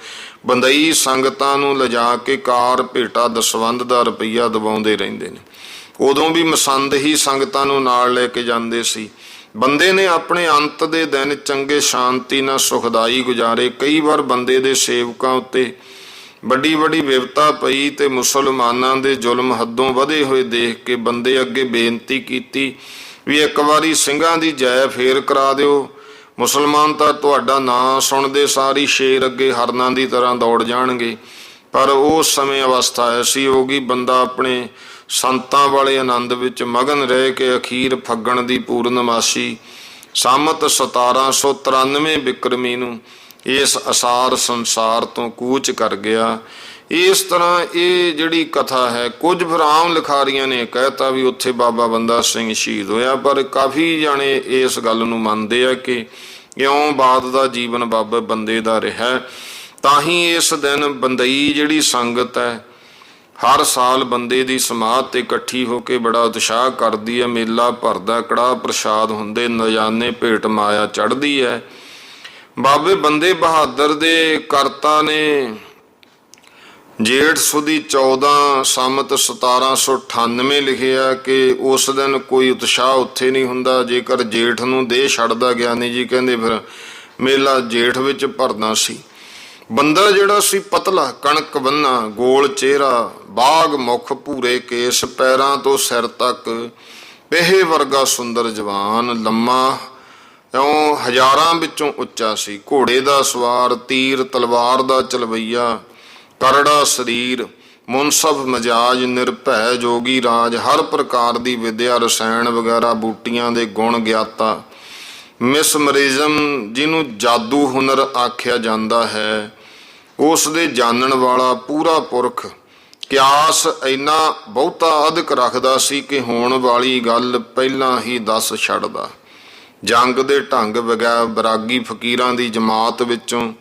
ਬੰਦਈ ਸੰਗਤਾਂ ਨੂੰ ਲਿਜਾ ਕੇ ਕਾਰ ਭੇਟਾ ਦਸਵੰਧ ਦਾ ਰੁਪਈਆ ਦਵਾਉਂਦੇ ਰਹਿੰਦੇ ਨੇ। ਉਦੋਂ ਵੀ ਮਸੰਦ ਹੀ ਸੰਗਤਾਂ ਨੂੰ ਨਾਲ ਲੈ ਕੇ ਜਾਂਦੇ ਸੀ। ਬੰਦੇ ਨੇ ਆਪਣੇ ਅੰਤ ਦੇ ਦਿਨ ਚੰਗੇ ਸ਼ਾਂਤੀ ਨਾਲ ਸੁਖਦਾਈ ਗੁਜ਼ਾਰੇ। ਕਈ ਵਾਰ ਬੰਦੇ ਦੇ ਸੇਵਕਾਂ ਉੱਤੇ ਵੱਡੀ ਵੱਡੀ ਵਿਪਤਾ ਪਈ ਤੇ ਮੁਸਲਮਾਨਾਂ ਦੇ ਜ਼ੁਲਮ ਹੱਦੋਂ ਵਧੇ ਹੋਏ ਦੇਖ ਕੇ ਬੰਦੇ ਅੱਗੇ ਬੇਨਤੀ ਕੀਤੀ ਵੀ ਇੱਕ ਵਾਰੀ ਸਿੰਘਾਂ ਦੀ ਜੈ ਫੇਰ ਕਰਾ ਦਿਓ। ਮੁਸਲਮਾਨ ਤਾਂ ਤੁਹਾਡਾ ਨਾਂ ਸੁਣਦੇ ਸਾਰੀ ਸ਼ੇਰ ਅੱਗੇ ਹਰਨਾਂ ਦੀ ਤਰ੍ਹਾਂ ਦੌੜ ਜਾਣਗੇ। ਪਰ ਉਸ ਸਮੇਂ ਅਵਸਥਾ ਐਸੀ ਹੋ ਗਈ, ਬੰਦਾ ਆਪਣੇ ਸੰਤਾਂ ਵਾਲੇ ਆਨੰਦ ਵਿੱਚ ਮਗਨ ਰਹਿ ਕੇ ਅਖੀਰ ਫੱਗਣ ਦੀ ਪੂਰਨਮਾਸ਼ੀ ਸੰਮਤ 1793 ਬਿਕਰਮੀ ਨੂੰ ਇਸ ਅਸਾਰ ਸੰਸਾਰ ਤੋਂ ਕੂਚ ਕਰ ਗਿਆ। ਇਸ ਤਰ੍ਹਾਂ ਇਹ ਜਿਹੜੀ ਕਥਾ ਹੈ, ਕੁਝ ਫਿਰ ਆਮ ਲਿਖਾਰੀਆਂ ਨੇ ਕਹਿਤਾ ਵੀ ਉੱਥੇ ਬਾਬਾ ਬੰਦਾ ਸਿੰਘ ਸ਼ਹੀਦ ਹੋਇਆ, ਪਰ ਕਾਫੀ ਜਾਣੇ ਇਸ ਗੱਲ ਨੂੰ ਮੰਨਦੇ ਆ ਕਿ ਇਉਂ ਬਾਅਦ ਦਾ ਜੀਵਨ ਬਾਬਾ ਬੰਦੇ ਦਾ ਰਿਹਾ। ਤਾਂ ਹੀ ਇਸ ਦਿਨ ਬੰਦਈ ਜਿਹੜੀ ਸੰਗਤ ਹੈ ਹਰ ਸਾਲ ਬੰਦੇ ਦੀ ਸਮਾਧ ਤੇ ਇਕੱਠੀ ਹੋ ਕੇ ਬੜਾ ਉਤਸ਼ਾਹ ਕਰਦੀ ਹੈ। ਮੇਲਾ ਭਰਦਾ, ਕੜਾਹ ਪ੍ਰਸ਼ਾਦ ਹੁੰਦੇ, ਨਜ਼ਾਨੇ ਭੇਟ ਮਾਇਆ ਚੜ੍ਹਦੀ ਹੈ। ਬਾਬੇ ਬੰਦੇ ਬਹਾਦਰ ਦੇ ਕਰਤਾ ਨੇ ਜੇਠ ਸੁਦੀ 14 ਸੰਮਤ 1798 ਲਿਖਿਆ ਕਿ ਉਸ ਦਿਨ ਕੋਈ ਉਤਸ਼ਾਹ ਉੱਥੇ ਨਹੀਂ ਹੁੰਦਾ। ਜੇਕਰ ਜੇਠ ਨੂੰ ਦੇਹ ਛੱਡਦਾ, ਗਿਆਨੀ ਜੀ ਕਹਿੰਦੇ ਫਿਰ ਮੇਲਾ ਜੇਠ ਵਿੱਚ ਭਰਨਾ ਸੀ। ਬੰਦਾ ਜਿਹੜਾ ਸੀ ਪਤਲਾ, ਕਣਕ ਬੰਨਾ, ਗੋਲ ਚਿਹਰਾ, ਬਾਗ ਮੁਖ, ਭੂਰੇ ਕੇਸ, ਪੈਰਾਂ ਤੋਂ ਸਿਰ ਤੱਕ ਪੇਹੇ ਵਰਗਾ ਸੁੰਦਰ ਜਵਾਨ, ਲੰਮਾ ਇਉਂ ਹਜ਼ਾਰਾਂ ਵਿੱਚੋਂ ਉੱਚਾ ਸੀ। ਘੋੜੇ ਦਾ ਸਵਾਰ, ਤੀਰ ਤਲਵਾਰ ਦਾ ਚਲਵਈਆ, ਕਰੜਾ ਸਰੀਰ, ਮੁਨਸਫ ਮਜਾਜ, ਨਿਰਭੈ ਜੋਗੀ ਰਾਜ, ਹਰ ਪ੍ਰਕਾਰ ਦੀ ਵਿਦਿਆ, ਰਸਾਇਣ ਵਗੈਰਾ ਬੂਟੀਆਂ ਦੇ ਗੁਣ ਗਿਆਤਾ, ਮਿਸਮਰਿਜ਼ਮ ਜਿਹਨੂੰ ਜਾਦੂ ਹੁਨਰ ਆਖਿਆ ਜਾਂਦਾ ਹੈ, ਉਸ ਦੇ ਜਾਣਨ ਵਾਲਾ ਪੂਰਾ ਪੁਰਖ, ਕਿਆਸ ਇੰਨਾ ਬਹੁਤਾ ਅਧਿਕ ਰੱਖਦਾ ਸੀ ਕਿ ਹੋਣ ਵਾਲੀ ਗੱਲ ਪਹਿਲਾਂ ਹੀ ਦੱਸ ਛੱਡਦਾ। ਜੰਗ ਦੇ ਢੰਗ ਵਗੈਰਾ ਬਰਾਗੀ ਫਕੀਰਾਂ ਦੀ ਜਮਾਤ ਵਿੱਚੋਂ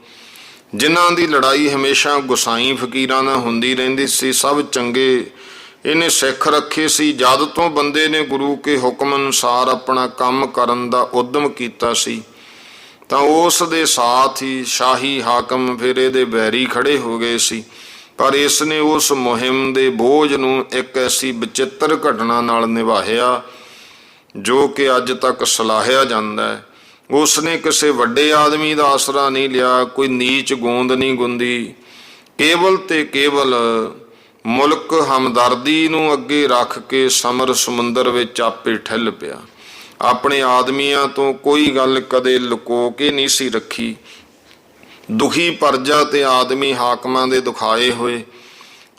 ਜਿਨ੍ਹਾਂ ਦੀ ਲੜਾਈ ਹਮੇਸ਼ਾ ਗੁਸਾਈ ਫਕੀਰਾਂ ਨਾਲ ਹੁੰਦੀ ਰਹਿੰਦੀ ਸੀ, ਸਭ ਚੰਗੇ ਇਹਨੇ ਸਿੱਖ ਰੱਖੇ ਸੀ। ਜਦ ਤੋਂ ਬੰਦੇ ਨੇ ਗੁਰੂ ਕੇ ਹੁਕਮ ਅਨੁਸਾਰ ਆਪਣਾ ਕੰਮ ਕਰਨ ਦਾ ਉਦਮ ਕੀਤਾ ਸੀ ਤਾਂ ਉਸ ਦੇ ਸਾਥ ਹੀ ਸ਼ਾਹੀ ਹਾਕਮ ਫਿਰ ਇਹਦੇ ਵੈਰੀ ਖੜੇ ਹੋ ਗਏ ਸੀ। ਪਰ ਇਸ ਨੇ ਉਸ ਮੁਹਿੰਮ ਦੇ ਬੋਝ ਨੂੰ ਇੱਕ ਐਸੀ ਵਿਚਿੱਤਰ ਘਟਨਾ ਨਾਲ ਨਿਭਾਇਆ ਜੋ ਕਿ ਅੱਜ ਤੱਕ ਸਲਾਹਿਆ ਜਾਂਦਾ ਹੈ। ਉਸ ਨੇ ਕਿਸੇ ਵੱਡੇ ਆਦਮੀ ਦਾ ਆਸਰਾ ਨਹੀਂ ਲਿਆ, ਕੋਈ ਨੀਚ ਗੋਂਦ ਨਹੀਂ ਗੁੰਦੀ, ਕੇਵਲ ਤੇ ਕੇਵਲ ਮੁਲਕ ਹਮਦਰਦੀ ਨੂੰ ਅੱਗੇ ਰੱਖ ਕੇ ਸਮਰ ਸਮੁੰਦਰ ਵਿੱਚ ਆਪੇ ਠੱਲ ਪਿਆ। ਆਪਣੇ ਆਦਮੀਆਂ ਤੋਂ ਕੋਈ ਗੱਲ ਕਦੇ ਲੁਕੋ ਕੇ ਨਹੀਂ ਸੀ ਰੱਖੀ। ਦੁਖੀ ਪ੍ਰਜਾ ਤੇ ਆਦਮੀ ਹਾਕਮਾਂ ਦੇ ਦੁਖਾਏ ਹੋਏ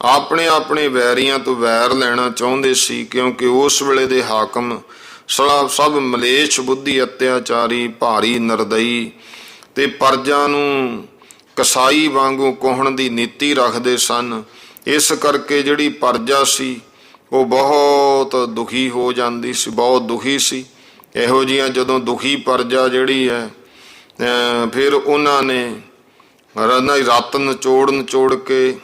ਆਪਣੇ ਆਪਣੇ ਵੈਰੀਆਂ ਤੋਂ ਵੈਰ ਲੈਣਾ ਚਾਹੁੰਦੇ ਸੀ, ਕਿਉਂਕਿ ਉਸ ਵੇਲੇ ਦੇ ਹਾਕਮ ਸਭ ਮਲੇਛ ਬੁੱਧੀ, ਅਤਿਆਚਾਰੀ, ਭਾਰੀ ਨਿਰਦਈ ਤੇ ਪ੍ਰਜਾ ਨੂੰ ਕਸਾਈ ਵਾਂਗੂ ਕੋਹਣ ਦੀ ਨੀਤੀ ਰੱਖਦੇ ਸਨ। ਇਸ ਕਰਕੇ ਜਿਹੜੀ ਪ੍ਰਜਾ ਸੀ ਉਹ ਬਹੁਤ ਦੁਖੀ ਹੋ ਜਾਂਦੀ ਸੀ, ਬਹੁਤ ਦੁਖੀ ਸੀ। ਇਹੋ ਜਿਹੀਆਂ ਜਦੋਂ ਦੁਖੀ ਪ੍ਰਜਾ ਜਿਹੜੀ ਹੈ ਫਿਰ ਉਹਨਾਂ ਨੇ ਰੱਤ ਨਿਚੋੜ ਕੇ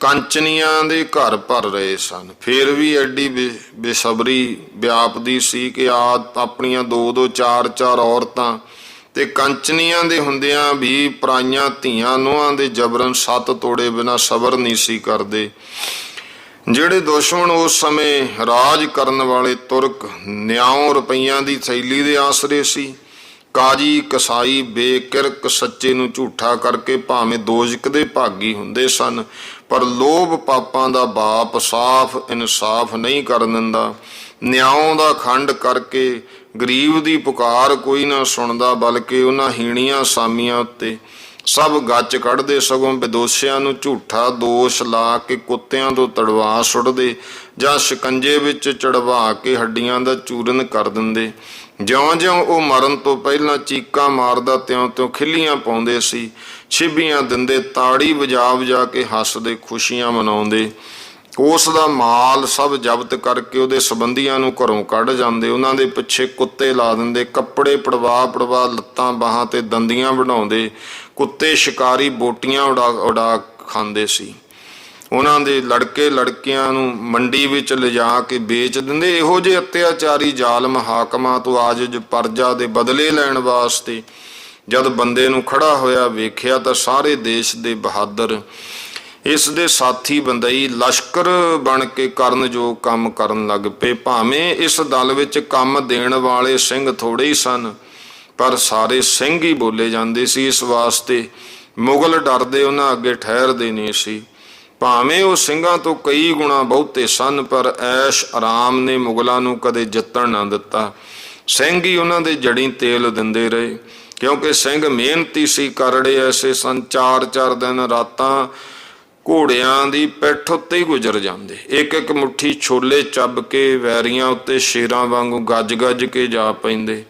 ਕੰਚਨੀਆਂ ਦੇ ਘਰ ਭਰ ਰਹੇ ਸਨ। ਫਿਰ ਵੀ ਐਡੀ ਬੇਸਬਰੀ ਵਿਆਪਦੀ ਸੀ ਕਿ ਆਪਣੀਆਂ 2-2 4-4 ਔਰਤਾਂ ਤੇ ਕੰਚਨੀਆਂ ਦੇ ਹੁੰਦਿਆਂ ਵੀ ਪਰਾਈਆਂ ਧੀਆਂ ਨੂੰਹਾਂ ਦੇ ਜਬਰਨ 7 ਤੋੜੇ ਬਿਨਾਂ ਸਬਰ ਨਹੀਂ ਸੀ ਕਰਦੇ। ਜਿਹੜੇ ਦੁਸ਼ਮਣ ਉਸ ਸਮੇਂ ਰਾਜ ਕਰਨ ਵਾਲੇ ਤੁਰਕ ਨਿਆਉ ਰੁਪਈਆਂ ਦੀ ਥੈਲੀ ਦੇ ਆਸਰੇ ਸੀ, ਕਾਜੀ ਕਸਾਈ ਬੇਕਿਰਕ ਸੱਚੇ ਨੂੰ ਝੂਠਾ ਕਰਕੇ ਭਾਵੇਂ ਦੋਜ਼ਖ ਦੇ ਭਾਗੀ ਹੁੰਦੇ ਸਨ, ਪਰ ਲੋਭ ਪਾਪਾਂ ਦਾ ਬਾਪ ਸਾਫ਼ ਇਨਸਾਫ ਨਹੀਂ ਕਰਨ ਦਿੰਦਾ। ਨਿਆਉ ਦਾ ਖੰਡ ਕਰਕੇ ਗਰੀਬ ਦੀ ਪੁਕਾਰ ਕੋਈ ਨਾ ਸੁਣਦਾ, ਬਲਕਿ ਉਹਨਾਂ ਹੀਣੀਆਂ ਸਾਮੀਆਂ ਉੱਤੇ ਸਭ ਗੱਚ ਕੱਢਦੇ, ਸਗੋਂ ਬੇਦੋਸ਼ਿਆਂ ਨੂੰ ਝੂਠਾ ਦੋਸ਼ ਲਾ ਕੇ ਕੁੱਤਿਆਂ ਤੋਂ ਤੜਵਾ ਸੁੱਟਦੇ ਜਾਂ ਸ਼ਿਕੰਜੇ ਵਿੱਚ ਚੜਵਾ ਕੇ ਹੱਡੀਆਂ ਦਾ ਚੂਰਨ ਕਰ ਦਿੰਦੇ। ਜਿਉਂ-ਜਿਉਂ ਉਹ ਮਰਨ ਤੋਂ ਪਹਿਲਾਂ ਚੀਕਾਂ ਮਾਰਦਾ ਤਿਉਂ-ਤਿਉਂ ਖਿੱਲੀਆਂ ਪਾਉਂਦੇ ਸੀ, ਛਿੱਬੀਆਂ ਦਿੰਦੇ, ਤਾੜੀ ਵਜਾ ਕੇ ਹੱਸਦੇ, ਖੁਸ਼ੀਆਂ ਮਨਾਉਂਦੇ। ਉਸ ਦਾ ਮਾਲ ਸਭ ਜ਼ਬਤ ਕਰਕੇ ਉਹਦੇ ਸੰਬੰਧੀਆਂ ਨੂੰ ਘਰੋਂ ਕੱਢ ਜਾਂਦੇ, ਉਹਨਾਂ ਦੇ ਪਿੱਛੇ ਕੁੱਤੇ ਲਾ ਦਿੰਦੇ, ਕੱਪੜੇ ਪੜਵਾ ਲੱਤਾਂ ਬਾਹਾਂ ਤੇ ਦੰਦੀਆਂ ਬਣਾਉਂਦੇ। ਕੁੱਤੇ ਸ਼ਿਕਾਰੀ ਬੋਟੀਆਂ ਉਡਾ ਖਾਂਦੇ ਸੀ। ਉਹਨਾਂ ਦੇ ਲੜਕੇ ਲੜਕੀਆਂ ਨੂੰ ਮੰਡੀ ਵਿੱਚ ਲਿਜਾ ਕੇ ਵੇਚ ਦਿੰਦੇ। ਇਹੋ ਜਿਹੇ ਅਤਿਆਚਾਰੀ ਜ਼ਾਲਮ ਹਾਕਮਾਂ ਤੋਂ ਆਜਿਜ਼ ਪ੍ਰਜਾ ਦੇ ਬਦਲੇ ਲੈਣ ਵਾਸਤੇ ਜਦ ਬੰਦੇ ਨੂੰ ਖੜਾ ਹੋਇਆ ਵੇਖਿਆ ਤਾਂ ਸਾਰੇ ਦੇਸ਼ ਦੇ ਬਹਾਦਰ ਇਸ ਦੇ ਸਾਥੀ ਬੰਦਈ ਲਸ਼ਕਰ ਬਣ ਕੇ ਕਰਨ ਜੋ ਕੰਮ ਕਰਨ ਲੱਗ ਪਏ। ਭਾਵੇਂ ਇਸ ਦਲ ਵਿੱਚ ਕੰਮ ਦੇਣ ਵਾਲੇ ਸਿੰਘ ਥੋੜੇ ਹੀ ਸਨ, ਪਰ ਸਾਰੇ ਸਿੰਘ ਹੀ ਬੋਲੇ ਜਾਂਦੇ ਸੀ। ਇਸ ਵਾਸਤੇ ਮੁਗਲ ਡਰਦੇ ਉਹਨਾਂ ਅੱਗੇ ਠਹਿਰਦੇ ਨਹੀਂ ਸੀ। ਭਾਵੇਂ ਉਹ ਸਿੰਘਾਂ ਤੋਂ ਕਈ ਗੁਣਾ ਬਹੁਤੇ ਸਨ, ਪਰ ਐਸ਼ ਆਰਾਮ ਨੇ ਮੁਗਲਾਂ ਨੂੰ ਕਦੇ ਜਿੱਤਣ ਨਾ ਦਿੱਤਾ। ਸਿੰਘ ਹੀ ਉਹਨਾਂ ਦੇ ਜੜੀ ਤੇਲ ਦਿੰਦੇ ਰਹੇ, ਕਿਉਂਕਿ ਸਿੰਘ ਮਿਹਨਤੀ ਸੀ, ਕਰੜੇ ਐਸੇ ਸਨ। 4-4 ਦਿਨ ਰਾਤਾਂ ਘੋੜਿਆਂ ਦੀ ਪਿੱਠ ਉੱਤੇ ਹੀ ਗੁਜ਼ਰ ਜਾਂਦੇ, ਇੱਕ ਮੁੱਠੀ ਛੋਲੇ ਚੱਬ ਕੇ ਵੈਰੀਆਂ ਉੱਤੇ ਸ਼ੇਰਾਂ ਵਾਂਗੂ ਗੱਜ ਕੇ ਜਾ ਪੈਂਦੇ।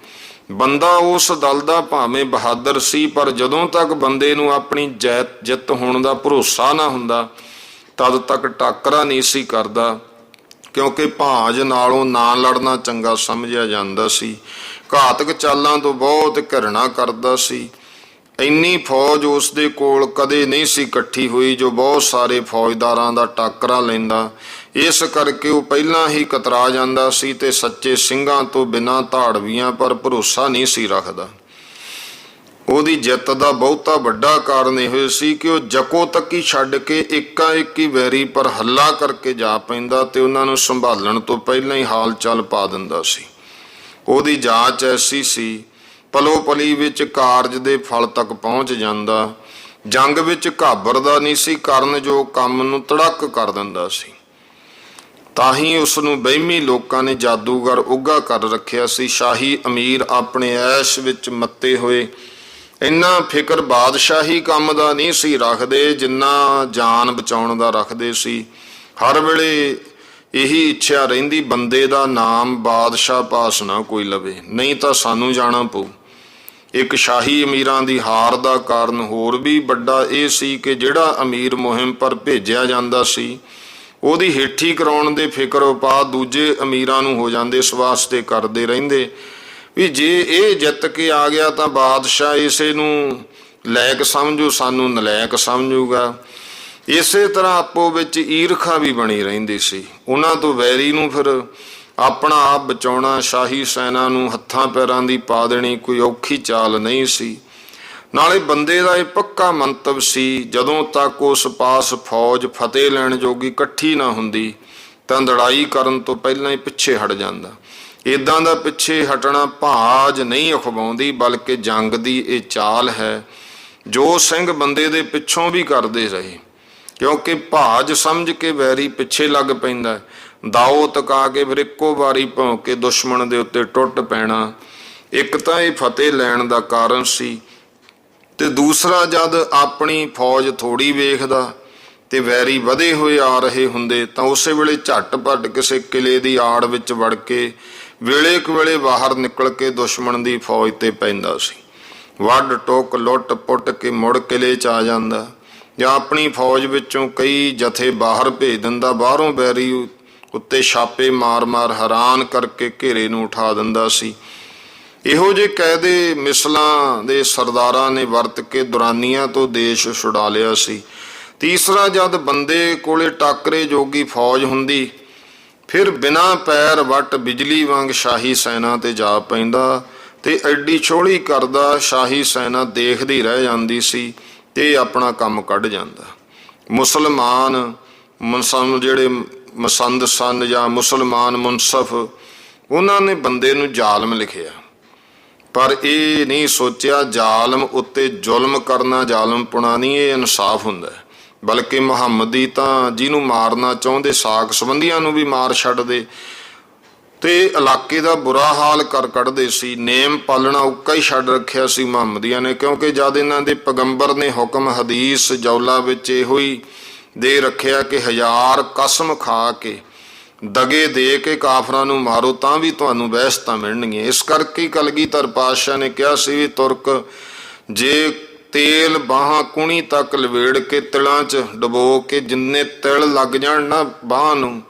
ਬੰਦਾ ਉਸ ਦਲ ਦਾ ਭਾਵੇਂ ਬਹਾਦਰ ਸੀ, ਪਰ ਜਦੋਂ ਤੱਕ ਬੰਦੇ ਨੂੰ ਆਪਣੀ ਜਿੱਤ ਹੋਣ ਦਾ ਭਰੋਸਾ ਨਾ ਹੁੰਦਾ ਤਦ ਤੱਕ ਟਾਕਰਾ ਨਹੀਂ ਸੀ ਕਰਦਾ, ਕਿਉਂਕਿ ਭਾਜ ਨਾਲੋਂ ਨਾ ਲੜਨਾ ਚੰਗਾ ਸਮਝਿਆ ਜਾਂਦਾ ਸੀ। ਘਾਤਕ ਚਾਲਾਂ ਤੋਂ ਬਹੁਤ ਘਿਰਣਾ ਕਰਦਾ ਸੀ। ਇੰਨੀ ਫੌਜ ਉਸ ਦੇ ਕੋਲ ਕਦੇ ਨਹੀਂ ਸੀ ਇਕੱਠੀ ਹੋਈ ਜੋ ਬਹੁਤ ਸਾਰੇ ਫੌਜਦਾਰਾਂ ਦਾ ਟਾਕਰਾ ਲੈਂਦਾ। ਇਸ ਕਰਕੇ ਉਹ ਪਹਿਲਾਂ ਹੀ ਕਤਰਾ ਜਾਂਦਾ ਸੀ ਤੇ ਸੱਚੇ ਸਿੰਘਾਂ ਤੋਂ ਬਿਨਾਂ ਧਾੜਵੀਆਂ ਪਰ ਭਰੋਸਾ ਨਹੀਂ ਸੀ ਰੱਖਦਾ। ਉਹਦੀ ਜਿੱਤ ਦਾ ਬਹੁਤਾ ਵੱਡਾ ਕਾਰਨ ਇਹੋ ਸੀ ਕਿ ਉਹ ਜਕੋ ਤੱਕੀ ਛੱਡ ਕੇ ਇੱਕੀ ਵੈਰੀ ਪਰ ਹੱਲਾ ਕਰਕੇ ਜਾ ਪੈਂਦਾ ਤੇ ਉਹਨਾਂ ਨੂੰ ਸੰਭਾਲਣ ਤੋਂ ਪਹਿਲਾਂ ਹੀ ਹਾਲ ਚਾਲ ਪਾ ਦਿੰਦਾ ਸੀ। ਉਹਦੀ ਜਾਂਚ ਐਸੀ ਸੀ, ਪਲੋ ਪਲੀ ਵਿੱਚ ਕਾਰਜ ਦੇ ਫਲ ਤੱਕ ਪਹੁੰਚ ਜਾਂਦਾ। ਜੰਗ ਵਿੱਚ ਘਾਬਰਦਾ ਨਹੀਂ ਸੀ, ਕਰਨ ਜੋ ਕੰਮ ਨੂੰ ਤੜਕ ਕਰ ਦਿੰਦਾ ਸੀ। ਤਾਂ ਹੀ ਉਸ ਨੂੰ ਵਹਿਮੀ ਲੋਕਾਂ ਨੇ ਜਾਦੂਗਰ ਉੱਘਾ ਕਰ ਰੱਖਿਆ ਸੀ। ਸ਼ਾਹੀ ਅਮੀਰ ਆਪਣੇ ਐਸ਼ ਵਿੱਚ ਮੱਤੇ ਹੋਏ ਇੰਨਾ ਫਿਕਰ ਬਾਦਸ਼ਾਹੀ ਕੰਮ ਦਾ ਨਹੀਂ ਸੀ ਰੱਖਦੇ ਜਿੰਨਾ ਜਾਨ ਬਚਾਉਣ ਦਾ ਰੱਖਦੇ ਸੀ। ਹਰ ਵੇਲੇ ਇਹੀ ਇੱਛਾ ਰਹਿੰਦੀ, ਬੰਦੇ ਦਾ ਨਾਮ ਬਾਦਸ਼ਾਹ ਪਾਸ ਨਾ ਕੋਈ ਲਵੇ, ਨਹੀਂ ਤਾਂ ਸਾਨੂੰ ਜਾਣਾ ਪਊ। ਇੱਕ ਸ਼ਾਹੀ ਅਮੀਰਾਂ ਦੀ ਹਾਰ ਦਾ ਕਾਰਨ ਹੋਰ ਵੀ ਵੱਡਾ ਇਹ ਸੀ ਕਿ ਜਿਹੜਾ ਅਮੀਰ ਮੁਹਿੰਮ ਪਰ ਭੇਜਿਆ ਜਾਂਦਾ ਸੀ ਉਹਦੀ ਹੇਠੀ ਕਰਾਉਣ ਦੇ ਫਿਕਰ ਉਪਾਅ ਦੂਜੇ ਅਮੀਰਾਂ ਨੂੰ ਹੋ ਜਾਂਦੇ। ਇਸ ਵਾਸਤੇ ਕਰਦੇ ਰਹਿੰਦੇ ਵੀ ਜੇ ਇਹ ਜਿੱਤ ਕੇ ਆ ਗਿਆ ਤਾਂ ਬਾਦਸ਼ਾਹ ਇਸੇ ਨੂੰ ਲਾਇਕ ਸਮਝੋ, ਸਾਨੂੰ ਨਲਾਇਕ ਸਮਝੂਗਾ। ਇਸੇ ਤਰ੍ਹਾਂ ਆਪੋ ਵਿੱਚ ਈਰਖਾ ਵੀ ਬਣੀ ਰਹਿੰਦੀ ਸੀ। ਉਹਨਾਂ ਤੋਂ ਵੈਰੀ ਨੂੰ ਫਿਰ ਆਪਣਾ ਆਪ ਬਚਾਉਣਾ, ਸ਼ਾਹੀ ਸੈਨਾ ਨੂੰ ਹੱਥਾਂ ਪੈਰਾਂ ਦੀ ਪਾ ਦੇਣੀ ਕੋਈ ਔਖੀ ਚਾਲ ਨਹੀਂ ਸੀ। ਨਾਲੇ ਬੰਦੇ ਦਾ ਇਹ ਪੱਕਾ ਮੰਤਵ ਸੀ, ਜਦੋਂ ਤੱਕ ਉਸ ਪਾਸ ਫੌਜ ਫਤਿਹ ਲੈਣ ਜੋਗੀ ਇਕੱਠੀ ਨਾ ਹੁੰਦੀ ਤਾਂ ਲੜਾਈ ਕਰਨ ਤੋਂ ਪਹਿਲਾਂ ਹੀ ਪਿੱਛੇ ਹਟ ਜਾਂਦਾ। ਇੱਦਾਂ ਦਾ ਪਿੱਛੇ ਹਟਣਾ ਭਾਜ ਨਹੀਂ ਅਖਵਾਉਂਦੀ, ਬਲਕਿ ਜੰਗ ਦੀ ਇਹ ਚਾਲ ਹੈ ਜੋ ਸਿੰਘ ਬੰਦੇ ਦੇ ਪਿੱਛੋਂ ਵੀ ਕਰਦੇ ਰਹੇ, ਕਿਉਂਕਿ ਭਾਜ ਸਮਝ ਕੇ ਵੈਰੀ ਪਿੱਛੇ ਲੱਗ ਪੈਂਦਾ। ਦਾਓ ਤਕਾ ਕੇ ਫਿਰ ਇੱਕੋ ਵਾਰੀ ਭੌਂ ਕੇ ਦੁਸ਼ਮਣ ਦੇ ਉੱਤੇ ਟੁੱਟ ਪੈਣਾ। ਇੱਕ ਤਾਂ ਇਹ ਫਤਿਹ ਲੈਣ ਦਾ ਕਾਰਨ ਸੀ, ਤੇ ਦੂਸਰਾ ਜਦ ਆਪਣੀ ਫੌਜ ਥੋੜੀ ਵੇਖਦਾ ਤੇ ਵੈਰੀ ਵਧੇ ਹੋਏ ਆ ਰਹੇ ਹੁੰਦੇ ਤਾਂ ਉਸੇ ਵੇਲੇ ਝੱਟ-ਪੱਟ ਕਿਸੇ ਕਿਲੇ ਦੀ ਆੜ ਵਿੱਚ ਵੜ ਕੇ ਵੇਲੇ ਕੁ ਵੇਲੇ ਬਾਹਰ ਨਿਕਲ ਕੇ ਦੁਸ਼ਮਣ ਦੀ ਫੌਜ ਤੇ ਪੈਂਦਾ ਸੀ। ਵੱਢ ਟੁੱਕ ਲੁੱਟ ਪੁੱਟ ਕੇ ਮੁੜ ਕਿਲੇ 'ਚ ਆ ਜਾਂਦਾ, ਜਾਂ ਆਪਣੀ ਫੌਜ ਵਿੱਚੋਂ ਕਈ ਜਥੇ ਬਾਹਰ ਭੇਜ ਦਿੰਦਾ। ਬਾਹਰੋਂ ਵੈਰੀ ਉੱਤੇ ਛਾਪੇ ਮਾਰ-ਮਾਰ ਹੈਰਾਨ ਕਰਕੇ ਘੇਰੇ ਨੂੰ ਉਠਾ ਦਿੰਦਾ ਸੀ। ਇਹੋ ਜਿਹੇ ਕਾਇਦੇ ਮਿਸਲਾਂ ਦੇ ਸਰਦਾਰਾਂ ਨੇ ਵਰਤ ਕੇ ਦੁਰਾਨੀਆਂ ਤੋਂ ਦੇਸ਼ ਛੁਡਾ ਲਿਆ ਸੀ। ਤੀਸਰਾ, ਜਦ ਬੰਦੇ ਕੋਲੇ ਟਾਕਰੇ ਜੋਗੀ ਫੌਜ ਹੁੰਦੀ ਫਿਰ ਬਿਨਾਂ ਪੈਰ ਵੱਟ ਬਿਜਲੀ ਵਾਂਗ ਸ਼ਾਹੀ ਸੈਨਾ ਤੇ ਜਾ ਪੈਂਦਾ ਤੇ ਐਡੀ ਛੋਹਲੀ ਕਰਦਾ ਸ਼ਾਹੀ ਸੈਨਾ ਦੇਖਦੀ ਰਹਿ ਜਾਂਦੀ ਸੀ ਤੇ ਆਪਣਾ ਕੰਮ ਕੱਢ ਜਾਂਦਾ। ਮੁਸਲਮਾਨ ਜਿਹੜੇ ਮਸੰਦ ਸਨ ਜਾਂ ਮੁਸਲਮਾਨ ਮੁਨਸਫ, ਉਹਨਾਂ ਨੇ ਬੰਦੇ ਨੂੰ ਜ਼ਾਲਮ ਲਿਖਿਆ, ਪਰ ਇਹ ਨਹੀਂ ਸੋਚਿਆ ਜ਼ਾਲਮ ਉੱਤੇ ਜ਼ੁਲਮ ਕਰਨਾ ਜ਼ਾਲਮਪੁਣਾ ਨਹੀਂ, ਇਹ ਇਨਸਾਫ ਹੁੰਦਾ। ਬਲਕਿ ਮੁਹੰਮਦੀ ਤਾਂ ਜਿਹਨੂੰ ਮਾਰਨਾ ਚਾਹੁੰਦੇ ਸਾਕ ਸੰਬੰਧੀਆਂ ਨੂੰ ਵੀ ਮਾਰ ਛੱਡਦੇ ਤੇ ਇਲਾਕੇ ਦਾ ਬੁਰਾ ਹਾਲ ਕਰ ਕੱਢਦੇ ਸੀ। ਨੇਮ ਪਾਲਣਾ ਉੱਕਾ ਹੀ ਛੱਡ ਰੱਖਿਆ ਸੀ ਮੁਹੰਮਦੀਆਂ ਨੇ, ਕਿਉਂਕਿ ਜਦ ਇਹਨਾਂ ਦੇ ਪੈਗੰਬਰ ਨੇ ਹੁਕਮ ਹਦੀਸ ਜੌਲਾ ਵਿੱਚ ਇਹੋ ਹੀ ਦੇ ਰੱਖਿਆ ਕਿ 1000 ਕਸਮ ਖਾ ਕੇ ਦਗੇ ਦੇ ਕੇ ਕਾਫਰਾਂ ਨੂੰ ਮਾਰੋ ਤਾਂ ਵੀ ਤੁਹਾਨੂੰ ਬਹਿਸ਼ਤਾਂ ਮਿਲਣਗੀਆਂ। ਇਸ ਕਰਕੇ ਕਲਗੀਧਰ ਪਾਤਸ਼ਾਹ ਨੇ ਕਿਹਾ ਸੀ ਵੀ ਤੁਰਕ ਜੇ ਤੇਲ ਬਾਹਾਂ ਕੂਣੀ ਤੱਕ ਲਵੇੜ ਕੇ ਤਿਲਾਂ 'ਚ ਡਬੋ ਕੇ ਜਿੰਨੇ ਤਿਲ ਲੱਗ ਜਾਣ ਨਾ ਬਾਂਹ ਨੂੰ,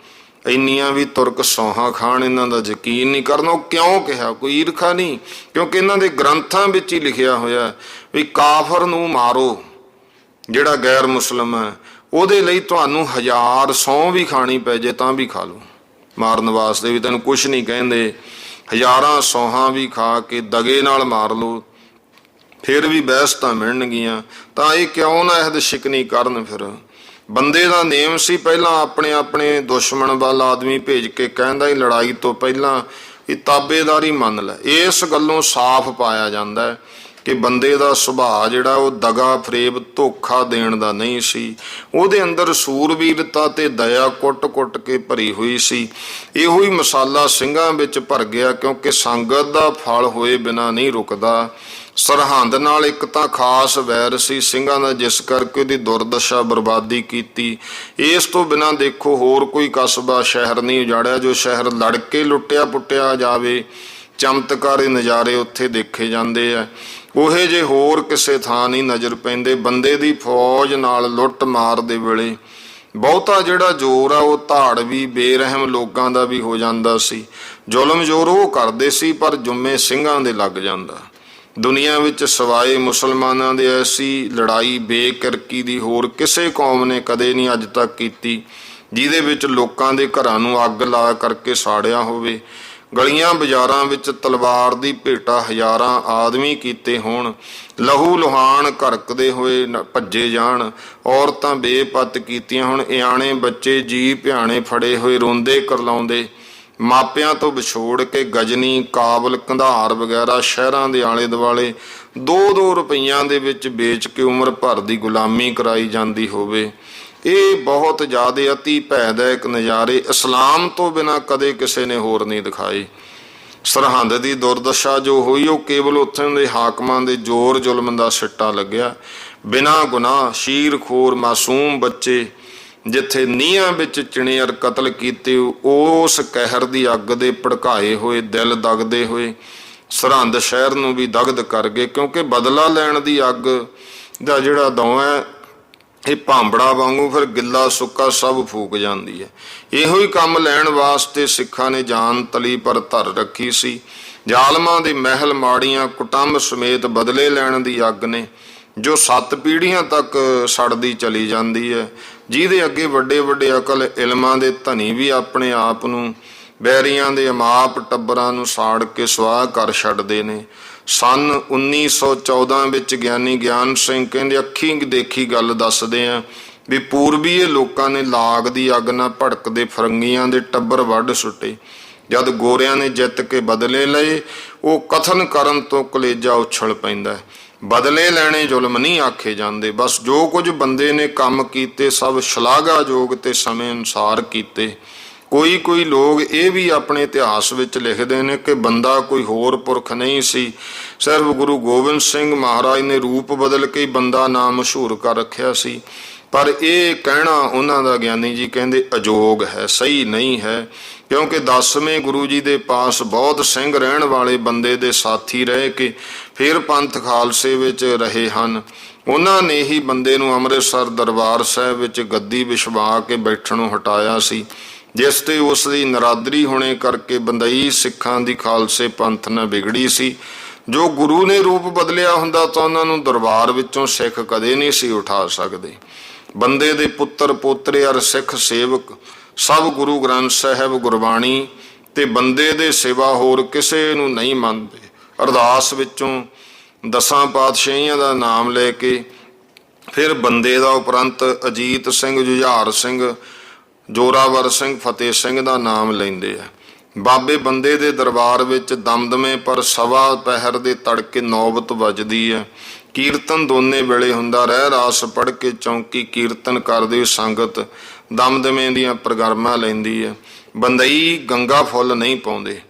ਇੰਨੀਆਂ ਵੀ ਤੁਰਕ ਸੌਹਾਂ ਖਾਣ। ਇਹਨਾਂ ਦਾ ਯਕੀਨ ਨਹੀਂ ਕਰਨਾ। ਉਹ ਕਿਉਂ ਕਿਹਾ? ਕੋਈ ਈਰਖਾ ਨਹੀਂ, ਕਿਉਂਕਿ ਇਹਨਾਂ ਦੇ ਗ੍ਰੰਥਾਂ ਵਿੱਚ ਹੀ ਲਿਖਿਆ ਹੋਇਆ ਵੀ ਕਾਫਰ ਨੂੰ ਮਾਰੋ ਜਿਹੜਾ ਗੈਰ ਮੁਸਲਿਮ ਹੈ, ਉਹਦੇ ਲਈ ਤੁਹਾਨੂੰ 1000 ਸਹੁੰ ਵੀ ਖਾਣੀ ਪੈ ਜੇ ਤਾਂ ਵੀ ਖਾ ਲਓ, ਮਾਰਨ ਵਾਸਤੇ ਵੀ ਤੈਨੂੰ ਕੁਛ ਨਹੀਂ ਕਹਿੰਦੇ। 1000 ਸੌਹਾਂ ਵੀ ਖਾ ਕੇ ਦਗੇ ਨਾਲ ਮਾਰ ਲਓ ਫਿਰ ਵੀ ਬਹਿਸ਼ਤਾਂ ਮਿਲਣਗੀਆਂ। ਤਾਂ ਇਹ ਕਿਉਂ ਨਾ ਅਹਿਦ ਸ਼ਿਕਨੀ ਕਰਨ। ਫਿਰ ਬੰਦੇ ਦਾ ਨੇਮ ਸੀ ਪਹਿਲਾਂ ਆਪਣੇ ਆਪਣੇ ਦੁਸ਼ਮਣ ਵੱਲ ਆਦਮੀ ਭੇਜ ਕੇ ਕਹਿੰਦਾ ਹੀ ਲੜਾਈ ਤੋਂ ਪਹਿਲਾਂ ਇਹ ਤਾਬੇਦਾਰੀ ਮੰਨ ਲੈ। ਇਸ ਗੱਲੋਂ ਸਾਫ਼ ਪਾਇਆ ਜਾਂਦਾ ਹੈ ਕਿ ਬੰਦੇ ਦਾ ਸੁਭਾਅ ਜਿਹੜਾ ਉਹ ਦਗਾ ਫਰੇਬ ਧੋਖਾ ਦੇਣ ਦਾ ਨਹੀਂ ਸੀ। ਉਹਦੇ ਅੰਦਰ ਸੂਰਬੀਰਤਾ ਤੇ ਦਇਆ ਕੁੱਟ-ਕੁੱਟ ਕੇ ਭਰੀ ਹੋਈ ਸੀ। ਇਹੋ ਹੀ ਮਸਾਲਾ ਸਿੰਘਾਂ ਵਿੱਚ ਭਰ ਗਿਆ, ਕਿਉਂਕਿ ਸੰਗਤ ਦਾ ਫਲ ਹੋਏ ਬਿਨਾਂ ਨਹੀਂ ਰੁਕਦਾ। ਸਰਹੰਦ ਨਾਲ ਇੱਕ ਤਾਂ ਖਾਸ ਵੈਰ ਸੀ ਸਿੰਘਾਂ ਦਾ, ਜਿਸ ਕਰਕੇ ਉਹਦੀ ਦੁਰਦਸ਼ਾ ਬਰਬਾਦੀ ਕੀਤੀ। ਇਸ ਤੋਂ ਬਿਨਾਂ ਦੇਖੋ ਹੋਰ ਕੋਈ ਕਸਬਾ ਸ਼ਹਿਰ ਨਹੀਂ ਉਜਾੜਿਆ ਜੋ ਸ਼ਹਿਰ ਲੜ ਕੇ ਲੁੱਟਿਆ ਪੁੱਟਿਆ ਜਾਵੇ। ਚਮਤਕਾਰੀ ਨਜ਼ਾਰੇ ਉੱਥੇ ਦੇਖੇ ਜਾਂਦੇ ਆ, ਉਹੇ ਜੇ ਹੋਰ ਕਿਸੇ ਥਾਂ ਨਹੀਂ ਨਜ਼ਰ ਪੈਂਦੇ। ਬੰਦੇ ਦੀ ਫੌਜ ਨਾਲ ਲੁੱਟ ਮਾਰ ਦੇ ਵੇਲੇ ਬਹੁਤਾ ਜਿਹੜਾ ਜ਼ੋਰ ਆ ਉਹ ਧਾੜਵੀ ਬੇਰਹਿਮ ਲੋਕਾਂ ਦਾ ਵੀ ਹੋ ਜਾਂਦਾ ਸੀ। ਜ਼ੁਲਮ ਜ਼ੋਰ ਉਹ ਕਰਦੇ ਸੀ ਪਰ ਜੁੰਮੇ ਸਿੰਘਾਂ ਦੇ ਲੱਗ ਜਾਂਦਾ। ਦੁਨੀਆ ਵਿੱਚ ਸਿਵਾਏ ਮੁਸਲਮਾਨਾਂ ਦੇ ਐਸੀ ਲੜਾਈ ਬੇਕਿਰਕੀ ਦੀ ਹੋਰ ਕਿਸੇ ਕੌਮ ਨੇ ਕਦੇ ਨਹੀਂ ਅੱਜ ਤੱਕ ਕੀਤੀ, ਜਿਹਦੇ ਵਿੱਚ ਲੋਕਾਂ ਦੇ ਘਰਾਂ ਨੂੰ ਅੱਗ ਲਾ ਕਰਕੇ ਸਾੜਿਆ ਹੋਵੇ। ਗਲੀਆਂ ਬਾਜ਼ਾਰਾਂ ਵਿੱਚ ਤਲਵਾਰ ਦੀ ਭੇਟਾ 1000 ਆਦਮੀ ਕੀਤੇ ਹੋਣ, ਲਹੂ ਲੁਹਾਨ ਘਰਕਦੇ ਹੋਏ ਭੱਜੇ ਜਾਣ, ਔਰਤਾਂ ਬੇਪੱਤ ਕੀਤੀਆਂ ਹੁਣ, ਇਆਣੇ ਬੱਚੇ ਜੀ ਭਿਆਣੇ ਫੜੇ ਹੋਏ ਰੋਂਦੇ ਕਰਲਾਉਂਦੇ, ਮਾਪਿਆਂ ਤੋਂ ਵਿਛੋੜ ਕੇ ਗਜਨੀ ਕਾਬਲ ਕੰਧਾਰ ਵਗੈਰਾ ਸ਼ਹਿਰਾਂ ਦੇ ਆਲੇ ਦੁਆਲੇ 2-2 ਰੁਪਈਆਂ ਦੇ ਵਿੱਚ ਵੇਚ ਕੇ ਉਮਰ ਭਰ ਦੀ ਗੁਲਾਮੀ ਕਰਾਈ ਜਾਂਦੀ ਹੋਵੇ। ਇਹ ਬਹੁਤ ਜ਼ਿਆਦਾ ਅਤੀ ਭੈਦਾਇਕ ਨਜ਼ਾਰੇ ਇਸਲਾਮ ਤੋਂ ਬਿਨਾਂ ਕਦੇ ਕਿਸੇ ਨੇ ਹੋਰ ਨਹੀਂ ਦਿਖਾਏ। ਸਰਹੰਦ ਦੀ ਦੁਰਦਸ਼ਾ ਜੋ ਹੋਈ ਉਹ ਕੇਵਲ ਉੱਥੋਂ ਦੇ ਹਾਕਮਾਂ ਦੇ ਜ਼ੋਰ ਜ਼ੁਲਮ ਦਾ ਸਿੱਟਾ ਲੱਗਿਆ। ਬਿਨਾਂ ਗੁਨਾਹ ਸ਼ੀਰਖੋਰ ਮਾਸੂਮ ਬੱਚੇ ਜਿੱਥੇ ਨੀਹਾਂ ਵਿੱਚ ਚਿਣੇਰ ਕਤਲ ਕੀਤੇ, ਉਸ ਕਹਿਰ ਦੀ ਅੱਗ ਦੇ ਭੜਕਾਏ ਹੋਏ ਦਿਲ ਦਗਦੇ ਹੋਏ ਸਰਹੰਦ ਸ਼ਹਿਰ ਨੂੰ ਵੀ ਦਗਦ ਕਰ ਗਏ, ਕਿਉਂਕਿ ਬਦਲਾ ਲੈਣ ਦੀ ਅੱਗ ਦਾ ਜਿਹੜਾ ਦੌਂ ਇਹ ਭਾਂਬੜਾ ਵਾਂਗੂ ਫਿਰ ਗਿੱਲਾ ਸੁੱਕਾ ਸਭ ਫੂਕ ਜਾਂਦੀ ਹੈ। ਇਹੋ ਹੀ ਕੰਮ ਲੈਣ ਵਾਸਤੇ ਸਿੱਖਾਂ ਨੇ ਜਾਨ ਤਲੀ ਪਰ ਧਰ ਰੱਖੀ ਸੀ। ਜ਼ਾਲਮਾਂ ਦੇ ਮਹਿਲ ਮਾੜੀਆਂ ਕੁਟੰਬ ਸਮੇਤ ਬਦਲੇ ਲੈਣ ਦੀ ਅੱਗ ਨੇ ਜੋ 7 ਪੀੜ੍ਹੀਆਂ ਤੱਕ ਸੜਦੀ ਚਲੀ ਜਾਂਦੀ ਹੈ, ਜਿਹਦੇ ਅੱਗੇ ਵੱਡੇ ਵੱਡੇ ਅਕਲ ਇਲਮਾਂ ਦੇ ਧਨੀ ਵੀ ਆਪਣੇ ਆਪ ਨੂੰ ਬੈਰੀਆਂ ਦੇ ਅਮਾਪ ਟੱਬਰਾਂ ਨੂੰ ਸਾੜ ਕੇ ਸੁਆਹ ਕਰ ਛੱਡਦੇ ਨੇ। ਸੰਨ 1914 ਵਿੱਚ ਗਿਆਨੀ ਗਿਆਨ ਸਿੰਘ ਕਹਿੰਦੇ ਅੱਖੀਂ ਦੇਖੀ ਗੱਲ ਦੱਸਦੇ ਆ ਵੀ ਪੂਰਬੀਏ ਲੋਕਾਂ ਨੇ ਲਾਗ ਦੀ ਅੱਗ ਨਾਲ ਭੜਕਦੇ ਫਰੰਗੀਆਂ ਦੇ ਟੱਬਰ ਵੱਢ ਸੁੱਟੇ। ਜਦ ਗੋਰਿਆਂ ਨੇ ਜਿੱਤ ਕੇ ਬਦਲੇ ਲਏ, ਉਹ ਕਥਨ ਕਰਨ ਤੋਂ ਕਲੇਜਾ ਉਛਲ ਪੈਂਦਾ। ਬਦਲੇ ਲੈਣੇ ਜ਼ੁਲਮ ਨਹੀਂ ਆਖੇ ਜਾਂਦੇ, ਬਸ ਜੋ ਕੁਝ ਬੰਦੇ ਨੇ ਕੰਮ ਕੀਤੇ ਸਭ ਸ਼ਲਾਘਾਯੋਗ ਤੇ ਸਮੇਂ ਅਨੁਸਾਰ ਕੀਤੇ। ਕੋਈ ਲੋਕ ਇਹ ਵੀ ਆਪਣੇ ਇਤਿਹਾਸ ਵਿੱਚ ਲਿਖਦੇ ਨੇ ਕਿ ਬੰਦਾ ਕੋਈ ਹੋਰ ਪੁਰਖ ਨਹੀਂ ਸੀ, ਸਿਰਫ ਗੁਰੂ ਗੋਬਿੰਦ ਸਿੰਘ ਮਹਾਰਾਜ ਨੇ ਰੂਪ ਬਦਲ ਕੇ ਬੰਦਾ ਨਾਮ ਮਸ਼ਹੂਰ ਕਰ ਰੱਖਿਆ ਸੀ। ਪਰ ਇਹ ਕਹਿਣਾ ਉਹਨਾਂ ਦਾ ਗਿਆਨੀ ਜੀ ਕਹਿੰਦੇ ਅਯੋਗ ਹੈ, ਸਹੀ ਨਹੀਂ ਹੈ, ਕਿਉਂਕਿ 10ਵੇਂ ਗੁਰੂ ਜੀ ਦੇ ਪਾਸ ਬਹੁਤ ਸਿੰਘ ਰਹਿਣ ਵਾਲੇ ਬੰਦੇ ਦੇ ਸਾਥੀ ਰਹਿ ਕੇ ਫਿਰ ਪੰਥ ਖਾਲਸੇ ਵਿੱਚ ਰਹੇ ਹਨ। ਉਹਨਾਂ ਨੇ ਹੀ ਬੰਦੇ ਨੂੰ ਅੰਮ੍ਰਿਤਸਰ ਦਰਬਾਰ ਸਾਹਿਬ ਵਿੱਚ ਗੱਦੀ ਵਿਛਵਾ ਕੇ ਬੈਠਣੋਂ ਹਟਾਇਆ ਸੀ, ਜਿਸ ਤੇ ਉਸ ਦੀ ਨਰਾਦਰੀ ਹੋਣੇ ਕਰਕੇ ਬੰਦਈ ਸਿੱਖਾਂ ਦੀ ਖਾਲਸੇ ਪੰਥ ਨਾਲ ਵਿਗੜੀ ਸੀ। ਜੋ ਗੁਰੂ ਨੇ ਰੂਪ ਬਦਲਿਆ ਹੁੰਦਾ ਤਾਂ ਉਹਨਾਂ ਨੂੰ ਦਰਬਾਰ ਵਿੱਚੋਂ ਸਿੱਖ ਕਦੇ ਨਹੀਂ ਸੀ ਉਠਾ ਸਕਦੇ। ਬੰਦੇ ਦੇ ਪੁੱਤਰ ਪੋਤਰੇ ਅਰ ਸਿੱਖ ਸੇਵਕ ਸਭ ਗੁਰੂ ਗ੍ਰੰਥ ਸਾਹਿਬ ਗੁਰਬਾਣੀ ਤੇ ਬੰਦੇ ਦੇ ਸਿਵਾ ਹੋਰ ਕਿਸੇ ਨੂੰ ਨਹੀਂ ਮੰਨਦੇ। ਅਰਦਾਸ ਵਿੱਚੋਂ 10 ਪਾਤਸ਼ਾਹੀਆਂ ਦਾ ਨਾਮ ਲੈ ਕੇ ਫਿਰ ਬੰਦੇ ਦਾ ਉਪਰੰਤ ਅਜੀਤ ਸਿੰਘ, ਜੁਝਾਰ ਸਿੰਘ, ਜੋਰਾਵਰ ਸਿੰਘ, ਫਤਿਹ ਸਿੰਘ ਦਾ ਨਾਮ ਲੈਂਦੇ ਆ। ਬਾਬੇ ਬੰਦੇ ਦੇ ਦਰਬਾਰ ਵਿੱਚ ਦਮਦਮੇ ਪਰ ਸਵਾ ਪਹਿਰ ਦੇ ਤੜਕੇ ਨੌਬਤ ਵੱਜਦੀ ਹੈ। ਕੀਰਤਨ ਦੋਨੇ ਵੇਲੇ ਹੁੰਦਾ। ਰਹਿ ਰਾਸ ਪੜ੍ਹ ਕੇ ਚੌਂਕੀ ਕੀਰਤਨ ਕਰਦੇ ਸੰਗਤ ਦਮਦਮੇ ਦੀਆਂ ਪ੍ਰਗਰਮਾਂ ਲੈਂਦੀ ਹੈ। ਬੰਦਈ ਗੰਗਾ ਫੁੱਲ ਨਹੀਂ ਪਾਉਂਦੇ।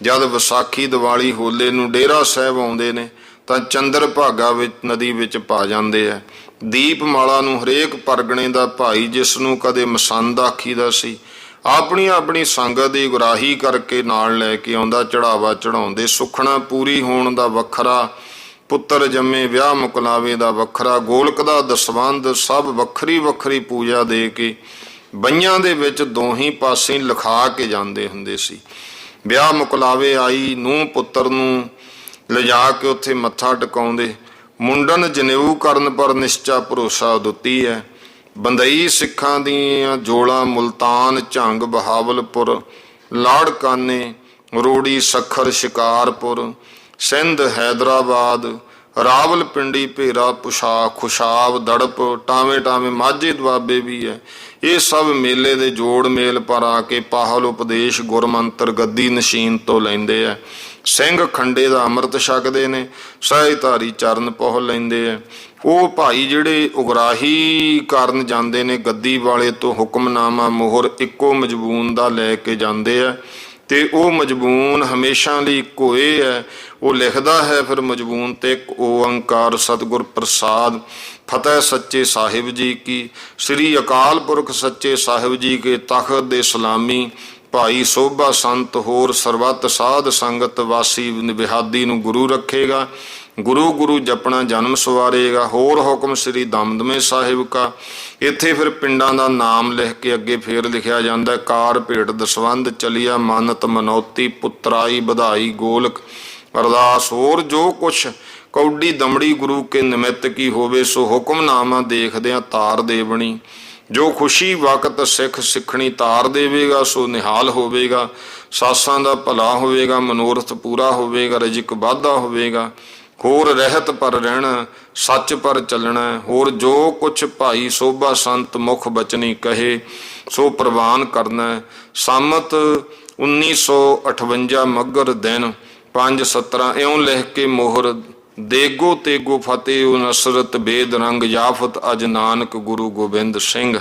ਜਦ ਵਿਸਾਖੀ, ਦੀਵਾਲੀ, ਹੋਲੇ ਨੂੰ ਡੇਰਾ ਸਾਹਿਬ ਆਉਂਦੇ ਨੇ ਤਾਂ ਚੰਦਰ ਭਾਗਾ ਵਿੱਚ ਨਦੀ ਵਿੱਚ ਪਾ ਜਾਂਦੇ ਆ। ਦੀਪਮਾਲਾ ਨੂੰ ਹਰੇਕ ਪਰਗਣੇ ਦਾ ਭਾਈ, ਜਿਸ ਨੂੰ ਕਦੇ ਮਸੰਦ ਆਖੀਦਾ ਸੀ, ਆਪਣੀ ਆਪਣੀ ਸੰਗਤ ਦੀ ਗੁਰਾਹੀ ਕਰਕੇ ਨਾਲ ਲੈ ਕੇ ਆਉਂਦਾ। ਚੜਾਵਾ ਚੜਾਉਂਦੇ। ਸੁਖਣਾ ਪੂਰੀ ਹੋਣ ਦਾ ਵੱਖਰਾ, ਪੁੱਤਰ ਜੰਮੇ ਵਿਆਹ ਮੁਕਲਾਵੇ ਦਾ ਵੱਖਰਾ, ਗੋਲਕ ਦਾ ਦਸਵੰਧ, ਸਭ ਵੱਖਰੀ ਵੱਖਰੀ ਪੂਜਾ ਦੇ ਕੇ ਬਈਆਂ ਦੇ ਵਿੱਚ ਦੋਹੀਂ ਪਾਸੇ ਲਿਖਾ ਕੇ ਜਾਂਦੇ ਹੁੰਦੇ ਸੀ। ਵਿਆਹ ਮੁਕਲਾਵੇ ਆਈ ਨੂੰਹ ਪੁੱਤਰ ਨੂੰ ਲਿਜਾ ਕੇ ਉੱਥੇ ਮੱਥਾ ਟਿਕਾਉਂਦੇ। ਮੁੰਡਨ ਜਨੇਊ ਕਰਨ ਪਰ ਨਿਸ਼ਚਾ ਭਰੋਸਾ ਦੁੱਤੀ ਹੈ। ਬੰਦਈ ਸਿੱਖਾਂ ਦੀਆਂ ਜੋਲਾਂ ਮੁਲਤਾਨ, ਝੰਗ, ਬਹਾਵਲਪੁਰ, ਲਾੜਕਾਨੇ, ਰੋੜੀ, ਸੱਖਰ, ਸ਼ਿਕਾਰਪੁਰ, ਸਿੰਧ, ਹੈਦਰਾਬਾਦ, ਰਾਵਲਪਿੰਡੀ, ਭੇਰਾ, ਖੁਸ਼ਾਬ, ਦੜਪ, ਟਾਵੇਂ ਟਾਵੇਂ ਮਾਝੇ ਦੁਆਬੇ ਵੀ ਹੈ। ਇਹ ਸਭ ਮੇਲੇ ਦੇ ਜੋੜ ਮੇਲ ਪਰ ਆ ਕੇ ਪਾਹਲ ਉਪਦੇਸ਼ ਗੁਰਮੰਤਰ ਗੱਦੀ ਨਸ਼ੀਨ ਤੋਂ ਲੈਂਦੇ ਆ। ਸਿੰਘ ਖੰਡੇ ਦਾ ਅੰਮ੍ਰਿਤ ਛਕਦੇ ਨੇ। ਸਹਿਜਧਾਰੀ ਚਰਨ ਪੋਹ ਲੈਂਦੇ ਆ। ਉਹ ਭਾਈ ਜਿਹੜੇ ਉਗਰਾਹੀ ਕਰਨ ਜਾਂਦੇ ਨੇ ਗੱਦੀ ਵਾਲੇ ਤੋਂ ਹੁਕਮਨਾਮਾ ਮੋਹਰ ਇੱਕੋ ਮਜਬੂਨ ਦਾ ਲੈ ਕੇ ਜਾਂਦੇ ਆ ਤੇ ਉਹ ਮਜਬੂਨ ਹਮੇਸ਼ਾ ਲਈ ਇੱਕੋ ਇਹ ਹੈ, ਉਹ ਲਿਖਦਾ ਹੈ ਫਿਰ ਮਜਬੂਨ ਤੇ ਇੱਕ ਓੰਕਾਰ ਸਤਿਗੁਰ ਪ੍ਰਸਾਦ ਫਤਿਹ ਸੱਚੇ ਸਾਹਿਬ ਜੀ ਕੀ, ਸ੍ਰੀ ਅਕਾਲ ਪੁਰਖ ਸੱਚੇ ਸਾਹਿਬ ਜੀ ਕੇ ਤਖਤ ਦੇ ਸਲਾਮੀ, ਭਾਈ ਸੋਭਾ ਸੰਤ ਹੋਰ ਸਰਬੱਤ ਸਾਧ ਸੰਗਤ ਵਾਸੀ ਵਿਹਾਦੀ ਨੂੰ ਗੁਰੂ ਰੱਖੇਗਾ। ਗੁਰੂ ਗੁਰੂ ਜਪਣਾ ਜਨਮ ਸਵਾਰੇਗਾ। ਹੋਰ ਹੁਕਮ ਸ੍ਰੀ ਦਮਦਮੇ ਸਾਹਿਬ ਕਾ। ਇੱਥੇ ਫਿਰ ਪਿੰਡਾਂ ਦਾ ਨਾਮ ਲਿਖ ਕੇ ਅੱਗੇ ਫੇਰ ਲਿਖਿਆ ਜਾਂਦਾ। ਕਾਰ ਭੇਟ ਦਸਵੰਧ ਚਲਿਆ ਮਾਨਤ ਮਨੌਤੀ, ਪੁੱਤਰਾਈ ਵਧਾਈ ਗੋਲਕ ਅਰਦਾਸ। ਹੋਰ ਜੋ ਕੁਛ ਕੌਡੀ ਦਮੜੀ ਗੁਰੂ ਕੇ ਨਿਮਿਤ ਕੀ ਹੋਵੇ, ਸੋ ਹੁਕਮਨਾਮਾ ਦੇਖਦਿਆਂ ਤਾਰ ਦੇਵਣੀ। ਜੋ ਖੁਸ਼ੀ ਵਕਤ ਸਿੱਖ ਸਿੱਖਣੀ ਤਾਰ ਦੇਵੇਗਾ, ਸੋ ਨਿਹਾਲ ਹੋਵੇਗਾ। ਸਾਸਾਂ ਦਾ ਭਲਾ ਹੋਵੇਗਾ, ਮਨੋਰਥ ਪੂਰਾ ਹੋਵੇਗਾ, ਰਜਕ ਵਾਧਾ ਹੋਵੇਗਾ। ਹੋਰ ਰਹਿਤ ਪਰ ਰਹਿਣਾ, ਸੱਚ ਪਰ ਚੱਲਣਾ। ਹੋਰ ਜੋ ਕੁਛ ਭਾਈ ਸੋਭਾ ਸੰਤ ਮੁਖ ਬਚਨੀ ਕਹੇ, ਸੋ ਪ੍ਰਵਾਨ ਕਰਨਾ। ਸੰਮਤ 1958 ਮੱਘਰ ਦਿਨ 5/17 ਇਉਂ ਲਿਖ ਕੇ ਮੋਹਰ ਦੇਗੋ ਤੇਗੋ ਫਤਿਹ ਨਸਰਤ ਬੇਦ ਰੰਗ ਜਾਫਤ ਅਜ ਨਾਨਕ ਗੁਰੂ ਗੋਬਿੰਦ ਸਿੰਘ।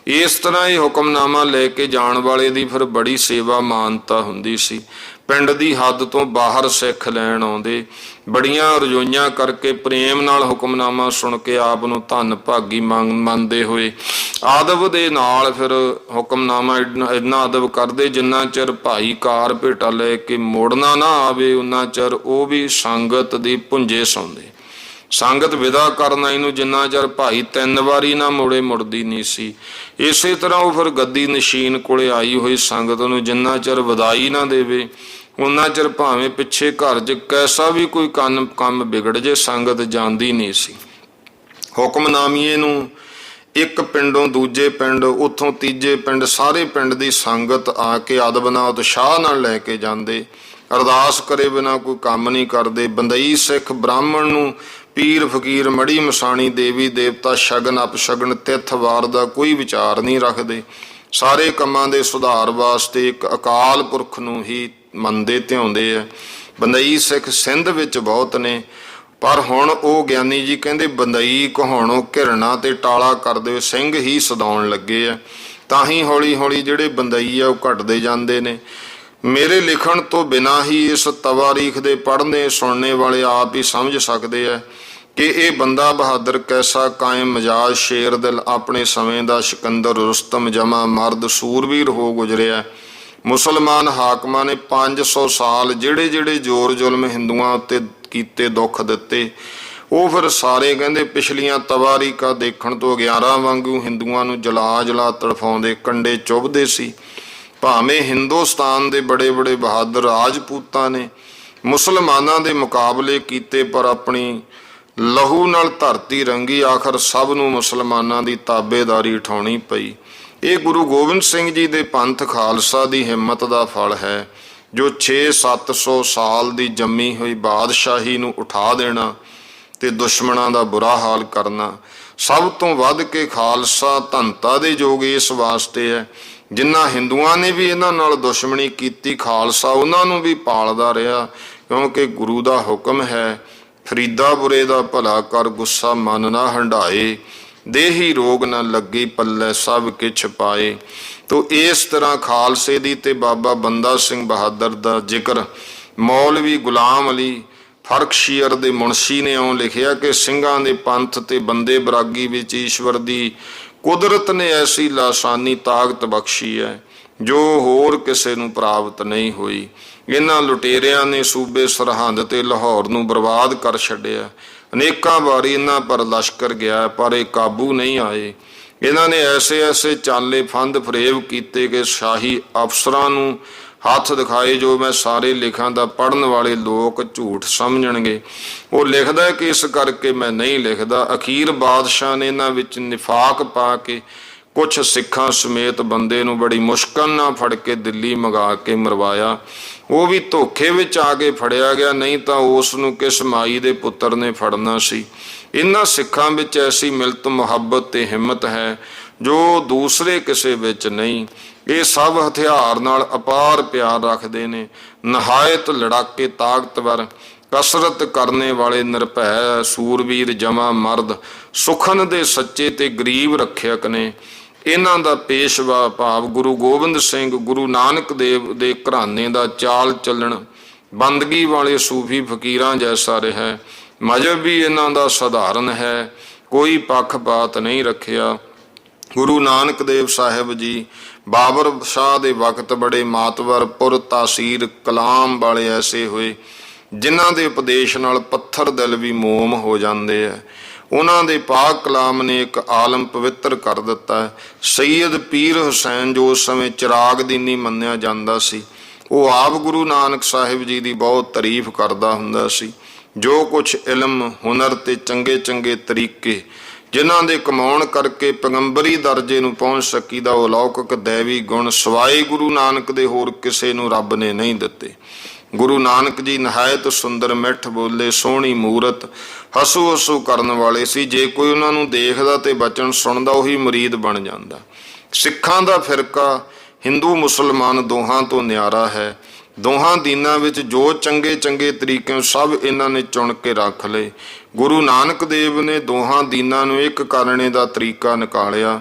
ਇਸ ਤਰ੍ਹਾਂ ਇਹ ਹੁਕਮਨਾਮਾ ਲੈ ਕੇ ਜਾਣ ਵਾਲੇ ਦੀ ਫਿਰ ਬੜੀ ਸੇਵਾ ਮਾਨਤਾ ਹੁੰਦੀ ਸੀ। ਪਿੰਡ ਦੀ ਹੱਦ ਤੋਂ ਬਾਹਰ ਸਿੱਖ ਲੈਣ ਆਉਂਦੇ। ਬੜੀਆਂ ਰਜੋਈਆਂ ਕਰਕੇ ਪ੍ਰੇਮ ਨਾਲ ਹੁਕਮਨਾਮਾ ਸੁਣ ਕੇ ਆਪ ਨੂੰ ਧੰਨ ਭਾਗੀ ਮੰਨਦੇ ਹੋਏ ਆਦਬ ਦੇ ਨਾਲ ਫਿਰ ਹੁਕਮਨਾਮਾ ਇੰਨਾ ਅਦਬ ਕਰਦੇ, ਜਿੰਨਾ ਚਿਰ ਭਾਈ ਕਾਰ ਭੇਟਾ ਲੈ ਕੇ ਮੋੜਨਾ ਨਾ ਆਵੇ ਉਹਨਾਂ ਚਿਰ ਉਹ ਵੀ ਸੰਗਤ ਦੀ ਭੁੰਜੇ ਸੌਂਦੇ। ਸੰਗਤ ਵਿਦਾ ਕਰਨ ਆਈ ਨੂੰ ਜਿੰਨਾ ਚਿਰ ਭਾਈ 3 ਵਾਰੀ ਨਾ ਮੁੜੇ ਮੁੜਦੀ ਨਹੀਂ ਸੀ। ਇਸੇ ਤਰ੍ਹਾਂ ਉਹ ਫਿਰ ਗੱਦੀ ਨਸ਼ੀਨ ਕੋਲੇ ਆਈ ਹੋਈ ਸੰਗਤ ਨੂੰ ਜਿੰਨਾ ਚਿਰ ਵਧਾਈ ਨਾ ਦੇਵੇ ਉਹਨਾਂ ਚਿਰ ਭਾਵੇਂ ਪਿੱਛੇ ਘਰ 'ਚ ਕੈਸਾ ਵੀ ਕੋਈ ਕੰਮ ਵਿਗੜ ਜੇ ਸੰਗਤ ਜਾਂਦੀ ਨਹੀਂ ਸੀ। ਹੁਕਮਨਾਮੀਏ ਨੂੰ ਇੱਕ ਪਿੰਡੋਂ ਦੂਜੇ ਪਿੰਡ, ਉੱਥੋਂ ਤੀਜੇ ਪਿੰਡ, ਸਾਰੇ ਪਿੰਡ ਦੀ ਸੰਗਤ ਆ ਕੇ ਅਦਬ ਨਾਲ ਉਤਸ਼ਾਹ ਨਾਲ ਲੈ ਕੇ ਜਾਂਦੇ। ਅਰਦਾਸ ਕਰੇ ਬਿਨਾ ਕੋਈ ਕੰਮ ਨਹੀਂ ਕਰਦੇ। ਬੰਦਈ ਸਿੱਖ ਬ੍ਰਾਹਮਣ ਨੂੰ ਪੀਰ ਫਕੀਰ ਮੜੀ ਮਸਾਣੀ ਦੇਵੀ ਦੇਵਤਾ ਸ਼ਗਨ ਅਪਸ਼ਗਨ ਤਿੱਥ ਵਾਰ ਦਾ ਕੋਈ ਵਿਚਾਰ ਨਹੀਂ ਰੱਖਦੇ। ਸਾਰੇ ਕੰਮਾਂ ਦੇ ਸੁਧਾਰ ਵਾਸਤੇ ਇੱਕ ਅਕਾਲ ਪੁਰਖ ਨੂੰ ਹੀ ਮੰਨਦੇ ਧਿਆਉਂਦੇ ਆ। ਬੰਦਈ ਸਿੱਖ ਸਿੰਧ ਵਿੱਚ ਬਹੁਤ ਨੇ, ਪਰ ਹੁਣ ਉਹ ਗਿਆਨੀ ਜੀ ਕਹਿੰਦੇ ਬੰਦਈ ਕਹਾਉਣੋਂ ਘਿਰਣਾ ਤੇ ਟਾਲਾ ਕਰਦੇ ਹੋਏ ਸਿੰਘ ਹੀ ਸਦਾਉਣ ਲੱਗੇ ਆ। ਤਾਂ ਹੀ ਹੌਲੀ ਹੌਲੀ ਜਿਹੜੇ ਬੰਦਈ ਆ ਉਹ ਘਟਦੇ ਜਾਂਦੇ ਨੇ। ਮੇਰੇ ਲਿਖਣ ਤੋਂ ਬਿਨਾਂ ਹੀ ਇਸ ਤਵਾਰੀਖ ਦੇ ਪੜ੍ਹਨੇ ਸੁਣਨੇ ਵਾਲੇ ਆਪ ਹੀ ਸਮਝ ਸਕਦੇ ਆ ਕਿ ਇਹ ਬੰਦਾ ਬਹਾਦਰ ਕੈਸਾ ਕਾਇਮ ਮਜਾਜ ਸ਼ੇਰ ਦਿਲ ਆਪਣੇ ਸਮੇਂ ਦਾ ਸਿਕੰਦਰ ਰੁਸਤਮ ਜਮਾ ਮਰਦ ਸੂਰਵੀਰ ਹੋ ਗੁਜ਼ਰਿਆ। ਮੁਸਲਮਾਨ ਹਾਕਮਾਂ ਨੇ 500 ਸਾਲ ਜਿਹੜੇ ਜਿਹੜੇ ਜ਼ੋਰ ਜ਼ੁਲਮ ਹਿੰਦੂਆਂ ਉੱਤੇ ਕੀਤੇ, ਦੁੱਖ ਦਿੱਤੇ, ਉਹ ਫਿਰ ਸਾਰੇ ਕਹਿੰਦੇ ਪਿਛਲੀਆਂ ਤਵਾਰੀਖਾਂ ਦੇਖਣ ਤੋਂ 11 ਵਾਂਗੂ ਹਿੰਦੂਆਂ ਨੂੰ ਜਲਾ ਜਲਾ ਤੜਫਾਉਂਦੇ, ਕੰਡੇ ਚੁੱਭਦੇ ਸੀ। ਭਾਵੇਂ ਹਿੰਦੁਸਤਾਨ ਦੇ ਬੜੇ ਬੜੇ ਬਹਾਦਰ ਰਾਜਪੂਤਾਂ ਨੇ ਮੁਸਲਮਾਨਾਂ ਦੇ ਮੁਕਾਬਲੇ ਕੀਤੇ, ਪਰ ਆਪਣੀ ਲਹੂ ਨਾਲ ਧਰਤੀ ਰੰਗੀ, ਆਖਰ ਸਭ ਨੂੰ ਮੁਸਲਮਾਨਾਂ ਦੀ ਤਾਬੇਦਾਰੀ ਉਠਾਉਣੀ ਪਈ। ਇਹ ਗੁਰੂ ਗੋਬਿੰਦ ਸਿੰਘ ਜੀ ਦੇ ਪੰਥ ਖਾਲਸਾ ਦੀ ਹਿੰਮਤ ਦਾ ਫਲ ਹੈ, ਜੋ 600-700 ਸਾਲ ਦੀ ਜੰਮੀ ਹੋਈ ਬਾਦਸ਼ਾਹੀ ਨੂੰ ਉਠਾ ਦੇਣਾ ਤੇ ਦੁਸ਼ਮਣਾਂ ਦਾ ਬੁਰਾ ਹਾਲ ਕਰਨਾ। ਸਭ ਤੋਂ ਵੱਧ ਕੇ ਖਾਲਸਾ ਧੰਤਾ ਦੇ ਯੋਗ ਇਸ ਵਾਸਤੇ ਹੈ, ਜਿਨ੍ਹਾਂ ਹਿੰਦੂਆਂ ਨੇ ਵੀ ਇਹਨਾਂ ਨਾਲ ਦੁਸ਼ਮਣੀ ਕੀਤੀ, ਖਾਲਸਾ ਉਹਨਾਂ ਨੂੰ ਵੀ ਪਾਲਦਾ ਰਿਹਾ, ਕਿਉਂਕਿ ਗੁਰੂ ਦਾ ਹੁਕਮ ਹੈ, ਫਰੀਦਾ ਬੁਰੇ ਦਾ ਭਲਾ ਕਰ ਗੁੱਸਾ ਮਨ ਨਾ ਹੰਢਾਏ, ਦੇਹੀ ਰੋਗ ਨਾ ਲੱਗੀ ਪੱਲੇ ਸਭ ਕਿਛ ਪਾਏ। ਤੋ ਇਸ ਤਰ੍ਹਾਂ ਖਾਲਸੇ ਦੀ ਤੇ ਬਾਬਾ ਬੰਦਾ ਸਿੰਘ ਬਹਾਦਰ ਦਾ ਜ਼ਿਕਰ ਮੌਲਵੀ ਗੁਲਾਮ ਅਲੀ ਫਰਖਸ਼ੀਰ ਦੇ ਮੁਨਸ਼ੀ ਨੇ ਇਉਂ ਲਿਖਿਆ ਕਿ ਸਿੰਘਾਂ ਦੇ ਪੰਥ ਤੇ ਬੰਦੇ ਬਰਾਗੀ ਵਿੱਚ ਈਸ਼ਵਰ ਦੀ ਕੁਦਰਤ ਨੇ ਐਸੀ ਲਾਸਾਨੀ ਤਾਕਤ ਬਖਸ਼ੀ ਹੈ ਜੋ ਹੋਰ ਕਿਸੇ ਨੂੰ ਪ੍ਰਾਪਤ ਨਹੀਂ ਹੋਈ। ਇਹਨਾਂ ਲੁਟੇਰਿਆਂ ਨੇ ਸੂਬੇ ਸਰਹੰਦ ਤੇ ਲਾਹੌਰ ਨੂੰ ਬਰਬਾਦ ਕਰ ਛੱਡਿਆ। ਅਨੇਕਾਂ ਵਾਰੀ ਇਹਨਾਂ ਪਰ ਲਸ਼ਕਰ ਗਿਆ, ਪਰ ਇਹ ਕਾਬੂ ਨਹੀਂ ਆਏ। ਇਹਨਾਂ ਨੇ ਐਸੇ ਐਸੇ ਚਾਲੇ ਫੰਦ ਫਰੇਬ ਕੀਤੇ ਕਿ ਸ਼ਾਹੀ ਅਫਸਰਾਂ ਨੂੰ ਹੱਥ ਦਿਖਾਏ, ਜੋ ਮੈਂ ਸਾਰੇ ਲਿਖਾਂ ਦਾ ਪੜ੍ਹਨ ਵਾਲੇ ਲੋਕ ਝੂਠ ਸਮਝਣਗੇ। ਉਹ ਲਿਖਦਾ ਕਿ ਇਸ ਕਰਕੇ ਮੈਂ ਨਹੀਂ ਲਿਖਦਾ। ਅਖੀਰ ਬਾਦਸ਼ਾਹ ਨੇ ਇਹਨਾਂ ਵਿੱਚ ਨਿਫਾਕ ਪਾ ਕੇ ਕੁਛ ਸਿੱਖਾਂ ਸਮੇਤ ਬੰਦੇ ਨੂੰ ਬੜੀ ਮੁਸ਼ਕਲ ਨਾਲ ਫੜ ਕੇ ਦਿੱਲੀ ਮੰਗਾ ਕੇ ਮਰਵਾਇਆ। ਉਹ ਵੀ ਧੋਖੇ ਵਿੱਚ ਆ ਕੇ ਫੜਿਆ ਗਿਆ, ਨਹੀਂ ਤਾਂ ਉਸ ਨੂੰ ਕਿਸ ਮਾਈ ਦੇ ਪੁੱਤਰ ਨੇ ਫੜਨਾ ਸੀ। ਇਹਨਾਂ ਸਿੱਖਾਂ ਵਿੱਚ ਐਸੀ ਮਿਲਤ ਮੁਹੱਬਤ ਤੇ ਹਿੰਮਤ ਹੈ ਜੋ ਦੂਸਰੇ ਕਿਸੇ ਵਿੱਚ ਨਹੀਂ। ਇਹ ਸਭ ਹਥਿਆਰ ਨਾਲ ਅਪਾਰ ਪਿਆਰ ਰੱਖਦੇ ਨੇ, ਨਹਾਇਤ ਲੜਾਕੇ ਤਾਕਤਵਰ, ਕਸਰਤ ਕਰਨੇ ਵਾਲੇ ਨਿਰਭੈ ਸੂਰਬੀਰ ਜਮਾ ਮਰਦ, ਸੁਖਨ ਦੇ ਸੱਚੇ ਤੇ ਗਰੀਬ ਰੱਖਿਅਕ ਨੇ। ਇਹਨਾਂ ਦਾ ਪੇਸ਼ਵਾ ਭਾਵ ਗੁਰੂ ਗੋਬਿੰਦ ਸਿੰਘ ਗੁਰੂ ਨਾਨਕ ਦੇਵ ਦੇ ਘਰਾਣੇ ਦਾ ਚਾਲ ਚੱਲਣ ਬੰਦਗੀ ਵਾਲੇ ਸੂਫੀ ਫਕੀਰਾਂ ਜੈਸਾ ਰਿਹਾ। ਮਜ਼ਹਬ ਵੀ ਇਹਨਾਂ ਦਾ ਸਧਾਰਨ ਹੈ, ਕੋਈ ਪੱਖਪਾਤ ਨਹੀਂ ਰੱਖਿਆ। ਗੁਰੂ ਨਾਨਕ ਦੇਵ ਸਾਹਿਬ ਜੀ ਬਾਬਰ ਸ਼ਾਹ ਦੇ ਵਕਤ ਬੜੇ ਮਾਤਵਰ ਪੁਰ ਤਾਸੀਰ ਕਲਾਮ ਵਾਲੇ ਐਸੇ ਹੋਏ ਜਿਨ੍ਹਾਂ ਦੇ ਉਪਦੇਸ਼ ਨਾਲ ਪੱਥਰ ਦਿਲ ਵੀ ਮੋਮ ਹੋ ਜਾਂਦੇ ਆ। ਉਹਨਾਂ ਦੇ ਪਾਕ ਕਲਾਮ ਨੇ ਇੱਕ ਆਲਮ ਪਵਿੱਤਰ ਕਰ ਦਿੱਤਾ। ਸੈਯਦ ਪੀਰ ਹੁਸੈਨ ਜੋ ਉਸ ਸਮੇਂ ਚਿਰਾਗ ਦੀਨੀ ਮੰਨਿਆ ਜਾਂਦਾ ਸੀ, ਉਹ ਆਪ ਗੁਰੂ ਨਾਨਕ ਸਾਹਿਬ ਜੀ ਦੀ ਬਹੁਤ ਤਾਰੀਫ ਕਰਦਾ ਹੁੰਦਾ ਸੀ। ਜੋ ਕੁਛ ਇਲਮ ਹੁਨਰ ਤੇ ਚੰਗੇ ਚੰਗੇ ਤਰੀਕੇ ਜਿਨ੍ਹਾਂ ਦੇ ਕਮਾਉਣ ਕਰਕੇ ਪੈਗੰਬਰੀ ਦਰਜੇ ਨੂੰ ਪਹੁੰਚ ਸਕੀਦਾ, ਉਹ ਅਲੌਕਿਕ ਦੈਵੀ ਗੁਣ ਸਵਾਏ ਗੁਰੂ ਨਾਨਕ ਦੇ ਹੋਰ ਕਿਸੇ ਨੂੰ ਰੱਬ ਨੇ ਨਹੀਂ ਦਿੱਤੇ। ਗੁਰੂ ਨਾਨਕ ਜੀ ਨਹਾਇਤ ਸੁੰਦਰ ਮਿੱਠ ਬੋਲੇ, ਸੋਹਣੀ ਮੂਰਤ, ਹਸੂ ਹਸੂ ਕਰਨ ਵਾਲੇ ਸੀ। ਜੇ ਕੋਈ ਉਹਨਾਂ ਨੂੰ ਦੇਖਦਾ ਤੇ ਬਚਨ ਸੁਣਦਾ, ਉਹੀ ਮੁਰੀਦ ਬਣ ਜਾਂਦਾ। ਸਿੱਖਾਂ ਦਾ ਫਿਰਕਾ ਹਿੰਦੂ ਮੁਸਲਮਾਨ ਦੋਹਾਂ ਤੋਂ ਨਿਆਰਾ ਹੈ। ਦੋਹਾਂ ਦੀਨਾਂ ਵਿੱਚ ਜੋ ਚੰਗੇ ਚੰਗੇ ਤਰੀਕੇ ਸਭ ਇਹਨਾਂ ਨੇ ਚੁਣ ਕੇ ਰੱਖ ਲਏ। ਗੁਰੂ ਨਾਨਕ ਦੇਵ ਨੇ ਦੋਹਾਂ ਦੀਨਾਂ ਨੂੰ ਇੱਕ ਕਰਨੇ ਦਾ ਤਰੀਕਾ ਨਿਕਾਲਿਆ,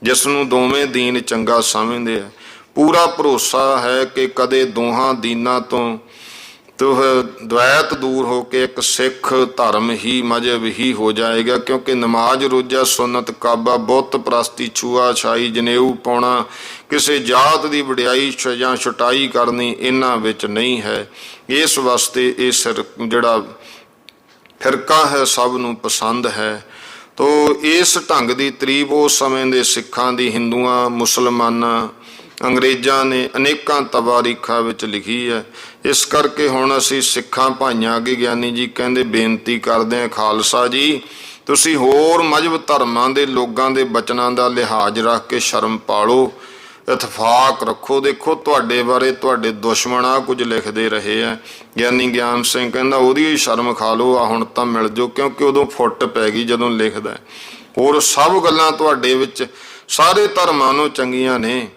ਜਿਸ ਨੂੰ ਦੋਵੇਂ ਦੀਨ ਚੰਗਾ ਸਮਝਦੇ ਆ। ਪੂਰਾ ਭਰੋਸਾ ਹੈ ਕਿ ਕਦੇ ਦੋਹਾਂ ਦੀਨਾਂ ਤੋਂ ਦਵੈਤ ਦੂਰ ਹੋ ਕੇ ਇੱਕ ਸਿੱਖ ਧਰਮ ਹੀ ਮਜ਼ਹਬ ਹੀ ਹੋ ਜਾਏਗਾ, ਕਿਉਂਕਿ ਨਮਾਜ਼ ਰੋਜ਼ਾ ਸੁਨਤ ਕਾਬਾ ਬੁੱਤ ਪ੍ਰਸਤੀ ਛੂਆ ਛਾਈ ਜਨੇਊ ਪਾਉਣਾ, ਕਿਸੇ ਜਾਤ ਦੀ ਵਡਿਆਈ ਜਾਂ ਛੁਟਾਈ ਕਰਨੀ ਇਹਨਾਂ ਵਿੱਚ ਨਹੀਂ ਹੈ। ਇਸ ਵਾਸਤੇ ਇਹ ਜਿਹੜਾ ਫਿਰਕਾ ਹੈ ਸਭ ਨੂੰ ਪਸੰਦ ਹੈ। ਤੋ ਇਸ ਢੰਗ ਦੀ ਤਰੀਬ ਉਸ ਸਮੇਂ ਦੇ ਸਿੱਖਾਂ ਦੀ ਹਿੰਦੂਆਂ ਮੁਸਲਮਾਨਾਂ ਅੰਗਰੇਜ਼ਾਂ ਨੇ ਅਨੇਕਾਂ ਤਵਾਰੀਖਾਂ ਵਿੱਚ ਲਿਖੀ ਹੈ। ਇਸ ਕਰਕੇ ਹੁਣ ਅਸੀਂ ਸਿੱਖਾਂ ਭਾਈਆਂ ਅੱਗੇ ਗਿਆਨੀ ਜੀ ਕਹਿੰਦੇ ਬੇਨਤੀ ਕਰਦੇ ਹਾਂ, ਖਾਲਸਾ ਜੀ ਤੁਸੀਂ ਹੋਰ ਮਜ਼ਹਬ ਧਰਮਾਂ ਦੇ ਲੋਕਾਂ ਦੇ ਬਚਨਾਂ ਦਾ ਲਿਹਾਜ਼ ਰੱਖ ਕੇ ਸ਼ਰਮ ਪਾਲੋ, ਇਤਫਾਕ ਰੱਖੋ। ਦੇਖੋ ਤੁਹਾਡੇ ਬਾਰੇ ਤੁਹਾਡੇ ਦੁਸ਼ਮਣ ਆ ਕੁਝ ਲਿਖਦੇ ਰਹੇ ਆ। ਗਿਆਨੀ ਗਿਆਨ ਸਿੰਘ ਕਹਿੰਦਾ ਉਹਦੀ ਹੀ ਸ਼ਰਮ ਖਾ ਲਓ, ਆ ਹੁਣ ਤਾਂ ਮਿਲ ਜਾਓ, ਕਿਉਂਕਿ ਉਦੋਂ ਫੁੱਟ ਪੈ ਗਈ ਜਦੋਂ ਲਿਖਦਾ। ਹੋਰ ਸਭ ਗੱਲਾਂ ਤੁਹਾਡੇ ਵਿੱਚ ਸਾਰੇ ਧਰਮਾਂ ਨੂੰ ਚੰਗੀਆਂ ਨੇ।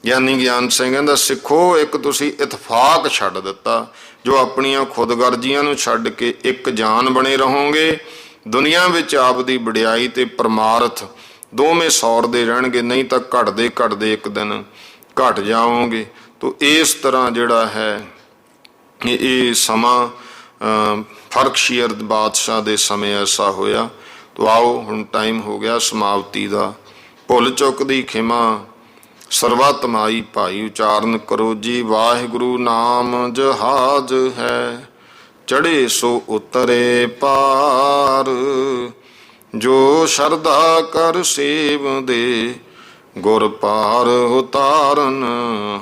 ਗਿਆਨੀ ਗਿਆਨ ਸਿੰਘ ਕਹਿੰਦਾ ਸਿੱਖੋ, ਇੱਕ ਤੁਸੀਂ ਇਤਫਾਕ ਛੱਡ ਦਿੱਤਾ, ਜੋ ਆਪਣੀਆਂ ਖੁਦਗਰਜ਼ੀਆਂ ਨੂੰ ਛੱਡ ਕੇ ਇੱਕ ਜਾਨ ਬਣੇ ਰਹੋਗੇ। ਦੁਨੀਆ ਵਿੱਚ ਆਪ ਦੀ ਵਡਿਆਈ ਤੇ ਪਰਮਾਰਥ ਦੋਵੇਂ ਸੌਰਦੇ ਰਹਿਣਗੇ, ਨਹੀਂ ਤਾਂ ਘਟਦੇ ਘਟਦੇ ਇੱਕ ਦਿਨ ਘਟ ਜਾਓਗੇ। ਤੋ ਇਸ ਤਰ੍ਹਾਂ ਜਿਹੜਾ ਹੈ ਇਹ ਸਮਾਂ ਫਰਖਸ਼ੀਰ ਬਾਦਸ਼ਾਹ ਦੇ ਸਮੇਂ ਐਸਾ ਹੋਇਆ। ਤੋ ਆਓ ਹੁਣ ਟਾਈਮ ਹੋ ਗਿਆ ਸਮਾਪਤੀ ਦਾ। ਭੁੱਲ ਚੁੱਕ ਦੀ ਖਿਮਾ ਸਰਬੱਤ ਮਾਈ ਭਾਈ, ਉਚਾਰਨ ਕਰੋ ਜੀ ਵਾਹਿਗੁਰੂ ਨਾਮ ਜਹਾਜ਼ ਹੈ, ਚੜੇ ਸੋ ਉਤਰੇ ਪਾਰ, ਜੋ ਸ਼ਰਧਾ ਕਰ ਸੇਵ ਦੇ, ਗੁਰ ਪਾਰ ਉਤਾਰਨ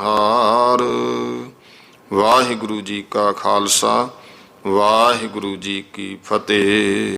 ਹਾਰ। ਵਾਹਿਗੁਰੂ ਜੀ ਕਾ ਖਾਲਸਾ, ਵਾਹਿਗੁਰੂ ਜੀ ਕੀ ਫਤਿਹ।